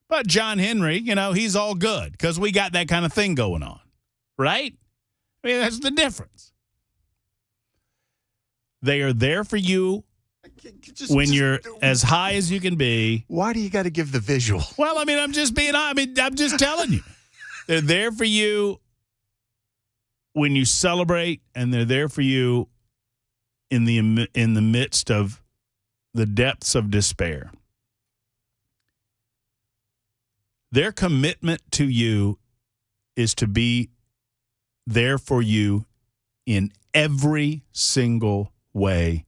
But John Henry, he's all good because we got that kind of thing going on, right? I mean, that's the difference. They are there for you when you're as high as you can be. Why do you got to give the visual? Well, I'm just telling you. They're there for you when you celebrate, and they're there for you in the midst of the depths of despair. Their commitment to you is to be there for you in every single way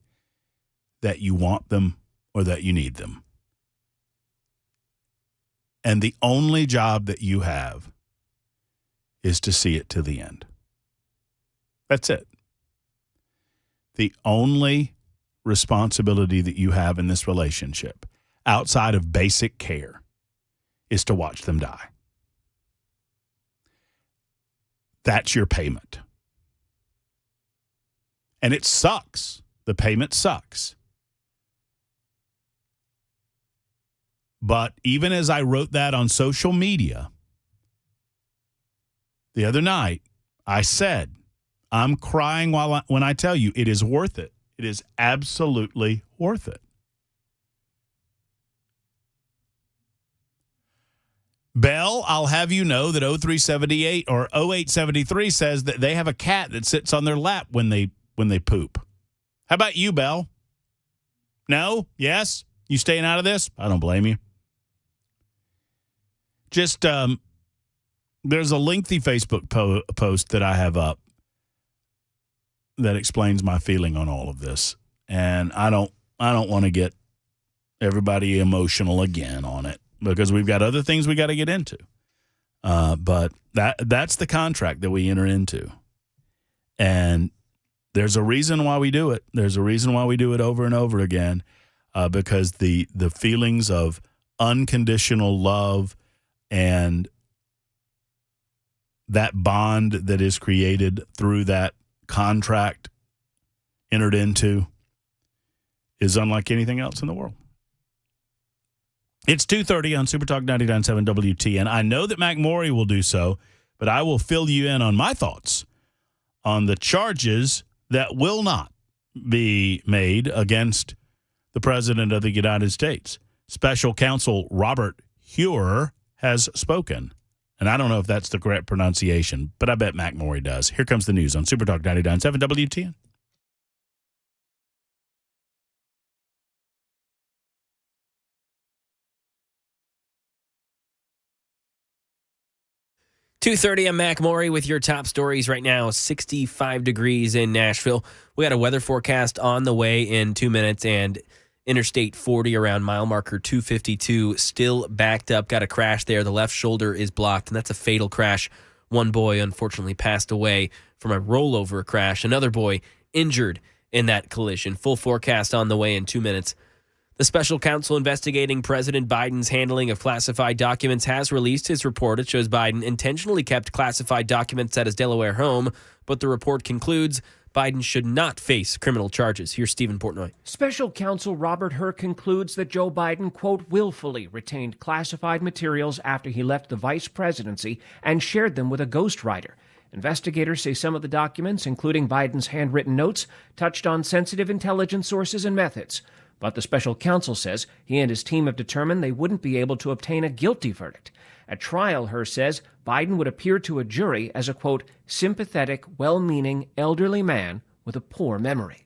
that you want them or that you need them. And the only job that you have is to see it to the end. That's it. The only responsibility that you have in this relationship, outside of basic care, is to watch them die. That's your payment. And it sucks. The payment sucks. But even as I wrote that on social media the other night, I said, I'm crying when I tell you it is worth it. It is absolutely worth it. Bell, I'll have you know that 0378 or 0873 says that they have a cat that sits on their lap when they poop. How about you, Bell? No? Yes? You staying out of this? I don't blame you. Just there's a lengthy Facebook post that I have up that explains my feeling on all of this, and I don't want to get everybody emotional again on it. because we've got other things we got to get into. But that's the contract that we enter into. And there's a reason why we do it. There's a reason why we do it over and over again, because the feelings of unconditional love and that bond that is created through that contract entered into is unlike anything else in the world. It's 2:30 on Super Talk 99.7 WTN. I know that Mac Morey will do so, but I will fill you in on my thoughts on the charges that will not be made against the President of the United States. Special Counsel Robert Hur has spoken. And I don't know if that's the correct pronunciation, but I bet Mac Morey does. Here comes the news on Super Talk 99.7 WTN. .230, I'm Mac Morey with your top stories right now. 65 degrees in Nashville. We got a weather forecast on the way in 2 minutes, and Interstate 40 around mile marker 252 still backed up. Got a crash there. The left shoulder is blocked, and that's a fatal crash. One boy unfortunately passed away from a rollover crash. Another boy injured in that collision. Full forecast on the way in 2 minutes. The special counsel investigating President Biden's handling of classified documents has released his report. It shows Biden intentionally kept classified documents at his Delaware home, but the report concludes Biden should not face criminal charges. Here's Stephen Portnoy. Special counsel Robert Hur concludes that Joe Biden, quote, willfully retained classified materials after he left the vice presidency and shared them with a ghostwriter. Investigators say some of the documents, including Biden's handwritten notes, touched on sensitive intelligence sources and methods. But the special counsel says he and his team have determined they wouldn't be able to obtain a guilty verdict. At trial, Hur says Biden would appear to a jury as a, quote, sympathetic, well-meaning, elderly man with a poor memory.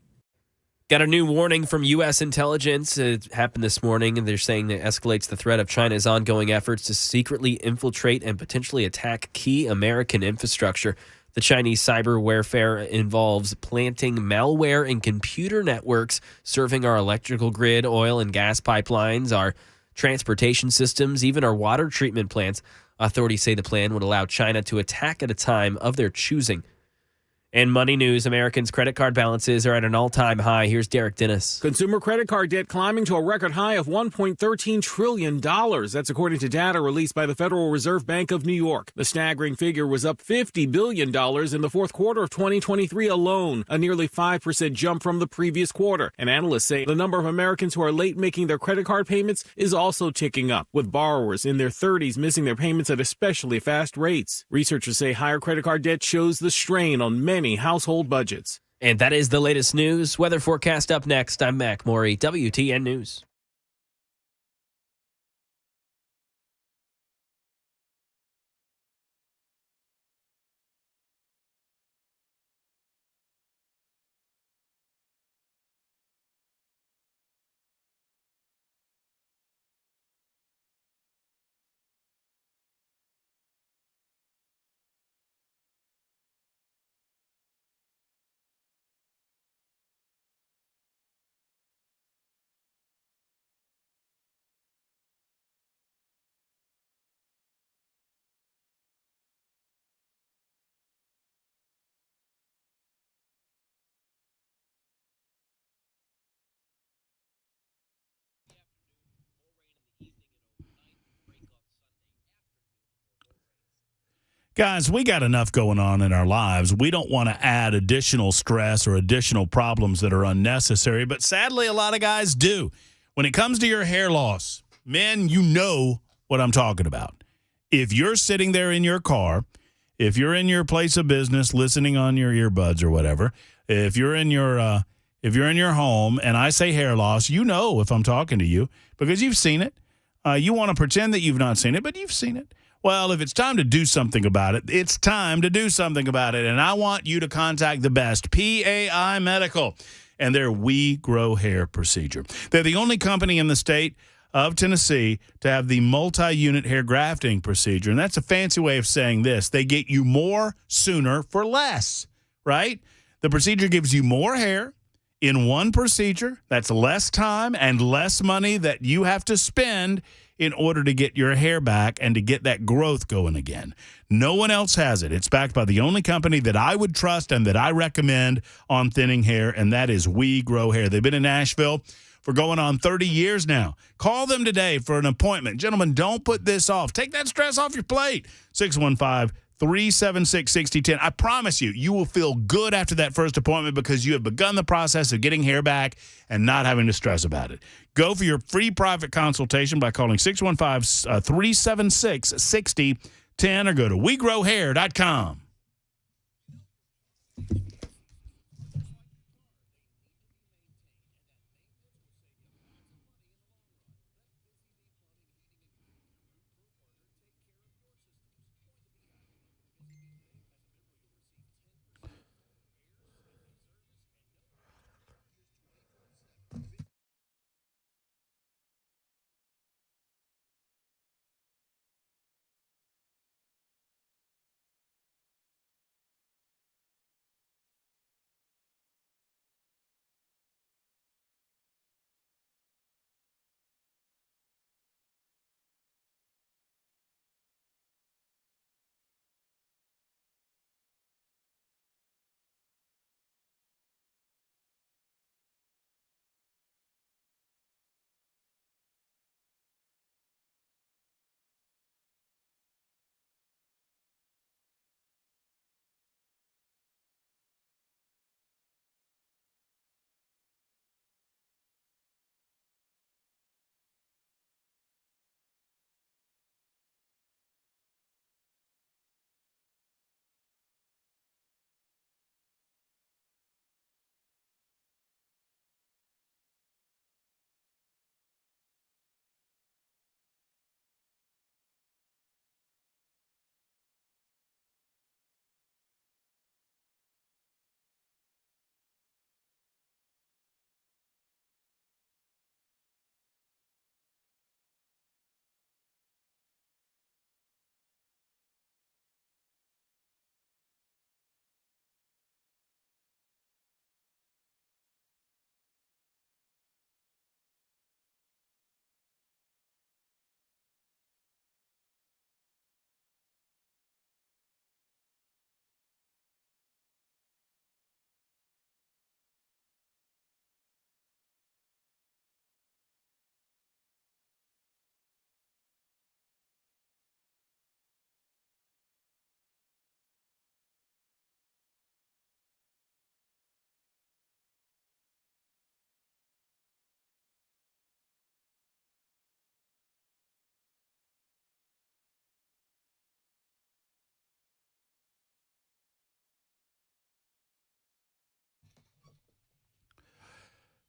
Got a new warning from U.S. intelligence. It happened this morning, and they're saying it escalates the threat of China's ongoing efforts to secretly infiltrate and potentially attack key American infrastructure. The Chinese cyber warfare involves planting malware in computer networks, serving our electrical grid, oil and gas pipelines, our transportation systems, even our water treatment plants. Authorities say the plan would allow China to attack at a time of their choosing. In money news, Americans' credit card balances are at an all-time high. Here's Derek Dennis. Consumer credit card debt climbing to a record high of $1.13 trillion. That's according to data released by the Federal Reserve Bank of New York. The staggering figure was up $50 billion in the fourth quarter of 2023 alone, a nearly 5% jump from the previous quarter. And analysts say the number of Americans who are late making their credit card payments is also ticking up, with borrowers in their 30s missing their payments at especially fast rates. Researchers say higher credit card debt shows the strain on many household budgets. And that is the latest news. Weather forecast up next. I'm Mac Morey, WTN News. Guys, we got enough going on in our lives. We don't want to add additional stress or additional problems that are unnecessary, but sadly, a lot of guys do. When it comes to your hair loss, men, you know what I'm talking about. If you're sitting there in your car, if you're in your place of business listening on your earbuds or whatever, if you're in your home and I say hair loss, you know if I'm talking to you because you've seen it. You want to pretend that you've not seen it, but you've seen it. Well, if it's time to do something about it, it's time to do something about it. And I want you to contact the best, PAI Medical, and their We Grow Hair procedure. They're the only company in the state of Tennessee to have the multi-unit hair grafting procedure. And that's a fancy way of saying this. They get you more sooner for less, right? The procedure gives you more hair in one procedure. That's less time and less money that you have to spend in order to get your hair back and to get that growth going again. No one else has it. It's backed by the only company that I would trust and that I recommend on thinning hair, and that is We Grow Hair. They've been in Nashville for going on 30 years now. Call them today for an appointment. Gentlemen, don't put this off. Take that stress off your plate. 615-376-6010. I promise you, you will feel good after that first appointment because you have begun the process of getting hair back and not having to stress about it. Go for your free private consultation by calling 615-376-6010 or go to WeGrowHair.com.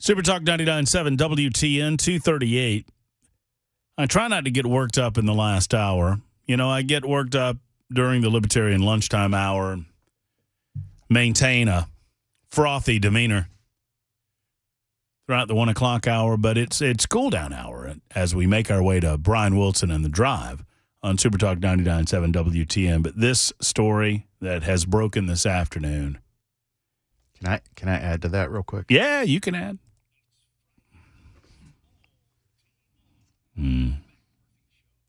Super Talk 99.7 WTN 238. I try not to get worked up in the last hour. You know, I get worked up during the Libertarian lunchtime hour, maintain a frothy demeanor throughout the 1 o'clock hour, but it's cool down hour as we make our way to Brian Wilson and the Drive on Super Talk 99.7 WTN. But this story that has broken this afternoon. Can I add to that real quick? Yeah, you can add.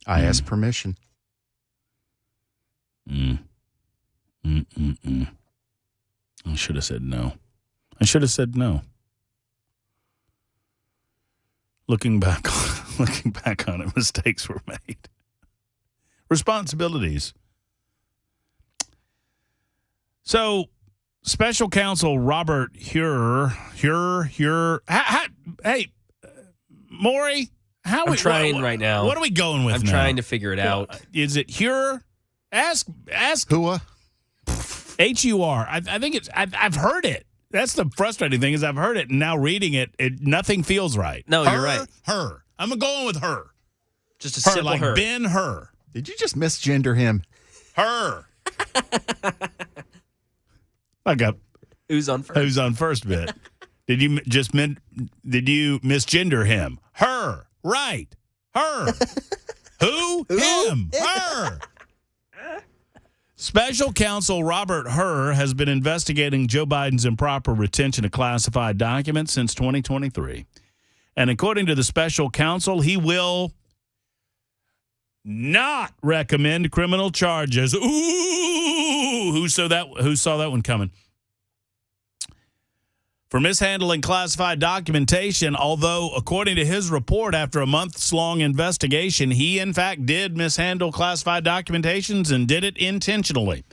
I asked permission. I should have said no. Looking back on it, mistakes were made. Responsibilities. So, Special Counsel Robert Hur. Hey, Maury, I'm trying right now. What are we going with I'm now? trying to figure it out. Is it Hur? Ask Hua. H-U-R. I think it's. I've heard it. That's the frustrating thing is I've heard it and now reading it, nothing feels right. No, you're right. Her. I'm going with her. Just a simple like her. Ben Hur. Did you just misgender him? Her. I got who's on first? Who's on first bit? Did you misgender him? Her. Right. Her. Who? Him. Her. Special Counsel Robert Hur has been investigating Joe Biden's improper retention of classified documents since 2023. And according to the special counsel, he will not recommend criminal charges. Ooh, who saw that one coming? For mishandling classified documentation, although according to his report, after a months-long investigation, he in fact did mishandle classified documentations and did it intentionally.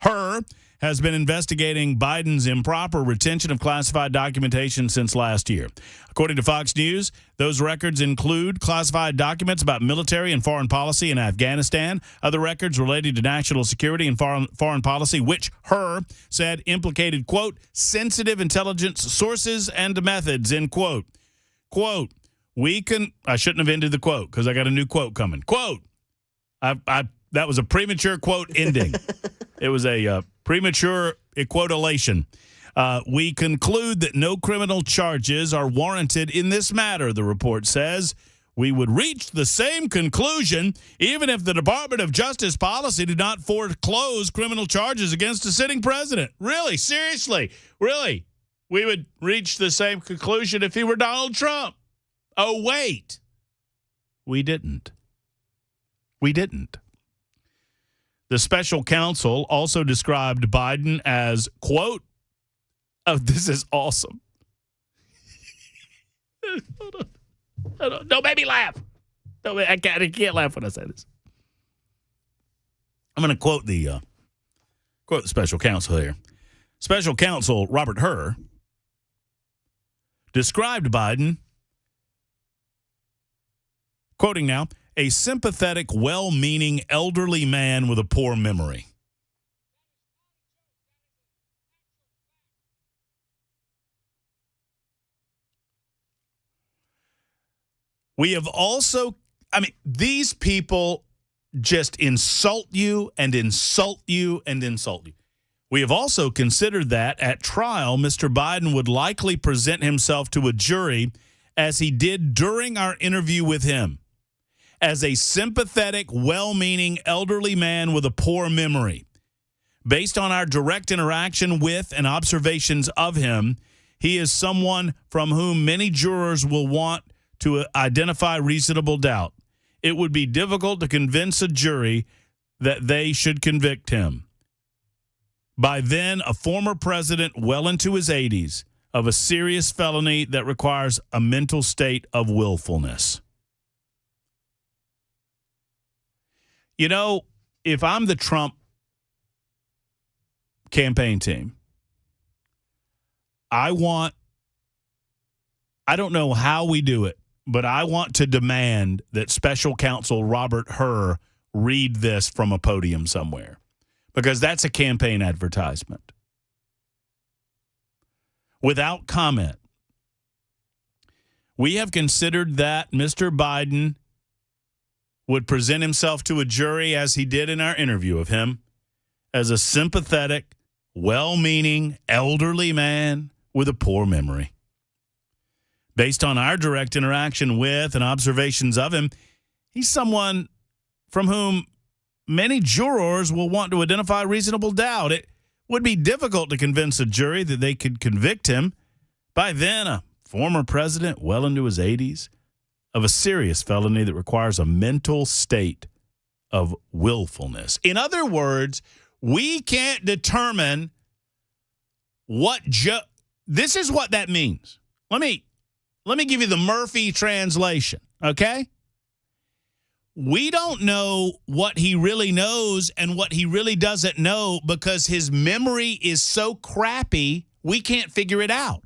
Hur has been investigating Biden's improper retention of classified documentation since last year. According to Fox News, those records include classified documents about military and foreign policy in Afghanistan, other records related to national security and foreign policy, which Hur said implicated, quote, sensitive intelligence sources and methods, end quote. Quote, I shouldn't have ended the quote because I got a new quote coming. Quote, that was a premature quote ending. It was a premature equotolation. We conclude that no criminal charges are warranted in this matter, the report says. We would reach the same conclusion even if the Department of Justice policy did not foreclose criminal charges against a sitting president. Really? Seriously? Really? We would reach the same conclusion if he were Donald Trump. Oh, wait. We didn't. We didn't. The special counsel also described Biden as, quote, oh, this is awesome. Don't make me laugh. I can't laugh when I say this. I'm going to quote the special counsel here. Special counsel Robert Hur described Biden, quoting now, a sympathetic, well-meaning elderly man with a poor memory. We have also, these people just insult you and insult you and insult you. We have also considered that at trial, Mr. Biden would likely present himself to a jury as he did during our interview with him, as a sympathetic, well-meaning elderly man with a poor memory. Based on our direct interaction with and observations of him, he is someone from whom many jurors will want to identify reasonable doubt. It would be difficult to convince a jury that they should convict him. By then, a former president well into his 80s of a serious felony that requires a mental state of willfulness. You know, if I'm the Trump campaign team, I don't know how we do it, but I want to demand that special counsel Robert Hur read this from a podium somewhere, because that's a campaign advertisement. Without comment, we have considered that Mr. Biden would present himself to a jury, as he did in our interview of him, as a sympathetic, well-meaning, elderly man with a poor memory. Based on our direct interaction with and observations of him, he's someone from whom many jurors will want to identify reasonable doubt. It would be difficult to convince a jury that they could convict him, by then a former president well into his 80s, of a serious felony that requires a mental state of willfulness. In other words, we can't determine what this is what that means. Let me give you the Murphy translation, okay? We don't know what he really knows and what he really doesn't know because his memory is so crappy, we can't figure it out.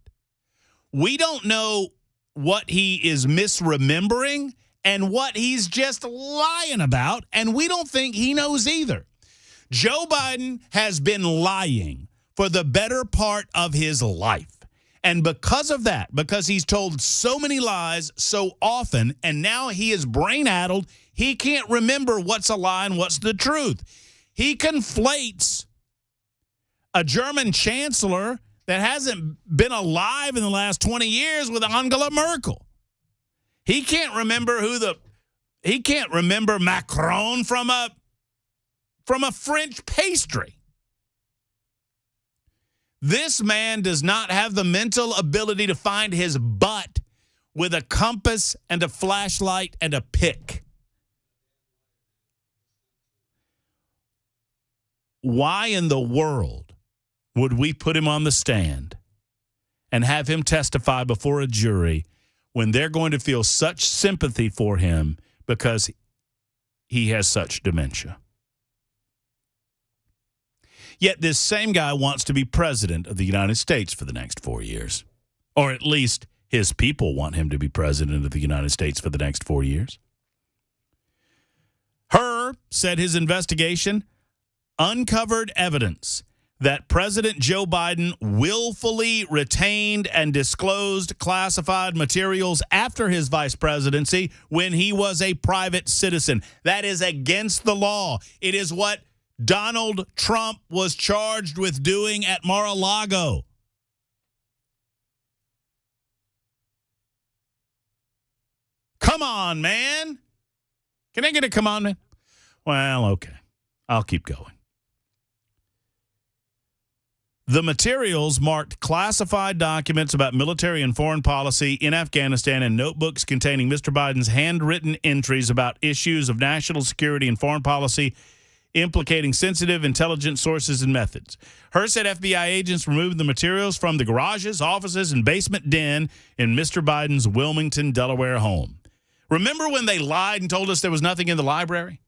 We don't know what he is misremembering and what he's just lying about, and we don't think he knows either. Joe Biden has been lying for the better part of his life. And because of that, because he's told so many lies so often, and now he is brain-addled, he can't remember what's a lie and what's the truth. He conflates a German chancellor that hasn't been alive in the last 20 years with Angela Merkel. He can't remember Macron from a French pastry. This man does not have the mental ability to find his butt with a compass and a flashlight and a pick. why in the world would we put him on the stand and have him testify before a jury when they're going to feel such sympathy for him because he has such dementia? Yet this same guy wants to be president of the United States for the next 4 years. Or at least his people want him to be president of the United States for the next 4 years. Hur said his investigation uncovered evidence that President Joe Biden willfully retained and disclosed classified materials after his vice presidency when he was a private citizen. That is against the law. It is what Donald Trump was charged with doing at Mar-a-Lago. Come on, man. Can I get a come on, man? Well, okay. I'll keep going. The materials marked classified documents about military and foreign policy in Afghanistan and notebooks containing Mr. Biden's handwritten entries about issues of national security and foreign policy implicating sensitive intelligence sources and methods. Hur said FBI agents removed the materials from the garages, offices, and basement den in Mr. Biden's Wilmington, Delaware home. Remember when they lied and told us there was nothing in the library?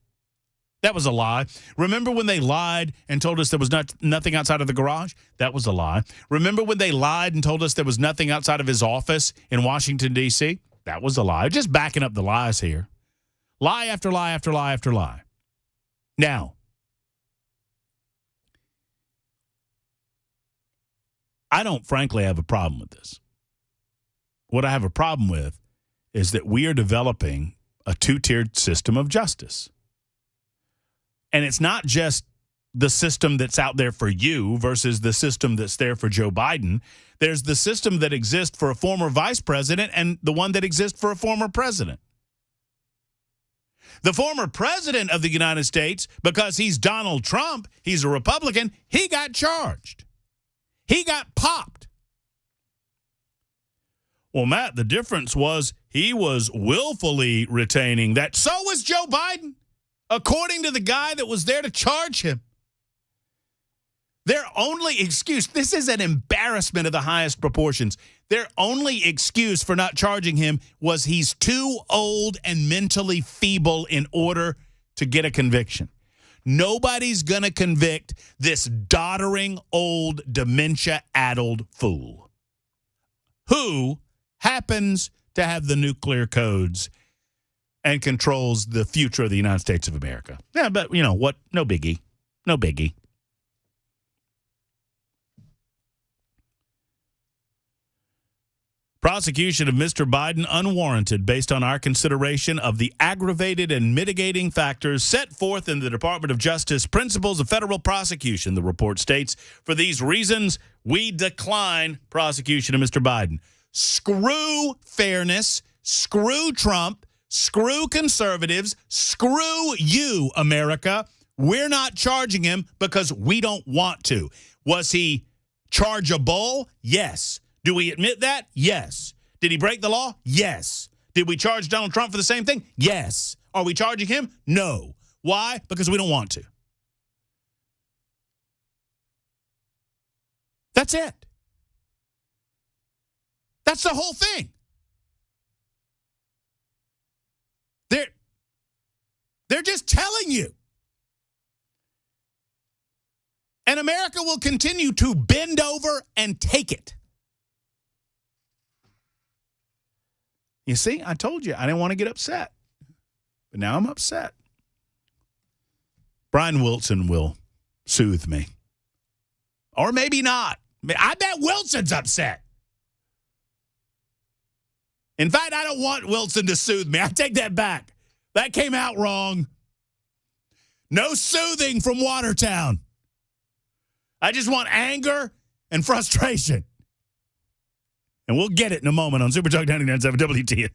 That was a lie. Remember when they lied and told us there was nothing outside of the garage? That was a lie. Remember when they lied and told us there was nothing outside of his office in Washington, D.C.? That was a lie. Just backing up the lies here. Lie after lie after lie after lie. Now, I don't frankly have a problem with this. What I have a problem with is that we are developing a two-tiered system of justice. And it's not just the system that's out there for you versus the system that's there for Joe Biden. There's the system that exists for a former vice president and the one that exists for a former president. The former president of the United States, because he's Donald Trump, he's a Republican, he got charged. He got popped. Well, Matt, the difference was he was willfully retaining that. So was Joe Biden, according to the guy that was there to charge him. Their only excuse, this is an embarrassment of the highest proportions. Their only excuse for not charging him was he's too old and mentally feeble in order to get a conviction. Nobody's going to convict this doddering, old, dementia-addled fool who happens to have the nuclear codes and controls the future of the United States of America. Yeah, but you know what? No biggie. No biggie. Prosecution of Mr. Biden unwarranted based on our consideration of the aggravated and mitigating factors set forth in the Department of Justice Principles of Federal Prosecution, the report states. For these reasons, we decline prosecution of Mr. Biden. Screw fairness, screw Trump, screw conservatives, screw you, America. We're not charging him because we don't want to. Was he chargeable? Yes. Do we admit that? Yes. Did he break the law? Yes. Did we charge Donald Trump for the same thing? Yes. Are we charging him? No. Why? Because we don't want to. That's it. That's the whole thing. They're just telling you. And America will continue to bend over and take it. You see, I told you I didn't want to get upset. But now I'm upset. Brian Wilson will soothe me. Or maybe not. I bet Wilson's upset. In fact, I don't want Wilson to soothe me. I take that back. That came out wrong. No soothing from Watertown. I just want anger and frustration. And we'll get it in a moment on Super Talk 99.7 WTN.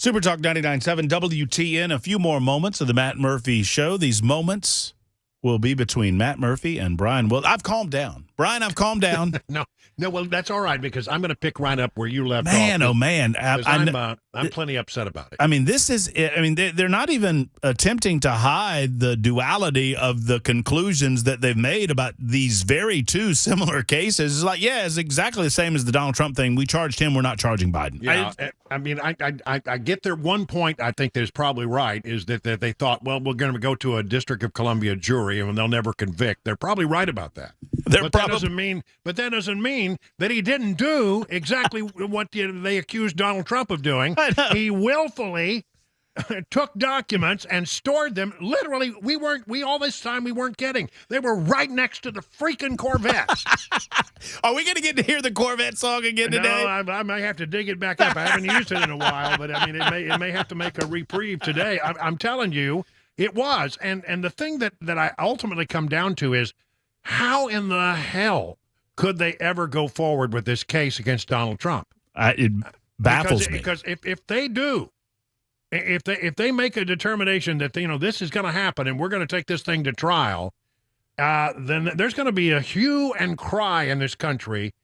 Super Talk 99.7 WTN. A few more moments of the Matt Murphy Show. These moments will be between Matt Murphy and Brian. Well, I've calmed down. Brian, I've calmed down. No, well, that's all right because I'm going to pick right up where you left off. Man, oh, man. I'm plenty upset about it. I mean, they're not even attempting to hide the duality of the conclusions that they've made about these very two similar cases. It's like, yeah, it's exactly the same as the Donald Trump thing. We charged him. We're not charging Biden. Yeah, I get their one point. I think that's probably right is that they thought, well, we're going to go to a District of Columbia jury and they'll never convict. They're probably right about that. But that doesn't mean that he didn't do exactly what they accused Donald Trump of doing. He willfully took documents and stored them. Literally, all this time we weren't kidding. They were right next to the freaking Corvette. Are we going to get to hear the Corvette song again today? No, I may have to dig it back up. I haven't used it in a while, but I mean, it may have to make a reprieve today. I'm telling you, it was. And the thing that I ultimately come down to is how in the hell could they ever go forward with this case against Donald Trump? It baffles me. Because if they do, if they make a determination that this is going to happen and we're going to take this thing to trial, then there's going to be a hue and cry in this country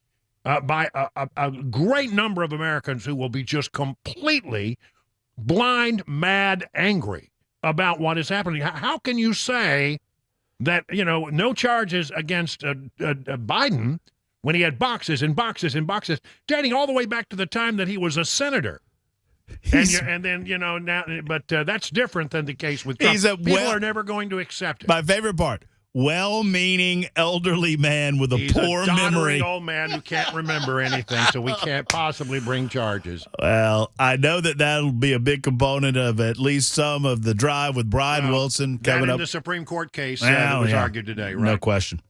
by a great number of Americans who will be just completely blind, mad, angry about what is happening. How can you say that no charges against Biden when he had boxes and boxes and boxes dating all the way back to the time that he was a senator? And then now, but that's different than the case with Trump. People are never going to accept it. My favorite part: well-meaning elderly man with a poor memory. Old man who can't remember anything, so we can't possibly bring charges. Well, I know that'll be a big component of at least some of the drive with Brian Wilson coming up. The Supreme Court case that was argued today, right?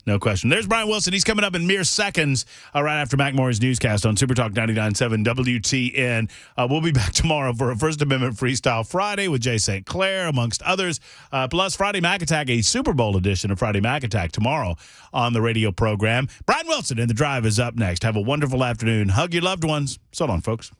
No question. There's Brian Wilson. He's coming up in mere seconds right after Mac Morey's newscast on Super Talk 99.7 WTN. We'll be back tomorrow for a First Amendment Freestyle Friday with Jay St. Clair, amongst others. Plus Friday Mac Attack, a Super Bowl edition of Friday Mac Attack tomorrow on the radio program. Brian Wilson in The Drive is up next. Have a wonderful afternoon. Hug your loved ones. So long, folks.